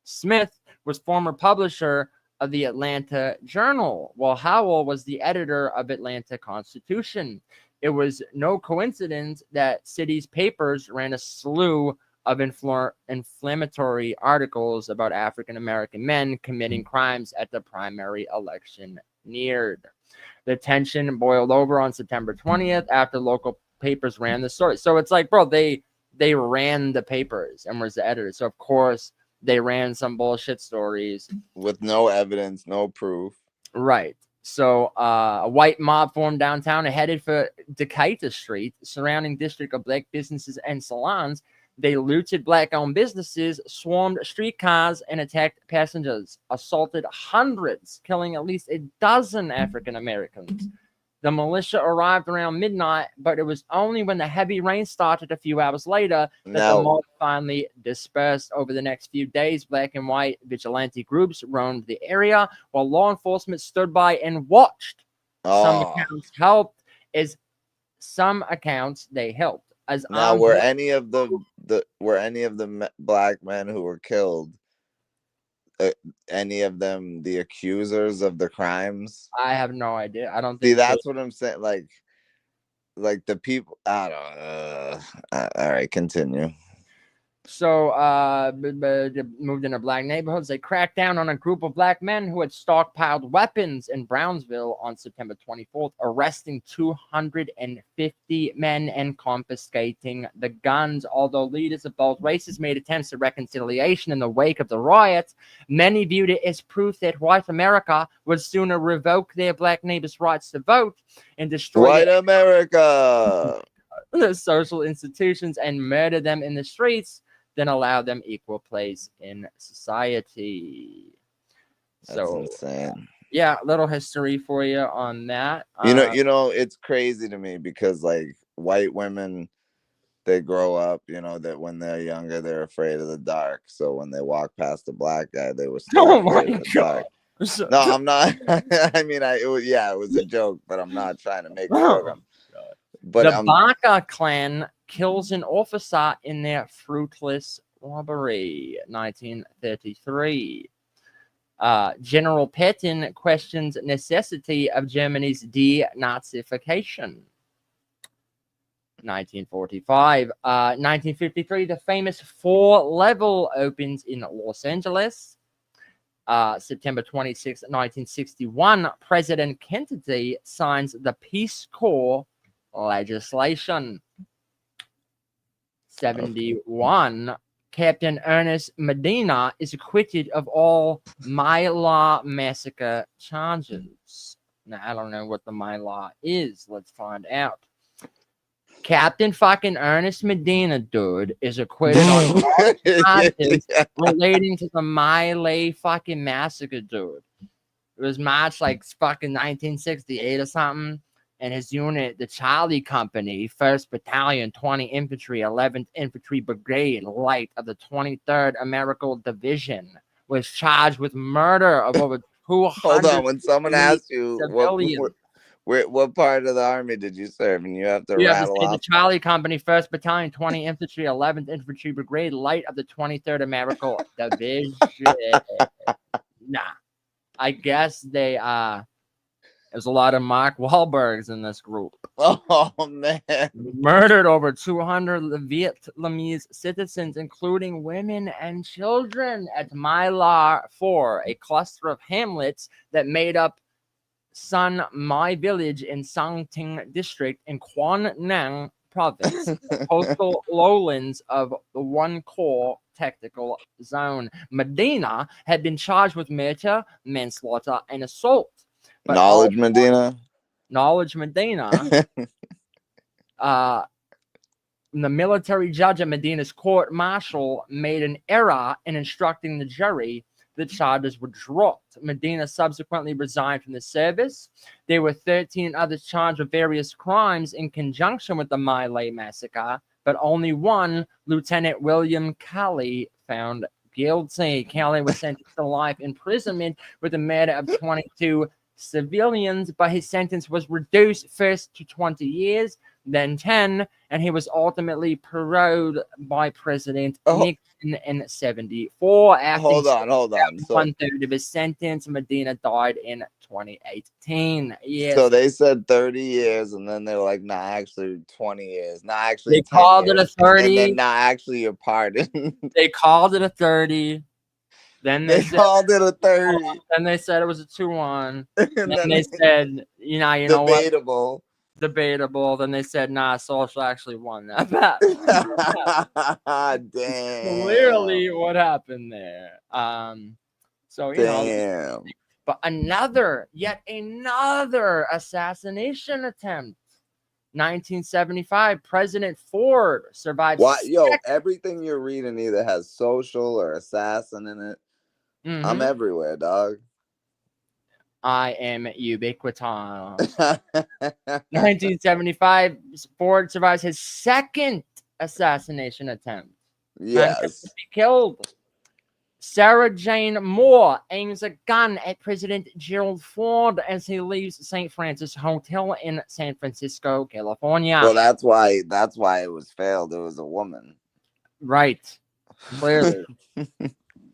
Smith was former publisher of the Atlanta Journal, while Howell was the editor of Atlanta Constitution. It was no coincidence that city's papers ran a slew of inflammatory articles about African American men committing crimes at the primary election neared. The tension boiled over on September 20th after local papers ran the story. So it's like, bro, they ran the papers and was the editor. So of course they ran some bullshit stories with no evidence, no proof. Right. So a white mob formed downtown and headed for Decatur Street, surrounding district of black businesses and salons. They looted black-owned businesses, swarmed streetcars, and attacked passengers, assaulted hundreds, killing at least a dozen African Americans. The militia arrived around midnight, but it was only when the heavy rain started a few hours later that the mob finally dispersed. Over the next few days, black and white vigilante groups roamed the area, while law enforcement stood by and watched. Some accounts helped, as some accounts they helped. As now, were any of the black men who were killed, any of them the accusers of the crimes? I have no idea. I don't See, think that's what I'm saying. Like, like the people. I don't. All right, continue. So, moved into black neighborhoods. They cracked down on a group of black men who had stockpiled weapons in Brownsville on September 24th, arresting 250 men and confiscating the guns. Although leaders of both races made attempts at reconciliation in the wake of the riots, many viewed it as proof that white America would sooner revoke their black neighbors' rights to vote and destroy White America, the social institutions and murder them in the streets than allow them equal place in society. That's insane. Yeah, little history for you on that. You know, it's crazy to me because like white women, they grow up, you know, that when they're younger, they're afraid of the dark. So when they walk past a black guy, they were still afraid of the dark. No, I'm not. I mean, it was a joke, but I'm not trying to make a joke. But the Baka clan kills an officer in their fruitless robbery, 1933. General Petain questions necessity of Germany's denazification. 1945. 1953, the famous 4-level opens in Los Angeles. September 26, 1961, President Kennedy signs the Peace Corps legislation. 71, Captain Ernest Medina is acquitted of all Mylar massacre charges. Now, I don't know what the Mylar is. Let's find out. Captain fucking Ernest Medina, dude, is acquitted on all charges relating to the Miley fucking massacre, dude. It was March like fucking 1968 or something. And his unit, the Charlie Company, 1st Battalion, 20 Infantry, 11th Infantry Brigade, Light of the 23rd American Division, was charged with murder of over 200. Hold on, when someone asks you civilians. what part of the army did you serve, and you have to rattle The off. Charlie Company, 1st Battalion, 20 Infantry, 11th Infantry Brigade, Light of the 23rd American Division. Nah, I guess they there's a lot of Mark Wahlbergs in this group. Oh man! Murdered over 200 Vietnamese citizens, including women and children, at Mylar 4, a cluster of hamlets that made up Sun Mai village in Sangting district in Quang Nang province, coastal lowlands of the One Core Tactical Zone. Medina had been charged with murder, manslaughter, and assault. But Medina. Knowledge Medina. The military judge at Medina's court martial made an error in instructing the jury the charges were dropped. Medina subsequently resigned from the service. There were 13 others charged with various crimes in conjunction with the Miley massacre, but only one, Lieutenant William Kelly, found guilty. Kelly was sentenced to life imprisonment with the murder of 22 civilians, but his sentence was reduced first to 20 years, then 10, and he was ultimately paroled by President Nixon in 74. After hold on. So 1/3 of his sentence, Medina died in 2018. Yes. So they said 30 years, and then they're like, nah, actually 20 years. Nah, actually they called years. it a 30. And then, nah, actually you're pardoned. They called it a 30. Then they called it a 30. Then they said it was a 2-1. And then they said, you know debatable. What? Debatable. Then they said, nah, Social actually won that bet. Damn. Clearly what happened there. So, you know. But yet another assassination attempt. 1975, President Ford survived. Everything you're reading either has social or assassin in it. Mm-hmm. I'm everywhere, dog. I am ubiquitous. 1975, Ford survives his second assassination attempt. Yes. To be killed. Sarah Jane Moore aims a gun at President Gerald Ford as he leaves St. Francis Hotel in San Francisco, California. Well, that's why it was failed. It was a woman. Right. Clearly.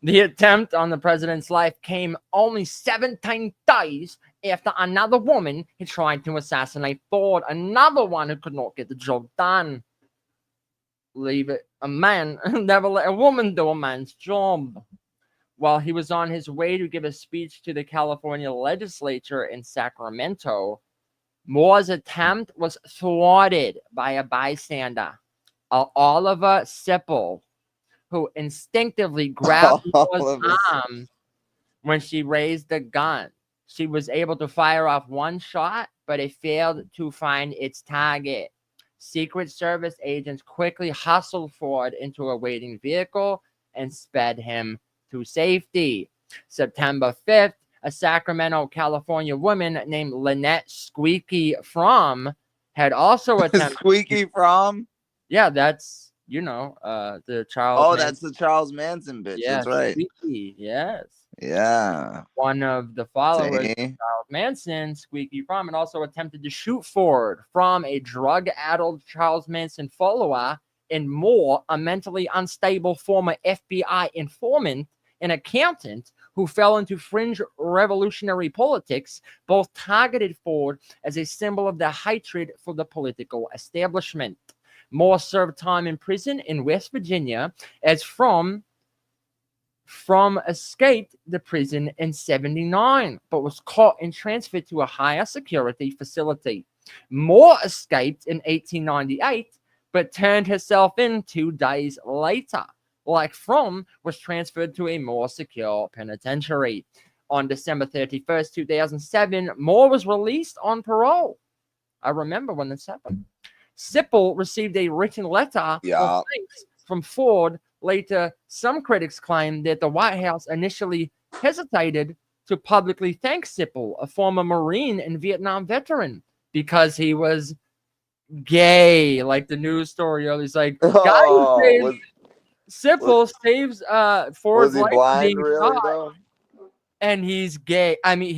The attempt on the president's life came only 17 days after another woman who tried to assassinate Ford, another one who could not get the job done. Leave it. A man never let a woman do a man's job. While he was on his way to give a speech to the California legislature in Sacramento, Moore's attempt was thwarted by a bystander, Oliver Sipple, who instinctively grabbed Moore's arm when she raised the gun. She was able to fire off one shot, but it failed to find its target. Secret Service agents quickly hustled Ford into a waiting vehicle and sped him to safety. September 5th, a Sacramento, California woman named Lynette Squeaky Fromm had also attempted. Squeaky Fromm? Yeah, that's, the Charles Manson. That's the Charles Manson bitch. Yeah, That's right. Squeaky, yes. Yeah. One of the followers of Charles Manson, Squeaky Fromm, had also attempted to shoot Ford. Fromm, a drug-addled Charles Manson follower, and Moore, a mentally unstable former FBI informant and accountant who fell into fringe revolutionary politics, both targeted Ford as a symbol of their hatred for the political establishment. Moore served time in prison in West Virginia as Fromm escaped the prison in 1979, but was caught and transferred to a higher security facility. Moore escaped in 1898, but turned herself in 2 days later. Like Fromm, was transferred to a more secure penitentiary. On December 31st, 2007, Moore was released on parole. I remember when this happened. Sipple received a written letter of thanks from Ford. Later, some critics claimed that the White House initially hesitated to publicly thank Sipple, a former Marine and Vietnam veteran, because he was gay. Like the news story earlier, it's like, guy who saved Sipple saves Ford's life from being shot, and he's gay. I mean,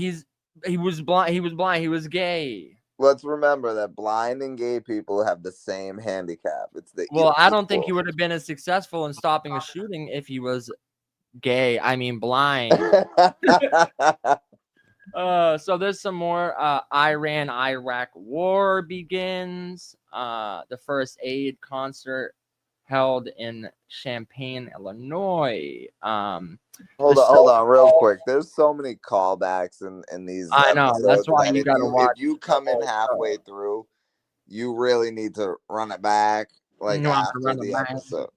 he was blind. He was gay. Let's remember that blind and gay people have the same handicap. I don't think he would have been as successful in stopping a shooting if he was gay. I mean, blind. So there's some more. Iran-Iraq war begins. The first aid concert held in Champaign, Illinois. Hold on, real quick. There's so many callbacks in these. I know. That's why you gotta watch. If you come in halfway through, you really need to run it back, like after the episode,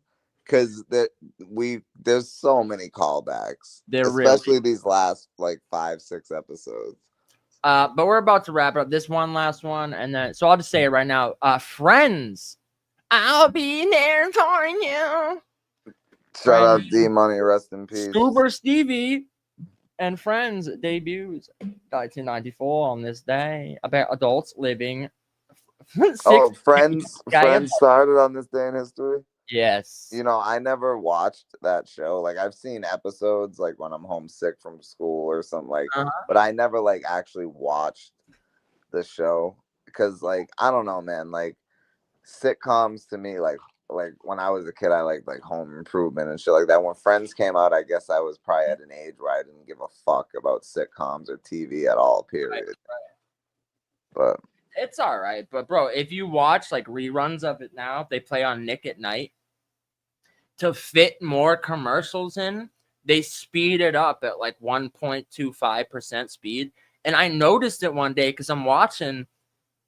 because there's so many callbacks, especially these last like 5-6 episodes. But we're about to wrap up. This one last one, and then so I'll just say it right now. Friends. I'll be there for you. Shout out D Money, rest in peace. Scuba Stevie and Friends debuts 1994 on this day about adults living. Friends started on this day in history. Yes. I never watched that show. Like I've seen episodes like when I'm homesick from school or something but I never like actually watched the show because like I don't know, man. Like sitcoms to me, like when I was a kid, I liked like Home Improvement and shit like that. When Friends came out, I guess I was probably at an age where I didn't give a fuck about sitcoms or TV at all, period. Right. But it's all right. But bro, if you watch like reruns of it now, they play on Nick at Night. To fit more commercials in, they speed it up at like 1.25% speed. And I noticed it one day because I'm watching,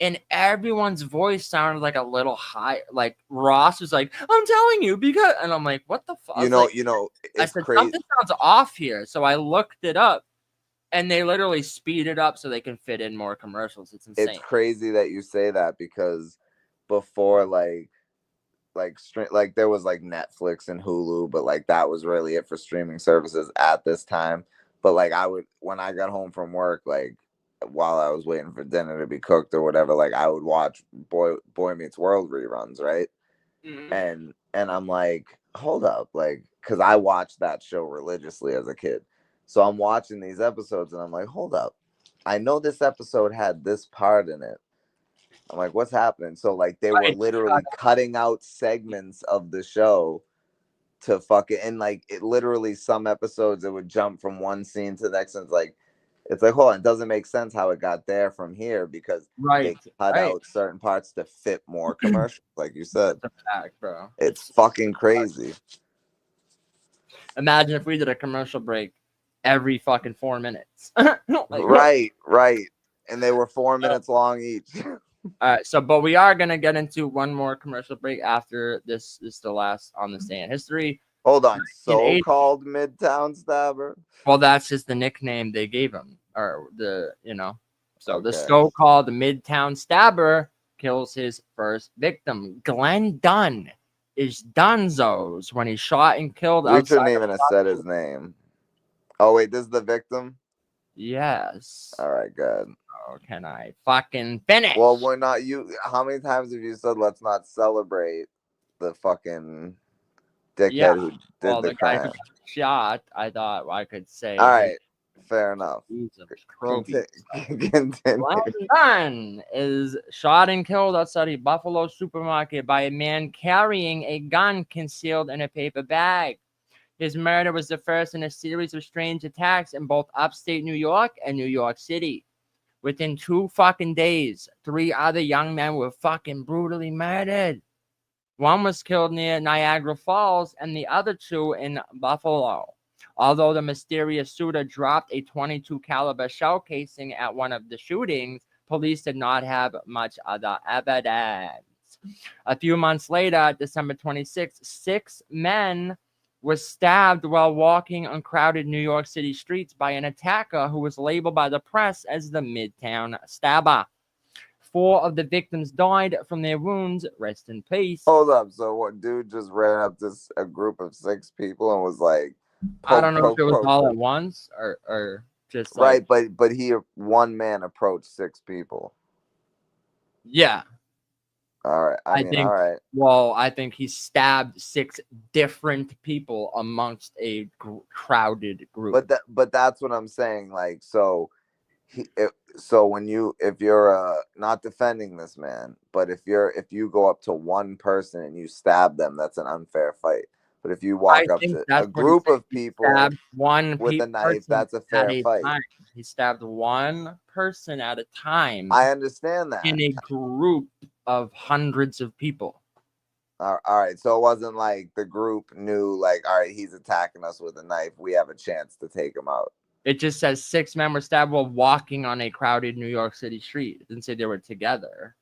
and everyone's voice sounded like a little high. Like Ross was like, "I'm telling you because," and I'm like, "What the fuck?" I said crazy. Something sounds off here. So I looked it up, and they literally speed it up so they can fit in more commercials. It's insane. It's crazy that you say that because before there was like Netflix and Hulu, but like that was really it for streaming services at this time. But like when I got home from work, like while I was waiting for dinner to be cooked or whatever, like I would watch Boy Meets World reruns, right? Mm-hmm. And I'm like, hold up, like, because I watched that show religiously as a kid. So I'm watching these episodes and I'm like, hold up, I know this episode had this part in it. I'm like, what's happening? So like they were literally cutting out segments of the show to fucking, and like it literally some episodes it would jump from one scene to the next, and it's like It's like, hold on, it doesn't make sense how it got there from here because they cut out certain parts to fit more commercials, like you said. That's a fact, bro. It's fucking crazy. Imagine if we did a commercial break every fucking 4 minutes. Right. And they were 4 minutes long each. All right, but we are gonna get into one more commercial break after this. This is the last on this day in history. Hold on, so-called Midtown Stabber. Well, that's just the nickname they gave him, or the So the Okay. so-called Midtown Stabber kills his first victim. Glenn Dunn is Dunzo's when he shot and killed. We shouldn't even have said his name. Oh wait, this is the victim? Yes. All right, good. Oh, can I fucking finish? Well, we're not how many times have you said let's not celebrate the fucking dickhead who did the guy who crime? got shot, I thought I could say. All right, fair enough. Continue. Dunn is shot and killed outside a Buffalo supermarket by a man carrying a gun concealed in a paper bag. His murder was the first in a series of strange attacks in both upstate New York and New York City. Within 2 fucking days, 3 other young men were fucking brutally murdered. One was killed near Niagara Falls and the other 2 in Buffalo. Although the mysterious shooter dropped a .22 caliber shell casing at one of the shootings, police did not have much other evidence. A few months later, December 26, 6 men were stabbed while walking on crowded New York City streets by an attacker who was labeled by the press as the Midtown Stabber. 4 of the victims died from their wounds. Rest in peace. Hold up. So what dude just ran up to a group of 6 people and was like, I don't know if it was all at once or just like, right, but one man approached 6 people. Yeah. All right. I mean, think, all right. Well, I think he stabbed 6 different people amongst a crowded group. But that's what I'm saying. Like, so if you're not defending this man, but if you go up to one person and you stab them, that's an unfair fight. But if you walk up to a group of people with a knife, that's a fair fight. He stabbed one person at a time. I understand that. In a group of hundreds of people. All right. So it wasn't like the group knew, like, all right, he's attacking us with a knife. We have a chance to take him out. It just says 6 men were stabbed while walking on a crowded New York City street. It didn't say they were together.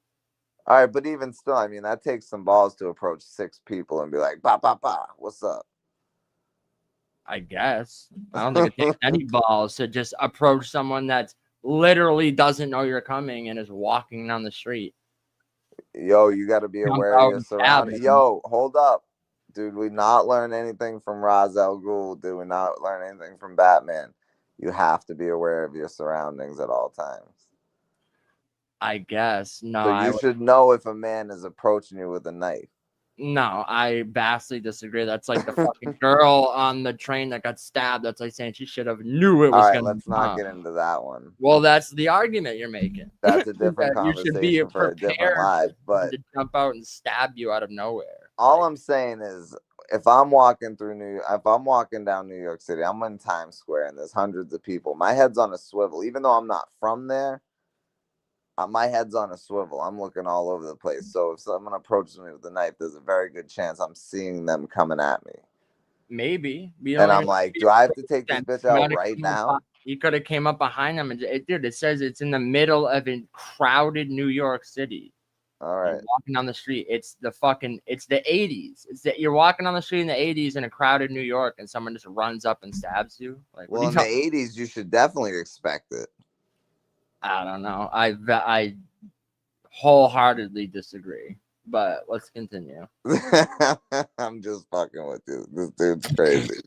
All right, but even still, I mean, that takes some balls to approach 6 people and be like, "Ba ba ba, what's up?" I guess. I don't think it takes any balls to just approach someone that literally doesn't know you're coming and is walking down the street. Yo, you got to be aware of your surroundings. Yo, hold up. Dude, we not learn anything from Ra's al Ghul. Did we not learn anything from Batman? You have to be aware of your surroundings at all times. I guess. No, so you should know if a man is approaching you with a knife. No, I vastly disagree. That's like the fucking girl on the train that got stabbed. That's like saying she should have knew it was going to let's not get into that one. Well, that's the argument you're making. That's a different conversation. You should be for a different live, but to jump out and stab you out of nowhere. All I'm saying is, if I'm walking down New York City, I'm in Times Square and there's hundreds of people. My head's on a swivel, even though I'm not from there. My head's on a swivel. I'm looking all over the place. So if someone approaches me with a knife, there's a very good chance I'm seeing them coming at me. Maybe. And I'm like, do I have to take this bitch out right now? You could have came up behind them. And it says it's in the middle of a crowded New York City. All right. You're walking down the street. It's the 80s. You're walking on the street in the 80s in a crowded New York and someone just runs up and stabs you. Like, well, in the 80s, you should definitely expect it. I don't know. I wholeheartedly disagree. But let's continue. I'm just fucking with you. This dude's crazy.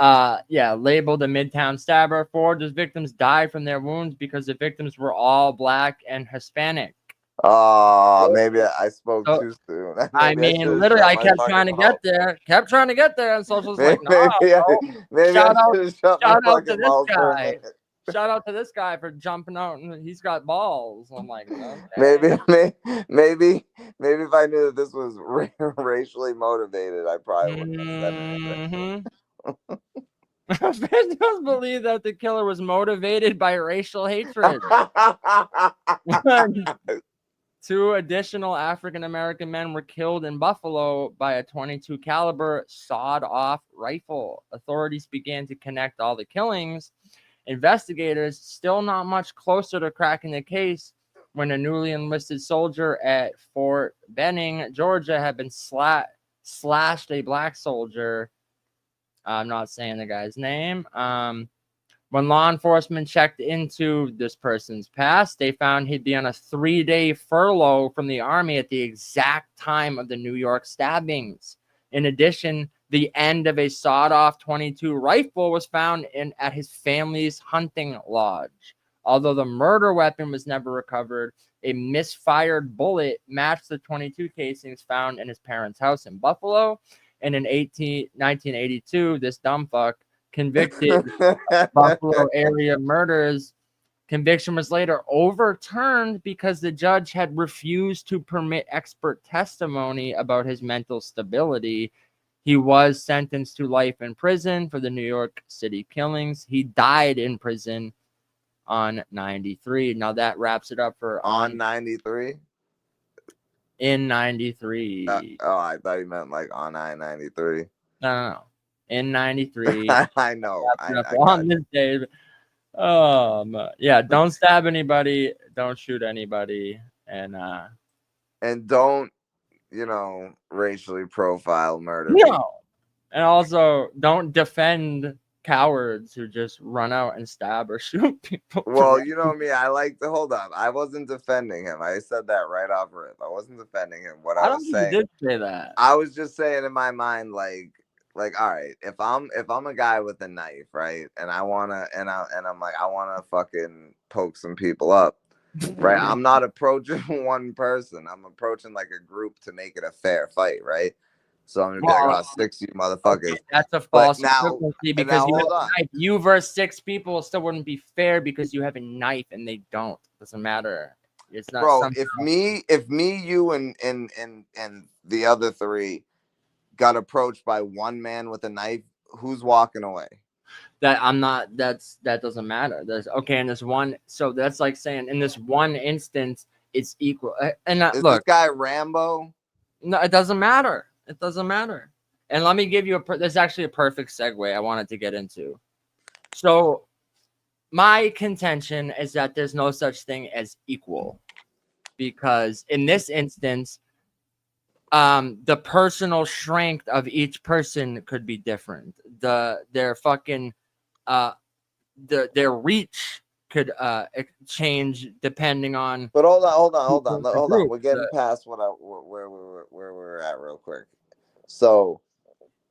Labeled a Midtown Stabber. 4 of his victims died from their wounds because the victims were all Black and Hispanic. Oh, maybe I spoke too soon. I mean, literally, I kept trying to get there. And Social's like, no. Shout out to this guy. Shout out to this guy for jumping out, and he's got balls. I'm like, okay. Maybe if I knew that this was racially motivated, I probably wouldn't have said anything. Officials believe that the killer was motivated by racial hatred. 2 additional African-American men were killed in Buffalo by a .22 caliber sawed-off rifle. Authorities began to connect all the killings. Investigators still not much closer to cracking the case when a newly enlisted soldier at Fort Benning, Georgia, had been slashed a black soldier. I'm not saying the guy's name. When law enforcement checked into this person's past, they found he'd be on a 3-day furlough from the Army at the exact time of the New York stabbings. In addition, the end of a sawed-off .22 rifle was found at his family's hunting lodge. Although the murder weapon was never recovered, a misfired bullet matched the .22 casings found in his parents' house in Buffalo. And in 1982, this dumb fuck convicted Buffalo area murders. Conviction was later overturned because the judge had refused to permit expert testimony about his mental stability. He was sentenced to life in prison for the New York City killings. He died in prison on 93. Now that wraps it up for on 93. In 93. I thought you meant like on I-93. No. In 93. I know. On this day. Yeah, don't stab anybody, don't shoot anybody, and don't, racially profile murder. No. And also don't defend cowards who just run out and stab or shoot people. Well, you know me, I like to hold on. I wasn't defending him. I said that right off rip. I wasn't defending him. What I was saying, you did say that. I was just saying in my mind, like, all right, if I'm a guy with a knife, right, and I'm like, I wanna fucking poke some people up, right? I'm not approaching one person. I'm approaching like a group to make it a fair fight, right? So I'm gonna be like, oh, 6 you motherfuckers. Okay, that's a false equivalency because you versus 6 people still wouldn't be fair because you have a knife and they don't. Doesn't matter. It's not. Bro, if me, you, and the other 3 got approached by one man with a knife, who's walking away? That doesn't matter. There's in this one. So that's like saying in this one instance, it's equal. And is this guy Rambo? No, it doesn't matter. It doesn't matter. And let me give you there's actually a perfect segue I wanted to get into. So my contention is that there's no such thing as equal, because in this instance, the personal strength of each person could be different. Their fucking their reach could change depending on. But hold on. We're getting past where we're at real quick. So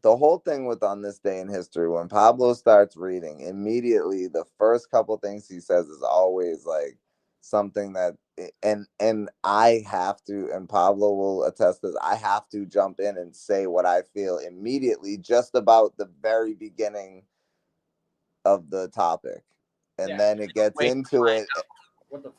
the whole thing with On This Day in History, when Pablo starts reading, immediately the first couple things he says is always like something that, and I have to, and Pablo will attest to this, I have to jump in and say what I feel immediately just about the very beginning of the topic. And then it gets into it.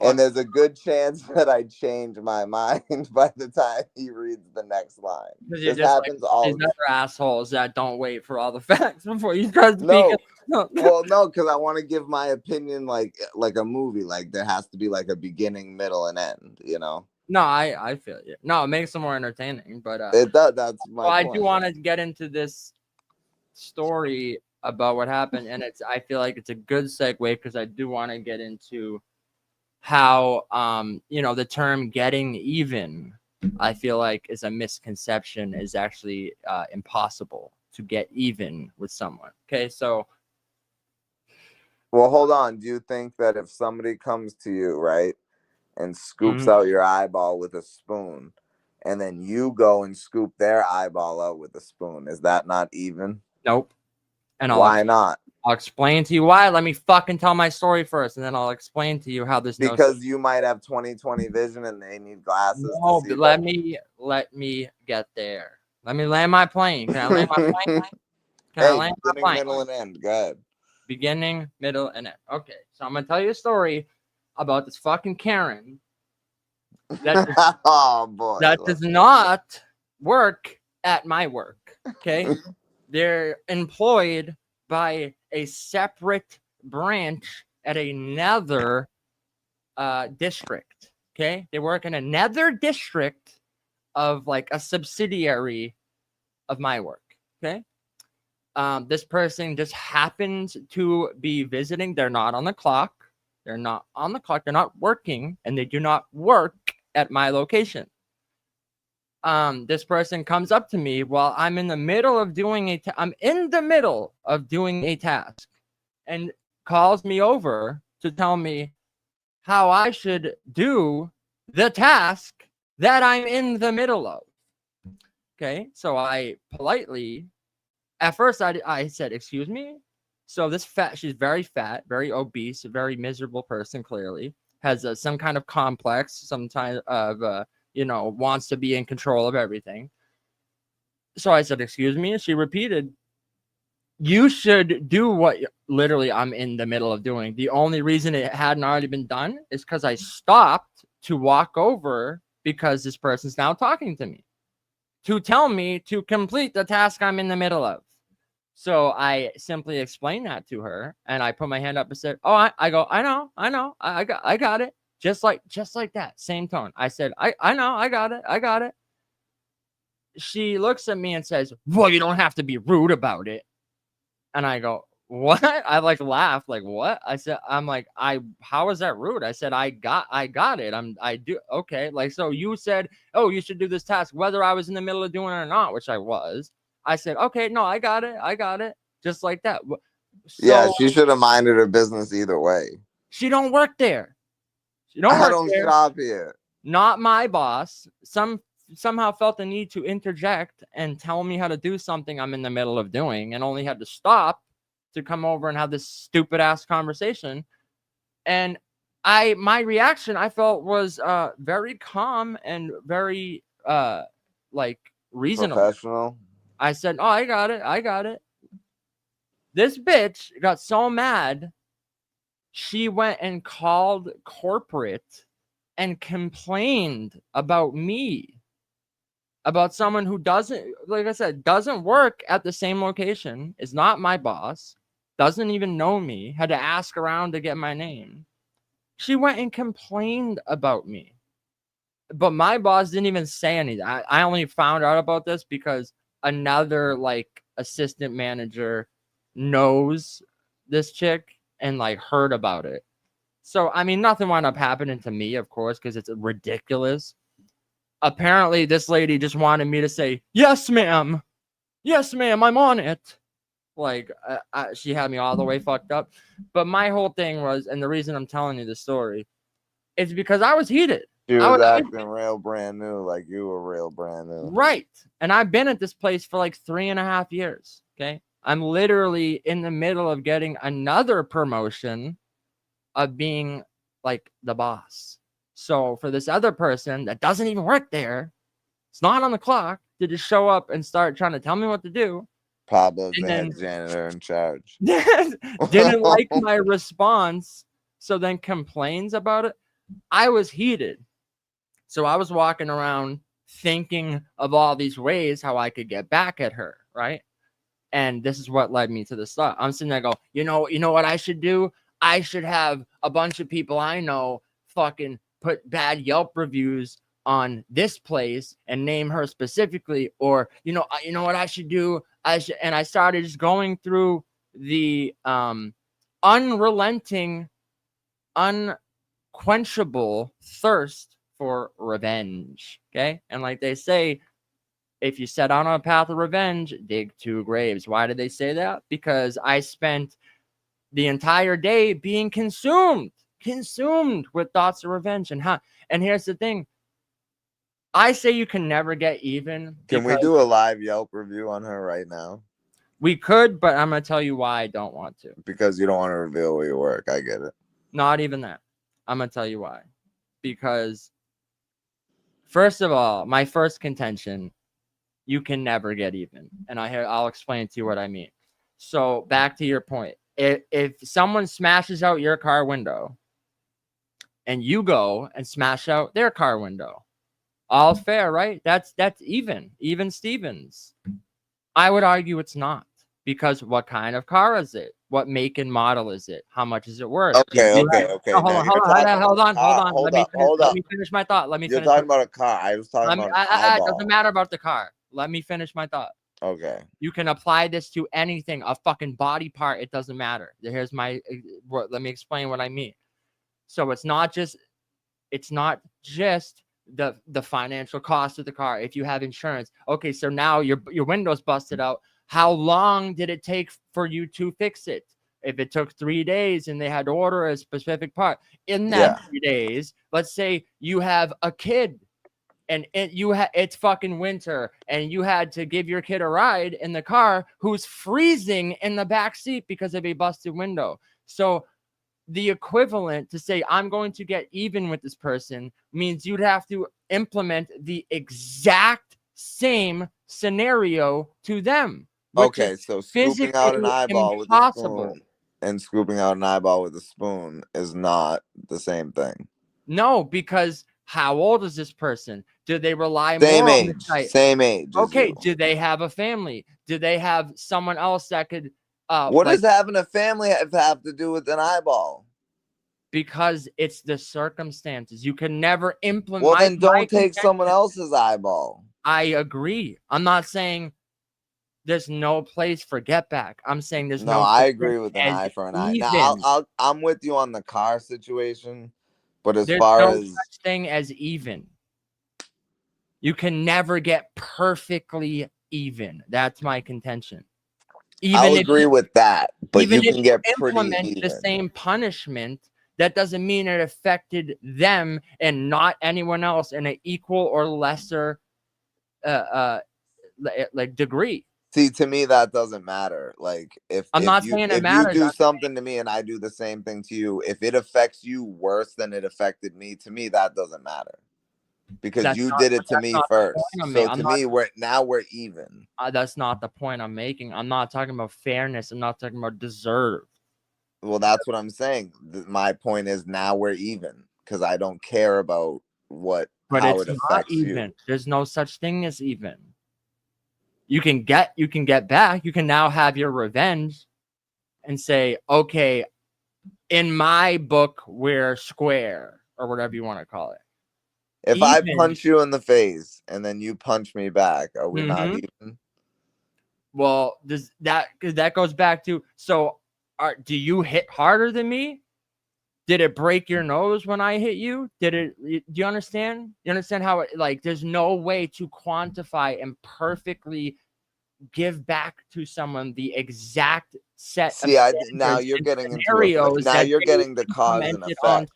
And there's a good chance that I change my mind by the time he reads the next line. This happens all these other assholes that don't wait for all the facts before you start speaking. No, because I want to give my opinion like a movie. Like there has to be like a beginning, middle, and end. No, I feel you. No, it makes it more entertaining. But it does. That's my point. I do want to get into this story about what happened, and I feel like it's a good segue because I do want to get into how the term getting even, I feel like, is a misconception, is actually impossible to get even with someone. Okay, so well, hold on. Do you think that if somebody comes to you, right, and scoops out your eyeball with a spoon, and then you go and scoop their eyeball out with a spoon, is that not even? Nope. And why not? I'll explain to you why. Let me fucking tell my story first, and then I'll explain to you how this. Because you might have 20/20 vision, and they need glasses. No, but let me get there. Let me land my plane. Can I land my plane? Can I land my plane? Middle, and end. Go ahead. Beginning, middle, and end. Okay, so I'm gonna tell you a story about this fucking Karen. That oh boy, that does not work at my work. Okay, they're employed by a separate branch at another district. Okay, they work in another district of like a subsidiary of my work. Okay, this person just happens to be visiting. They're not on the clock. They're not on the clock. They're not working, and they do not work at my location. This person comes up to me while I'm in the middle of doing a task, and calls me over to tell me how I should do the task that I'm in the middle of. Okay, so I politely, at first I said, "Excuse me." So she's very fat, very obese, a very miserable person, clearly has some kind of complex, some kind of wants to be in control of everything. So I said, "Excuse me," and she repeated, "You should do what literally I'm in the middle of doing." The only reason it hadn't already been done is because I stopped to walk over because this person's now talking to me to tell me to complete the task I'm in the middle of. So I simply explained that to her, and I put my hand up and said, "Oh, I know, I got it." Just like that, same tone. I said, I know, I got it. She looks at me and says, "Well, you don't have to be rude about it." And I go, "What?" I like laughed, like, "What?" How is that rude? I said, I got it. I do. Okay. Like, so you said, "Oh, you should do this task," whether I was in the middle of doing it or not, which I was. I said, "Okay, no, I got it. Just like that. So, yeah, she should have minded her business either way. She don't work there. I don't shop here. Not my boss. Somehow felt the need to interject and tell me how to do something I'm in the middle of doing, and only had to stop to come over and have this stupid ass conversation. And my reaction, I felt, was very calm and very reasonable. Professional. I said, "Oh, I got it. This bitch got so mad, she went and called corporate and complained about me, about someone who doesn't, like I said, doesn't work at the same location, is not my boss, doesn't even know me, had to ask around to get my name. She went and complained about me. But my boss didn't even say anything. I only found out about this because another assistant manager knows this chick and heard about it. So, I mean, nothing wound up happening to me, of course, because it's ridiculous. Apparently, this lady just wanted me to say, "Yes, ma'am. Yes, ma'am, I'm on it." She had me all the way fucked up. But my whole thing was, and the reason I'm telling you the story, is because I was heated. She was acting real brand new, like you were real brand new. Right. And I've been at this place for 3.5 years. Okay. I'm literally in the middle of getting another promotion of being the boss. So for this other person that doesn't even work there, it's not on the clock, to just show up and start trying to tell me what to do. Pablo's the head janitor in charge. Didn't like my response, so then complains about it. I was heated. So I was walking around thinking of all these ways how I could get back at her, right? And this is what led me to this thought. I'm sitting there go, you know what I should do? I should have a bunch of people I know fucking put bad Yelp reviews on this place and name her specifically. Or, you know what I should do? And I started just going through the unrelenting, unquenchable thirst for revenge. Okay. And like they say, if you set out on a path of revenge, dig 2 graves. Why did they say that? Because I spent the entire day being consumed with thoughts of revenge. And here's the thing. I say you can never get even. Can we do a live Yelp review on her right now? We could, but I'm going to tell you why I don't want to. Because you don't want to reveal where you work. I get it. Not even that. I'm going to tell you why. Because first of all, my first contention, you can never get even. And I'll explain to you what I mean. So back to your point. If someone smashes out your car window and you go and smash out their car window, all fair, right? That's even Stevens. I would argue it's not. Because what kind of car is it? What make and model is it? How much is it worth? Okay. No, Now you're talking hold about on. hold Let up. me finish my thought. You're talking about a car. I was talking about an It eyeball. doesn't matter about the car. Let me finish my thought. Okay. You can apply this to anything, a fucking body part. It doesn't matter. Here's my. Let me explain what I mean. So it's not just the financial cost of the car. If you have insurance, okay, so now your window's busted out. How long did it take for you to fix it? If it took 3 days and they had to order a specific part, in that 3 days, let's say you have a kid and it's fucking winter and you had to give your kid a ride in the car who's freezing in the back seat because of a busted window. So the equivalent to say I'm going to get even with this person means you'd have to implement the exact same scenario to them. Okay, so scooping out an eyeball with a spoon and scooping out an eyeball with a spoon is not the same thing. No, because how old is this person? Do they rely Same more age, on the site? same age. Okay, do they have a family? Do they have someone else that could what does having a family have to do with an eyeball? Because it's the circumstances. You can never implement. Well, then don't take someone else's eyeball. I agree. I'm not saying there's no place for get back. I'm saying there's no. I agree with an eye for an eye. Now, I'm with you on the car situation, but as far as such thing as even, you can never get perfectly even. That's my contention. I'll agree with that, but you can get pretty implement the same punishment. That doesn't mean it affected them and not anyone else in an equal or lesser like degree. See, to me that doesn't matter. Like if you do something to me and I do the same thing to you, if it affects you worse than it affected me, to me that doesn't matter. Because you did it to me first. So to me, we're even. That's not the point I'm making. I'm not talking about fairness. I'm not talking about deserve. Well, that's what I'm saying. My point is now we're even because I don't care about how it affects even. You. There's no such thing as even. You can get back. You can now have your revenge and say, okay, in my book, we're square or whatever you want to call it. If I punch you in the face and then you punch me back, are we not even? Well, that goes back to, so do you hit harder than me? Did it break your nose when I hit you? Do you understand? You understand how it, like, there's no way to quantify and perfectly give back to someone the exact set of now you're getting into now you're getting the cause and effect.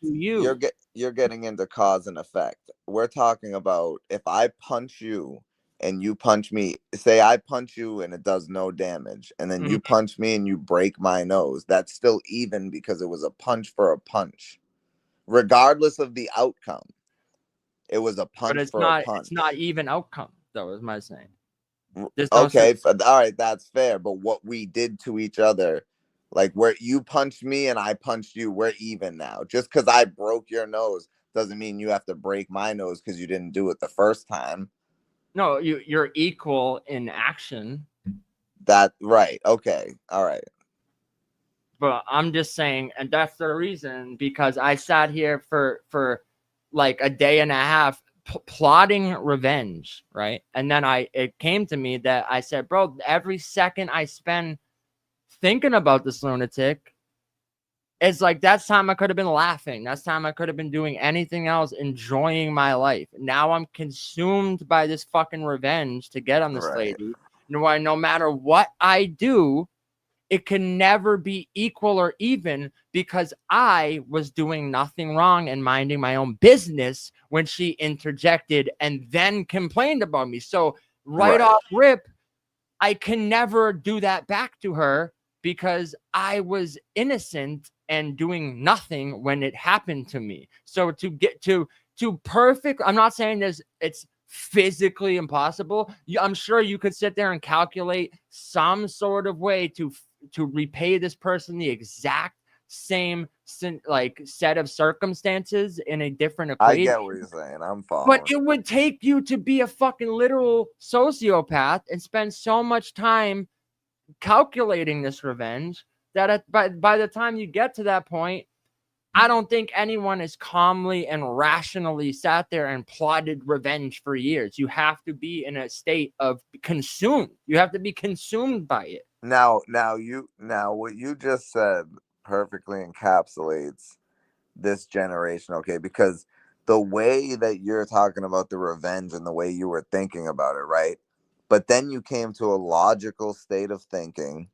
You're getting into cause and effect. We're talking about if I punch you and you punch me, say I punch you and it does no damage, and then you punch me and you break my nose, that's still even because it was a punch for a punch. Regardless of the outcome, it was a punch for a punch. It's not even outcome, though, is my saying. Okay, all right, that's fair. But what we did to each other, like where you punched me and I punched you, we're even now. Just because I broke your nose doesn't mean you have to break my nose because you didn't do it the first time. No, you're equal in action. That right. Okay. All right. But I'm just saying, and that's the reason, because I sat here for like a day and a half plotting revenge, right? And then it came to me that I said, bro, every second I spend thinking about this lunatic, it's like that's time I could have been laughing. That's time I could have been doing anything else, enjoying my life. Now I'm consumed by this fucking revenge to get on this lady. No matter what I do, it can never be equal or even because I was doing nothing wrong and minding my own business when she interjected and then complained about me. So right off rip, I can never do that back to her because I was innocent and doing nothing when it happened to me. So to get to perfect, I'm not saying it's physically impossible. I'm sure you could sit there and calculate some sort of way to repay this person the exact same like set of circumstances in a different equation. I get what you're saying. I'm following. But it would take you to be a fucking literal sociopath and spend so much time calculating this revenge that by the time you get to that point, I don't think anyone is calmly and rationally sat there and plotted revenge for years. You have to be in a state of consumed. You have to be consumed by it. Now what you just said perfectly encapsulates this generation, okay? Because the way that you're talking about the revenge and the way you were thinking about it, right? But then you came to a logical state of thinking,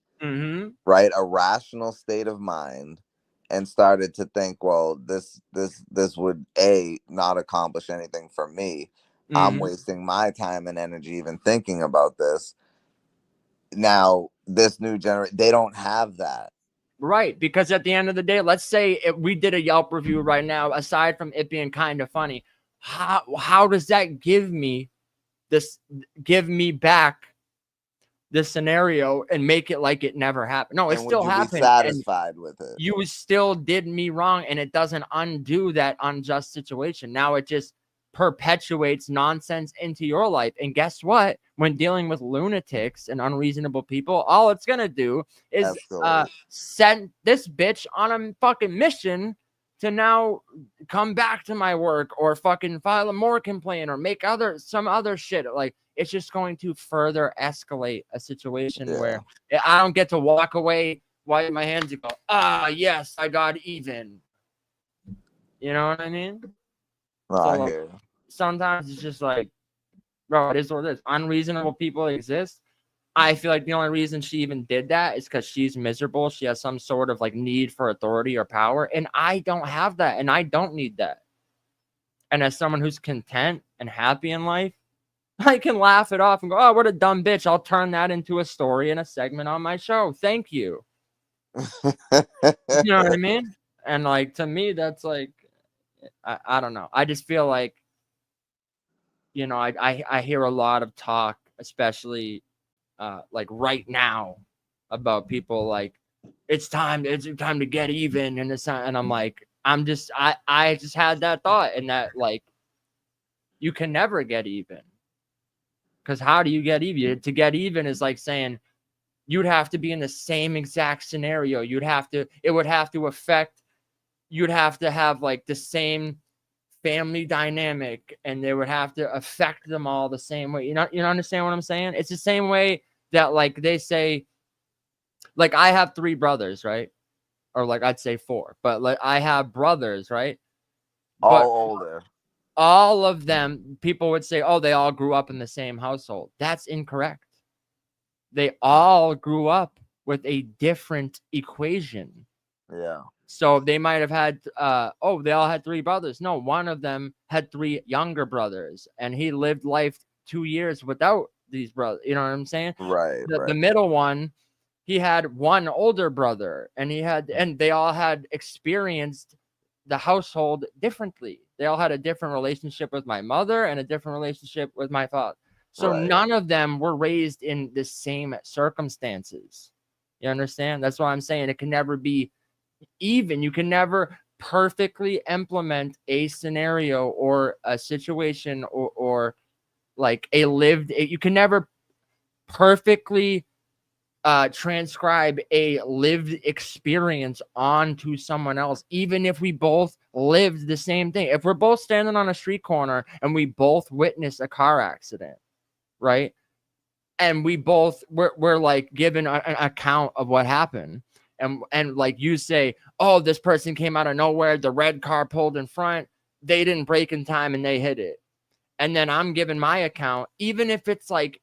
right? A rational state of mind, and started to think, well, this would not accomplish anything for me. I'm wasting my time and energy even thinking about this. Now this new generation, they don't have that. Right, because at the end of the day, let's say if we did a Yelp review right now, aside from it being kind of funny, how does that give me back this scenario and make it like it never happened? No, it still happened. Be satisfied with it? You still did me wrong, and it doesn't undo that unjust situation. Now it just perpetuates nonsense into your life. And guess what? When dealing with lunatics and unreasonable people, all it's gonna do is send this bitch on a fucking mission to now come back to my work or fucking file a more complaint or make some other shit. Like, it's just going to further escalate a situation where I don't get to walk away, wipe my hands and go, yes, I got even. You know what I mean? No, so I hear you. Sometimes it's just like, bro, it is what it is. Unreasonable people exist. I feel like the only reason she even did that is because she's miserable. She has some sort of like need for authority or power. And I don't have that. And I don't need that. And as someone who's content and happy in life, I can laugh it off and go, oh, what a dumb bitch. I'll turn that into a story and a segment on my show. Thank you. You know what I mean? And like, to me, that's like, I don't know. I just feel like, you know, I hear a lot of talk, especially like right now, about people like, it's time to get even. And I'm like, I just had that thought, and that like, you can never get even. Because how do you get even? To get even is like saying you'd have to be in the same exact scenario. It would have to affect, you'd have to have like the same family dynamic, and they would have to affect them all the same way. You understand what I'm saying? It's the same way that like they say, like I have 3 brothers, right? Or like I'd say 4, but like I have brothers, right? All older. All of them, people would say, oh, they all grew up in the same household. That's incorrect. They all grew up with a different equation. Yeah. So they might have had, they all had 3 brothers. No, one of them had 3 younger brothers, and he lived life 2 years without these brothers. You know what I'm saying? Right. The middle one, he had 1 older brother, and they all had experienced the household differently. They all had a different relationship with my mother and a different relationship with my father. So none of them were raised in the same circumstances. You understand? That's why I'm saying it can never be even. You can never perfectly implement a scenario or a situation or like you can never perfectly transcribe a lived experience onto someone else, even if we both lived the same thing. If we're both standing on a street corner and we both witnessed a car accident, right? And we both we're like given an account of what happened. And like you say, oh, this person came out of nowhere, the red car pulled in front, they didn't brake in time and they hit it. And then I'm giving my account, even if it's like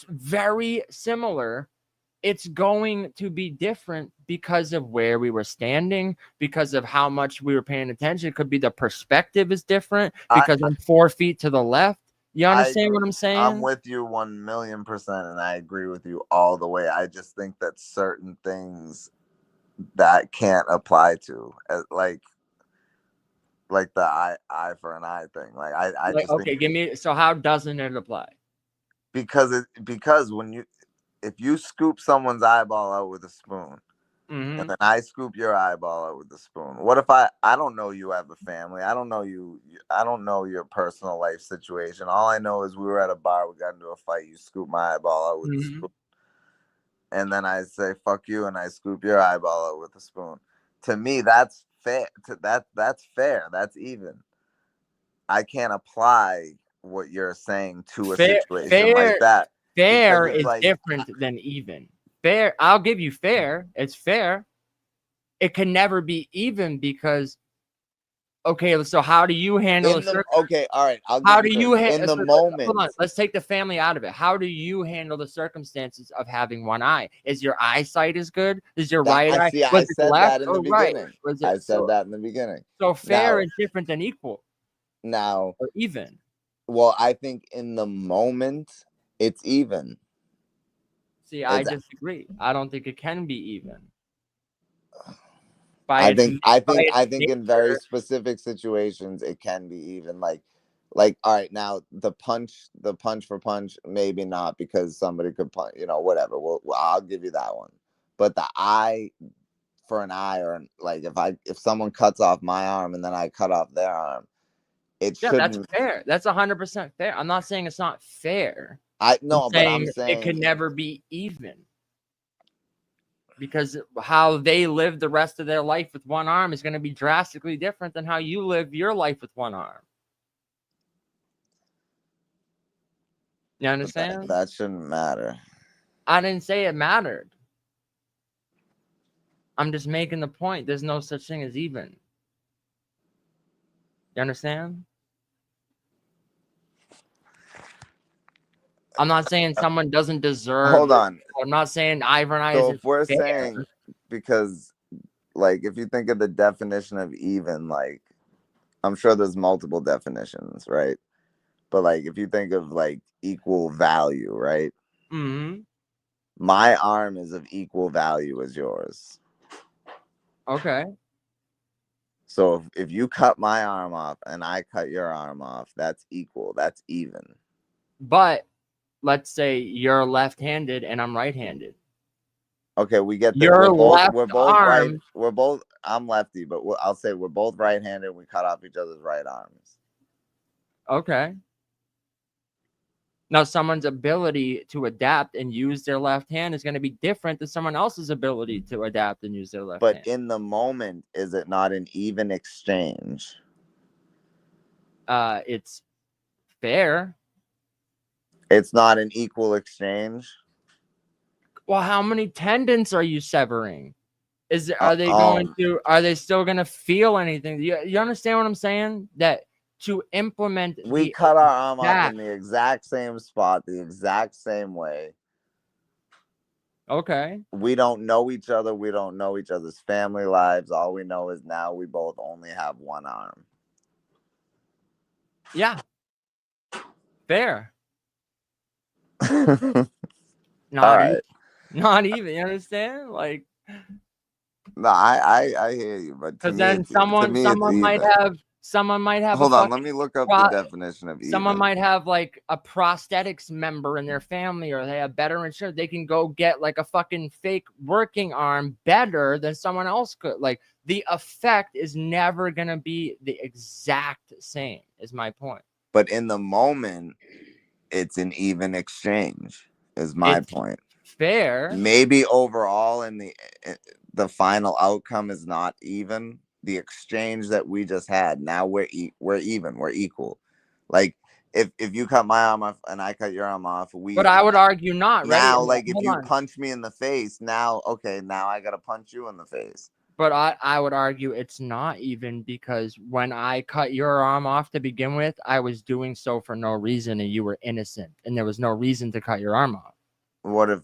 very similar, it's going to be different because of where we were standing, because of how much we were paying attention. It could be the perspective is different because I'm 4 feet to the left. You understand what I'm saying? I'm with you 1,000,000%, and I agree with you all the way. I just think that certain things that can't apply to, like the eye for an eye thing. Like I like, just okay, think give me. So how doesn't it apply? Because if you scoop someone's eyeball out with a spoon, and then I scoop your eyeball out with the spoon. What if I don't know you have a family? I don't know you. I don't know your personal life situation. All I know is we were at a bar. We got into a fight. You scooped my eyeball out with the spoon. and then I say fuck you and I scoop your eyeball out with a spoon. To me, that's fair. That's fair. That's even. I can't apply what you're saying to a situation like that. Fair Because it's is like, different than even. Fair, I'll give you fair. It's fair. It can never be even because, okay, so how do you handle okay, all right. How do you in the moment? Hold on, let's take the family out of it. How do you handle the circumstances of having one eye? Is your eyesight as good? Is your right eye? See, I said that in the beginning. Right. I said that in the beginning. So fair is different than equal. Now, or even. Well, I think in the moment it's even. See, I disagree. I don't think it can be even. I think in very specific situations it can be even. Like all right, now the punch for punch, maybe not, because somebody could punch, whatever. Well, I'll give you that one. But the eye for an eye, or like if someone cuts off my arm and then I cut off their arm, it shouldn't. That's fair. That's 100% fair. I'm not saying it's not fair. I'm saying it can never be even. Because how they live the rest of their life with one arm is going to be drastically different than how you live your life with one arm. You understand? That shouldn't matter. I didn't say it mattered. I'm just making the point. There's no such thing as even. You understand? I'm not saying someone doesn't deserve. Hold on. I'm not saying eye for an eye. So if we're saying, because like if you think of the definition of even, like I'm sure there's multiple definitions, right? But like if you think of like equal value, right? Mm-hmm. My arm is of equal value as yours. Okay. So if you cut my arm off and I cut your arm off, that's equal. That's even. But let's say you're left-handed and I'm right-handed. Okay, we get that. Your We're both arm, right. We're both. I'm lefty, but I'll say we're both right-handed. We cut off each other's right arms. Okay. Now, someone's ability to adapt and use their left hand is going to be different than someone else's ability to adapt and use their left hand. But in the moment, is it not an even exchange? It's fair. It's not an equal exchange. Well, how many tendons are you severing? Are they still going to feel anything? You understand what I'm saying? That to implement, we cut our arm off in the exact same spot, the exact same way. Okay. We don't know each other. We don't know each other's family lives. All we know is now we both only have one arm. Yeah. Fair. Not even. You understand? Like. No, I hear you, but because then someone might have. Hold on, let me look up the definition of even. Someone might have like a prosthetics member in their family, or they have better insurance. They can go get like a fucking fake working arm better than someone else could. Like the effect is never gonna be the exact same. Is my point. But in the moment, it's an even exchange. Is my point. Fair. Maybe overall in the final outcome is not even. The exchange that we just had, now we're even, we're equal. Like if you cut my arm off and I cut your arm off, but I would argue not. Now, like if you punch me in the face, now I gotta punch you in the face. But I would argue it's not even, because when I cut your arm off to begin with, I was doing so for no reason and you were innocent and there was no reason to cut your arm off. What if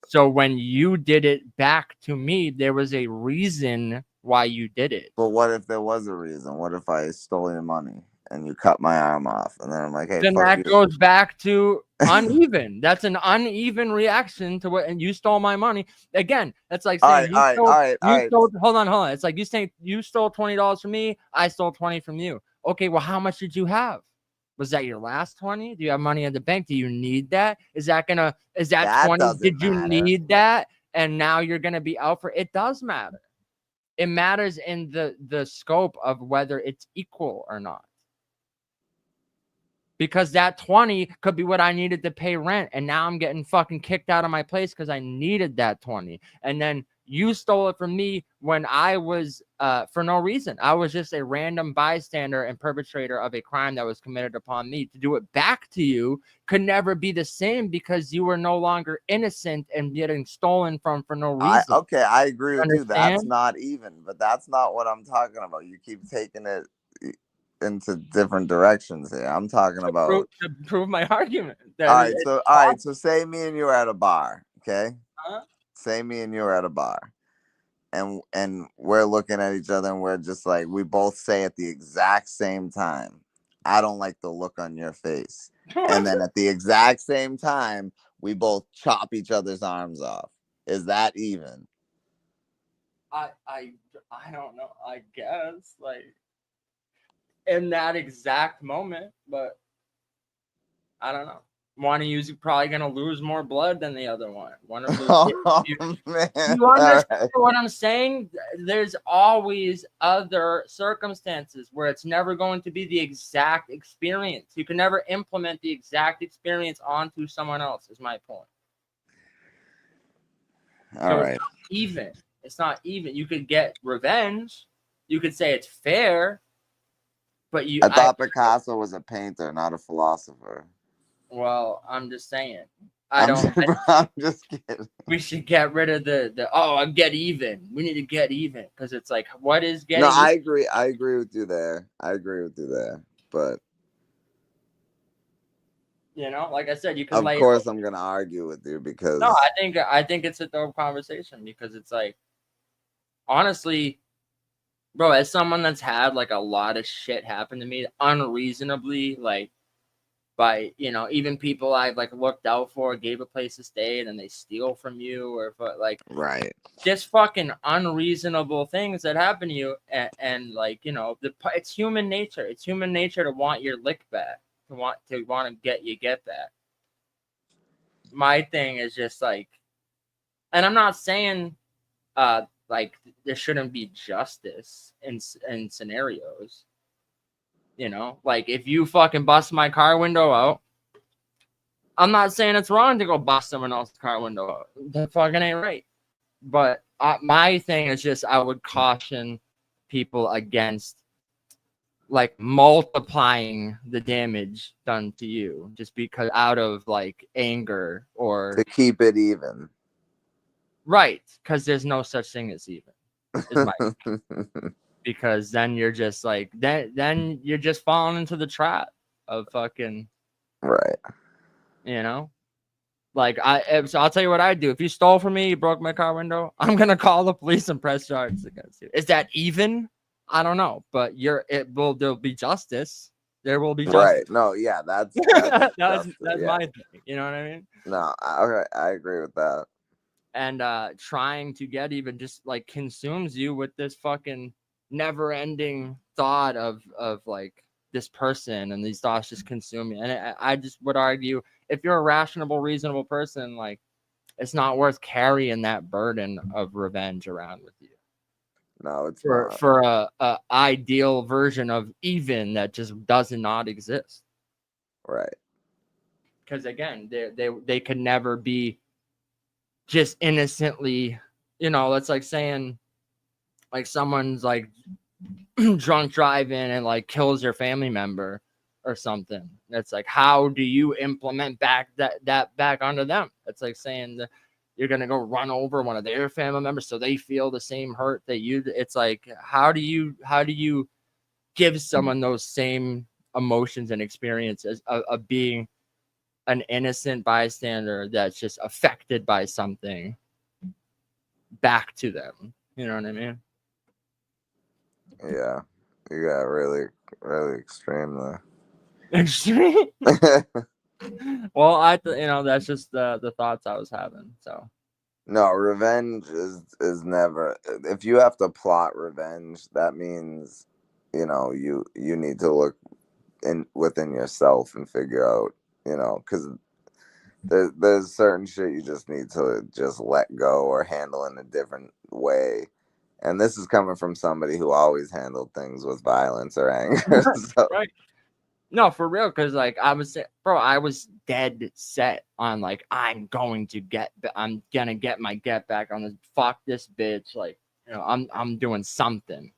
So when you did it back to me, there was a reason why you did it. But what if there was a reason? What if I stole your money and you cut my arm off, and then I'm like, hey, then that goes back to uneven. That's an uneven reaction to what, and you stole my money. Again, that's like saying all right. Hold on. It's like you saying you stole $20 from me, I stole 20 from you. Okay, well, how much did you have? Was that your last 20? Do you have money in the bank? Do you need that? Is that 20? Did you need that? And now you're gonna be out for it. Does matter. It matters in the scope of whether it's equal or not. because that 20 could be what I needed to pay rent. And now I'm getting fucking kicked out of my place because I needed that 20. And then you stole it from me when I was for no reason. I was just a random bystander and perpetrator of a crime that was committed upon me. To do it back to you could never be the same because you were no longer innocent and getting stolen from for no reason. Okay, I agree with you. That's Understand? not even, but that's not what I'm talking about. You keep taking it into different directions here. I'm talking about To prove my argument. all right, so say me and you are at a bar, okay? Huh? Say me and you are at a bar, and we're looking at each other, and we're just like, we both say at the exact same time, I don't like the look on your face. And then at the exact same time, we both chop each other's arms off. Is that even? I don't know. I guess like in that exact moment, but I don't know. One of you's probably gonna lose more blood than the other one. One of you understand what I'm saying? There's always other circumstances where it's never going to be the exact experience. You can never implement the exact experience onto someone else, is my point. All right. It's not even. It's not even. You could get revenge. You could say it's fair, but I thought Picasso was a painter, not a philosopher. Well, I'm just saying. I'm just kidding. We should get rid of the get even. We need to get even because it's like, what is getting? No, I agree. I agree with you there. But you know, like I said, you can. Of course, I'm gonna argue with you because no, I think it's a dope conversation because it's like, honestly, bro, as someone that's had like a lot of shit happen to me unreasonably, like by, you know, even people I've like looked out for, gave a place to stay, and then they steal from you, or like right, just fucking unreasonable things that happen to you, and like, you know, it's human nature. It's human nature to want your lick back, to want to get back. My thing is just like, and I'm not saying like there shouldn't be justice in scenarios. You know, like if you fucking bust my car window out, I'm not saying it's wrong to go bust someone else's car window out. That fucking ain't right. But my thing is just I would caution people against like multiplying the damage done to you just because out of like anger or to keep it even. Right, because there's no such thing as even. Is my because then you're just like then you're just falling into the trap of fucking right. You know, like I'll tell you what I'd do. If you stole from me, you broke my car window, I'm gonna call the police and press charges against you. Is that even? I don't know, but there'll be justice. There will be justice. Right. No, yeah, that's that's my thing. You know what I mean? No, I agree with that. And trying to get even just like consumes you with this fucking never-ending thought of like this person, and these thoughts just consume you. And I just would argue, if you're a rational, reasonable person, like it's not worth carrying that burden of revenge around with you. No, it's for a ideal version of even that just does not exist. Right. Because again, they could never be just innocently, you know, that's like saying like someone's like drunk driving and like kills their family member or something. That's like, how do you implement back that back onto them? It's like saying that you're gonna go run over one of their family members so they feel the same hurt that you. It's like, how do you give someone those same emotions and experiences of being an innocent bystander that's just affected by something back to them? You know what I mean? Yeah, you got really extreme there. Extreme. Well, you know, that's just the thoughts I was having. So no, revenge is never. If you have to plot revenge, that means, you know, you need to look within yourself and figure out, you know, because there's certain shit you just need to just let go or handle in a different way. And this is coming from somebody who always handled things with violence or anger. So. Right. No, for real, because like I was dead set on like I'm gonna get my get back on this. Fuck this bitch, like I'm doing something.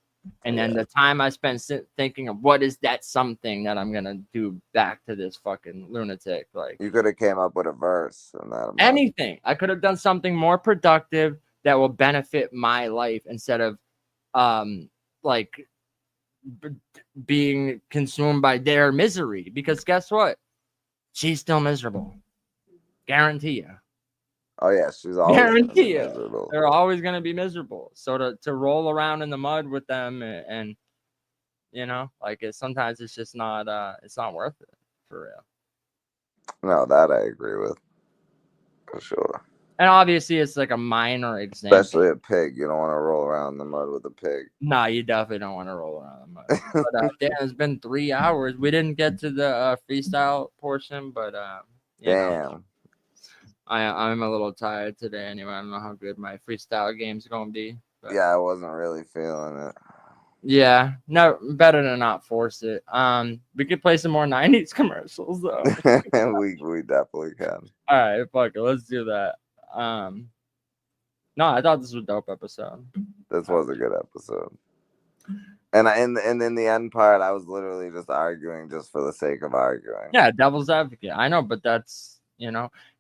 And then the time I spent thinking of what is that something that I'm gonna do back to this fucking lunatic, like You could have came up with a verse and that. Anything. I could have done something more productive that will benefit my life instead of like being consumed by their misery, because guess what? She's still miserable. Guarantee you. Oh yeah, she's always Guarantee you. miserable. They're always gonna be miserable. So to roll around in the mud with them and like sometimes it's just not it's not worth it for real. No, that I agree with for sure. And obviously it's like a minor example. Especially a pig. You don't want to roll around in the mud with a pig. Nah, you definitely don't want to roll around in the mud. But damn, it's been 3 hours. We didn't get to the freestyle portion, but damn. I'm a little tired today anyway. I don't know how good my freestyle game's gonna be. But yeah, I wasn't really feeling it. Yeah, no, better to not force it. We could play some more 90s commercials though. we definitely can. All right, fuck it, let's do that. No, I thought this was a dope episode. This was a good episode. And in the end part, I was literally just arguing just for the sake of arguing. Yeah, devil's advocate. I know, but that's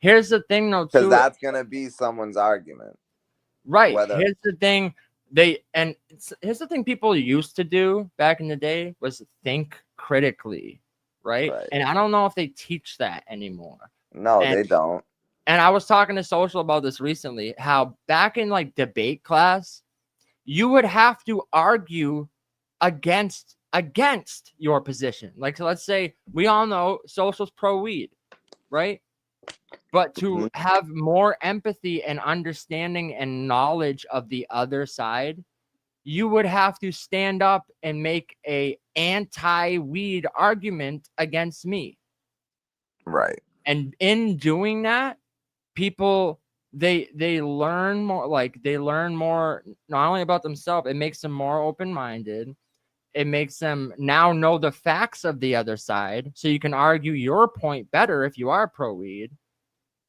here's the thing though, too. Because that's gonna be someone's argument. Right. Here's the thing. Here's the thing people used to do back in the day was think critically, right? And I don't know if they teach that anymore. No, they don't. And I was talking to Social about this recently, how back in like debate class, you would have to argue against your position. Like, so let's say we all know Social's pro weed, right? But to have more empathy and understanding and knowledge of the other side, you would have to stand up and make a anti-weed argument against me. Right. And in doing that, people they learn more, not only about themselves, it makes them more open-minded. It makes them now know the facts of the other side, so you can argue your point better if you are pro-weed.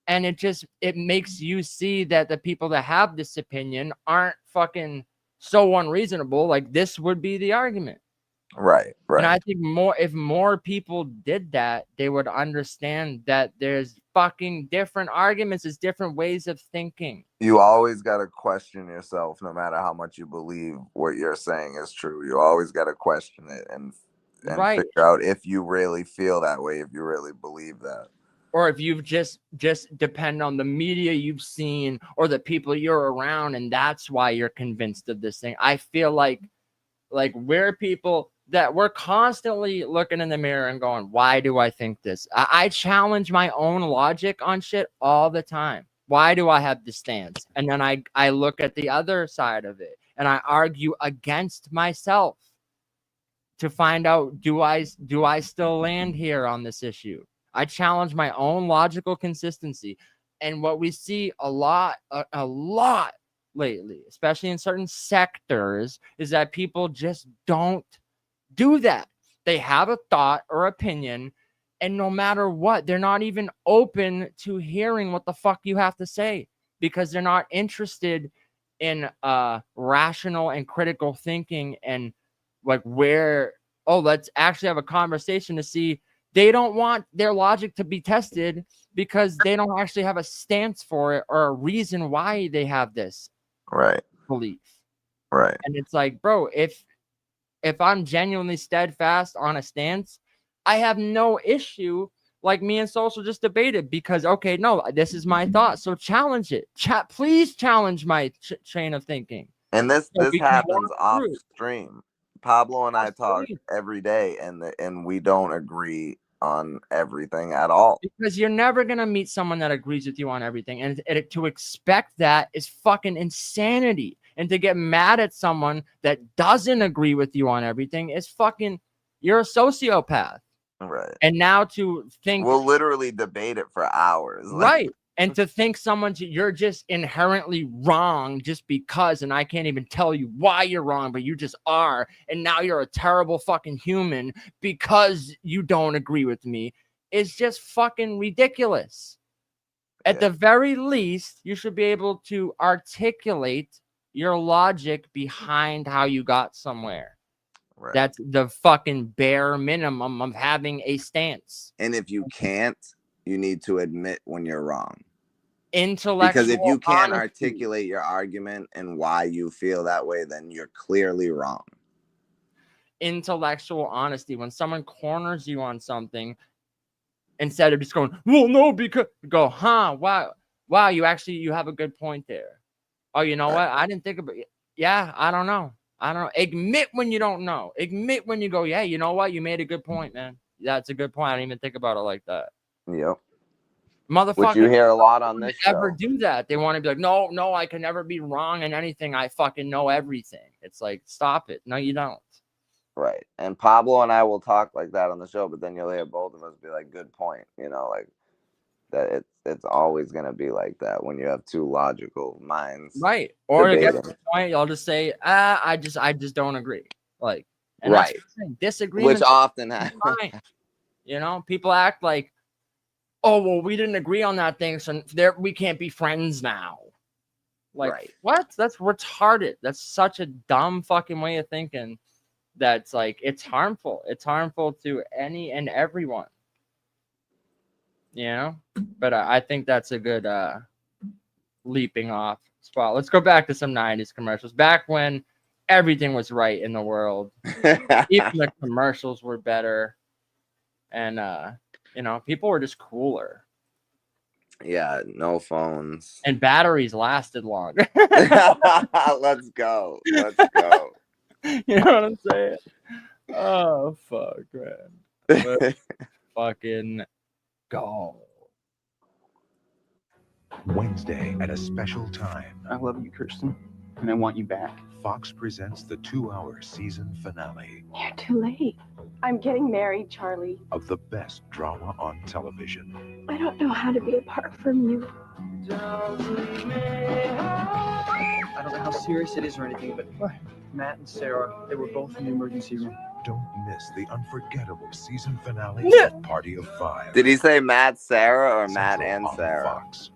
And it makes you see that the people that have this opinion aren't fucking so unreasonable. Like, this would be the argument. Right. And I think if more people did that, they would understand that there's fucking different arguments, there's different ways of thinking. You always got to question yourself, no matter how much you believe what you're saying is true. You always got to question it and figure out if you really feel that way, if you really believe that. Or if you've just depend on the media you've seen or the people you're around, and that's why you're convinced of this thing. I feel like we're people that we're constantly looking in the mirror and going, why do I think this? I challenge my own logic on shit all the time. Why do I have this stance? And then I look at the other side of it and I argue against myself to find out, do I still land here on this issue? I challenge my own logical consistency. And what we see a lot lately, especially in certain sectors, is that people just don't do that. They have a thought or opinion, and no matter what, they're not even open to hearing what the fuck you have to say, because they're not interested in rational and critical thinking and like let's actually have a conversation to see. They don't want their logic to be tested because they don't actually have a stance for it or a reason why they have this belief. Right. And it's like, bro, if I'm genuinely steadfast on a stance, I have no issue. Like me and Social just debated because, okay, no, this is my thought. So challenge it. Please challenge my chain of thinking. And this happens off stream. Pablo and I talk every day, and we don't agree on everything at all. Because you're never gonna meet someone that agrees with you on everything, and to expect that is fucking insanity. And to get mad at someone that doesn't agree with you on everything is fucking, you're a sociopath. Right. And now to think we'll literally debate it for hours. Right. And to think you're just inherently wrong just because, and I can't even tell you why you're wrong, but you just are. And now you're a terrible fucking human because you don't agree with me. It's just fucking ridiculous. At the very least, you should be able to articulate your logic behind how you got somewhere. Right. That's the fucking bare minimum of having a stance. And if you can't, you need to admit when you're wrong. Intellectual Because if you can't honesty. articulate your argument and why you feel that way, then you're clearly wrong. Intellectual honesty. When someone corners you on something, instead of just going, well, no, because go, wow, you have a good point there. Oh, you know what? I didn't think about it. Yeah, I don't know. Admit when you don't know. Admit when you go, yeah, you know what? You made a good point, man. That's a good point. I didn't even think about it like that. Yep. Motherfucker. Which you hear a lot on this show. Ever do that? They want to be like, no, I can never be wrong in anything. I fucking know everything. It's like, stop it. No, you don't. Right. And Pablo and I will talk like that on the show, but then you'll hear both of us be like, good point. You know, like that it's always gonna be like that when you have two logical minds. Right. Or to get debating. to the point, y'all just say, I just don't agree. Like, and right. That's disagreements. Which often happens. You know, people act like, oh, well, we didn't agree on that thing, so we can't be friends now. Like, right. What? That's retarded. That's such a dumb fucking way of thinking. That's like, it's harmful. It's harmful to any and everyone. You know? But I think that's a good leaping off spot. Let's go back to some 90s commercials. Back when everything was right in the world. Even the commercials were better. And, you know, people were just cooler. Yeah, no phones. And batteries lasted longer. Let's go. Let's go. You know what I'm saying? Oh, fuck, man. Let's fucking go. Wednesday at a special time. I love you, Kirsten, and I want you back. Fox presents the 2-hour season finale You're too late. I'm getting married, Charlie. of the best drama on television. I don't know how to be apart from you. I don't know how serious it is or anything, but Matt and Sarah, they were both in the emergency room. Don't miss the unforgettable season finale Yeah. of Party of Five. Did he say Matt, Sarah, or Matt and on Sarah? Fox.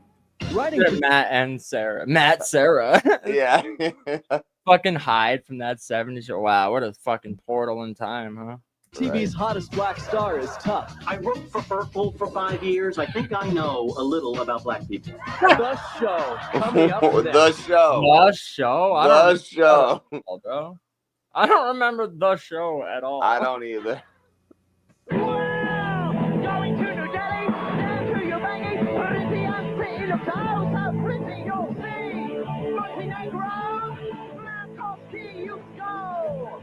Matt and Sarah. Matt, Sarah. Yeah. Fucking hide from that 70s show. Wow, what a fucking portal in time, huh? TV's hottest black star is tough. I worked for Urkel for 5 years. I think I know a little about black people. The show. Coming up next. The show. The show? The show. Bro. I don't remember the show at all. I don't either. Going to New Delhi, down to your Bangui, pretty unseen, of course, how pretty you'll see. Montenegro, Blankowski, you go.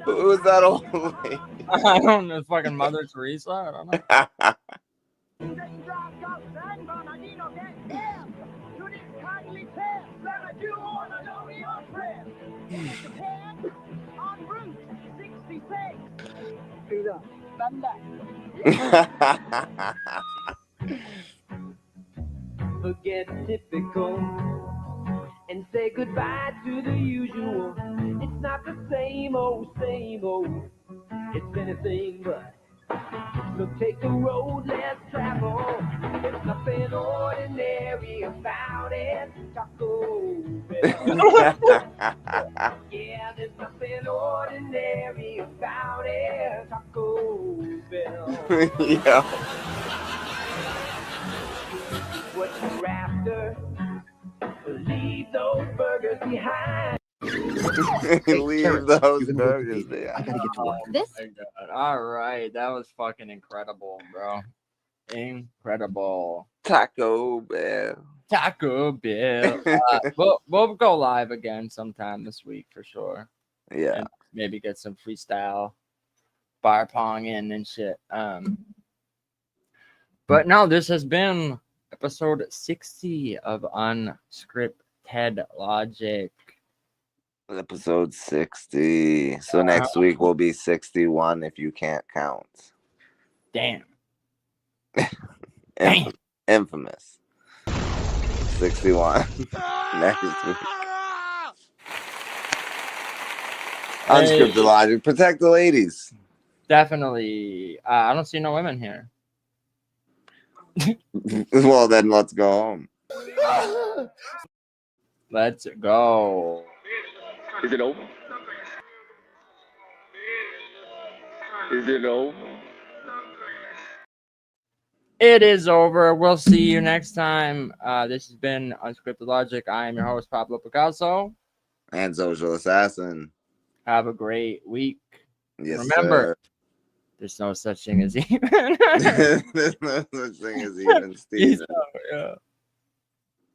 Who's that old lady? I don't know. Fucking Mother Teresa? I don't know. Forget typical and say goodbye to the usual. It's not the same old, it's anything but. So take the road less traveled. There's nothing ordinary about it. Taco Bell. Yeah, there's nothing ordinary about it. Taco Bell. Yeah. What you're after, leave those burgers behind. Leave those burgers there. I gotta get to work. This? My God. All right. That was fucking incredible, bro. Incredible. Taco Bell. Taco Bell. We'll go live again sometime this week for sure. Yeah. And maybe get some freestyle bar pong in and shit. But no, this has been episode 60 of Unscripted Logic. Episode 60. So next week will be 61 if you can't count. Damn. And Infamous. 61. Next week. Unscripted Logic. Protect the ladies. Definitely. I don't see no women here. Well, then let's go home. Let's go. Is it over? Is it over? It is over. We'll see you next time. This has been Unscripted Logic. I am your host, Pablo Piccasso. And Social Assassin. Have a great week. Yes, remember, sir. there's no such thing as even. There's no such thing as even, Steven. Yeah.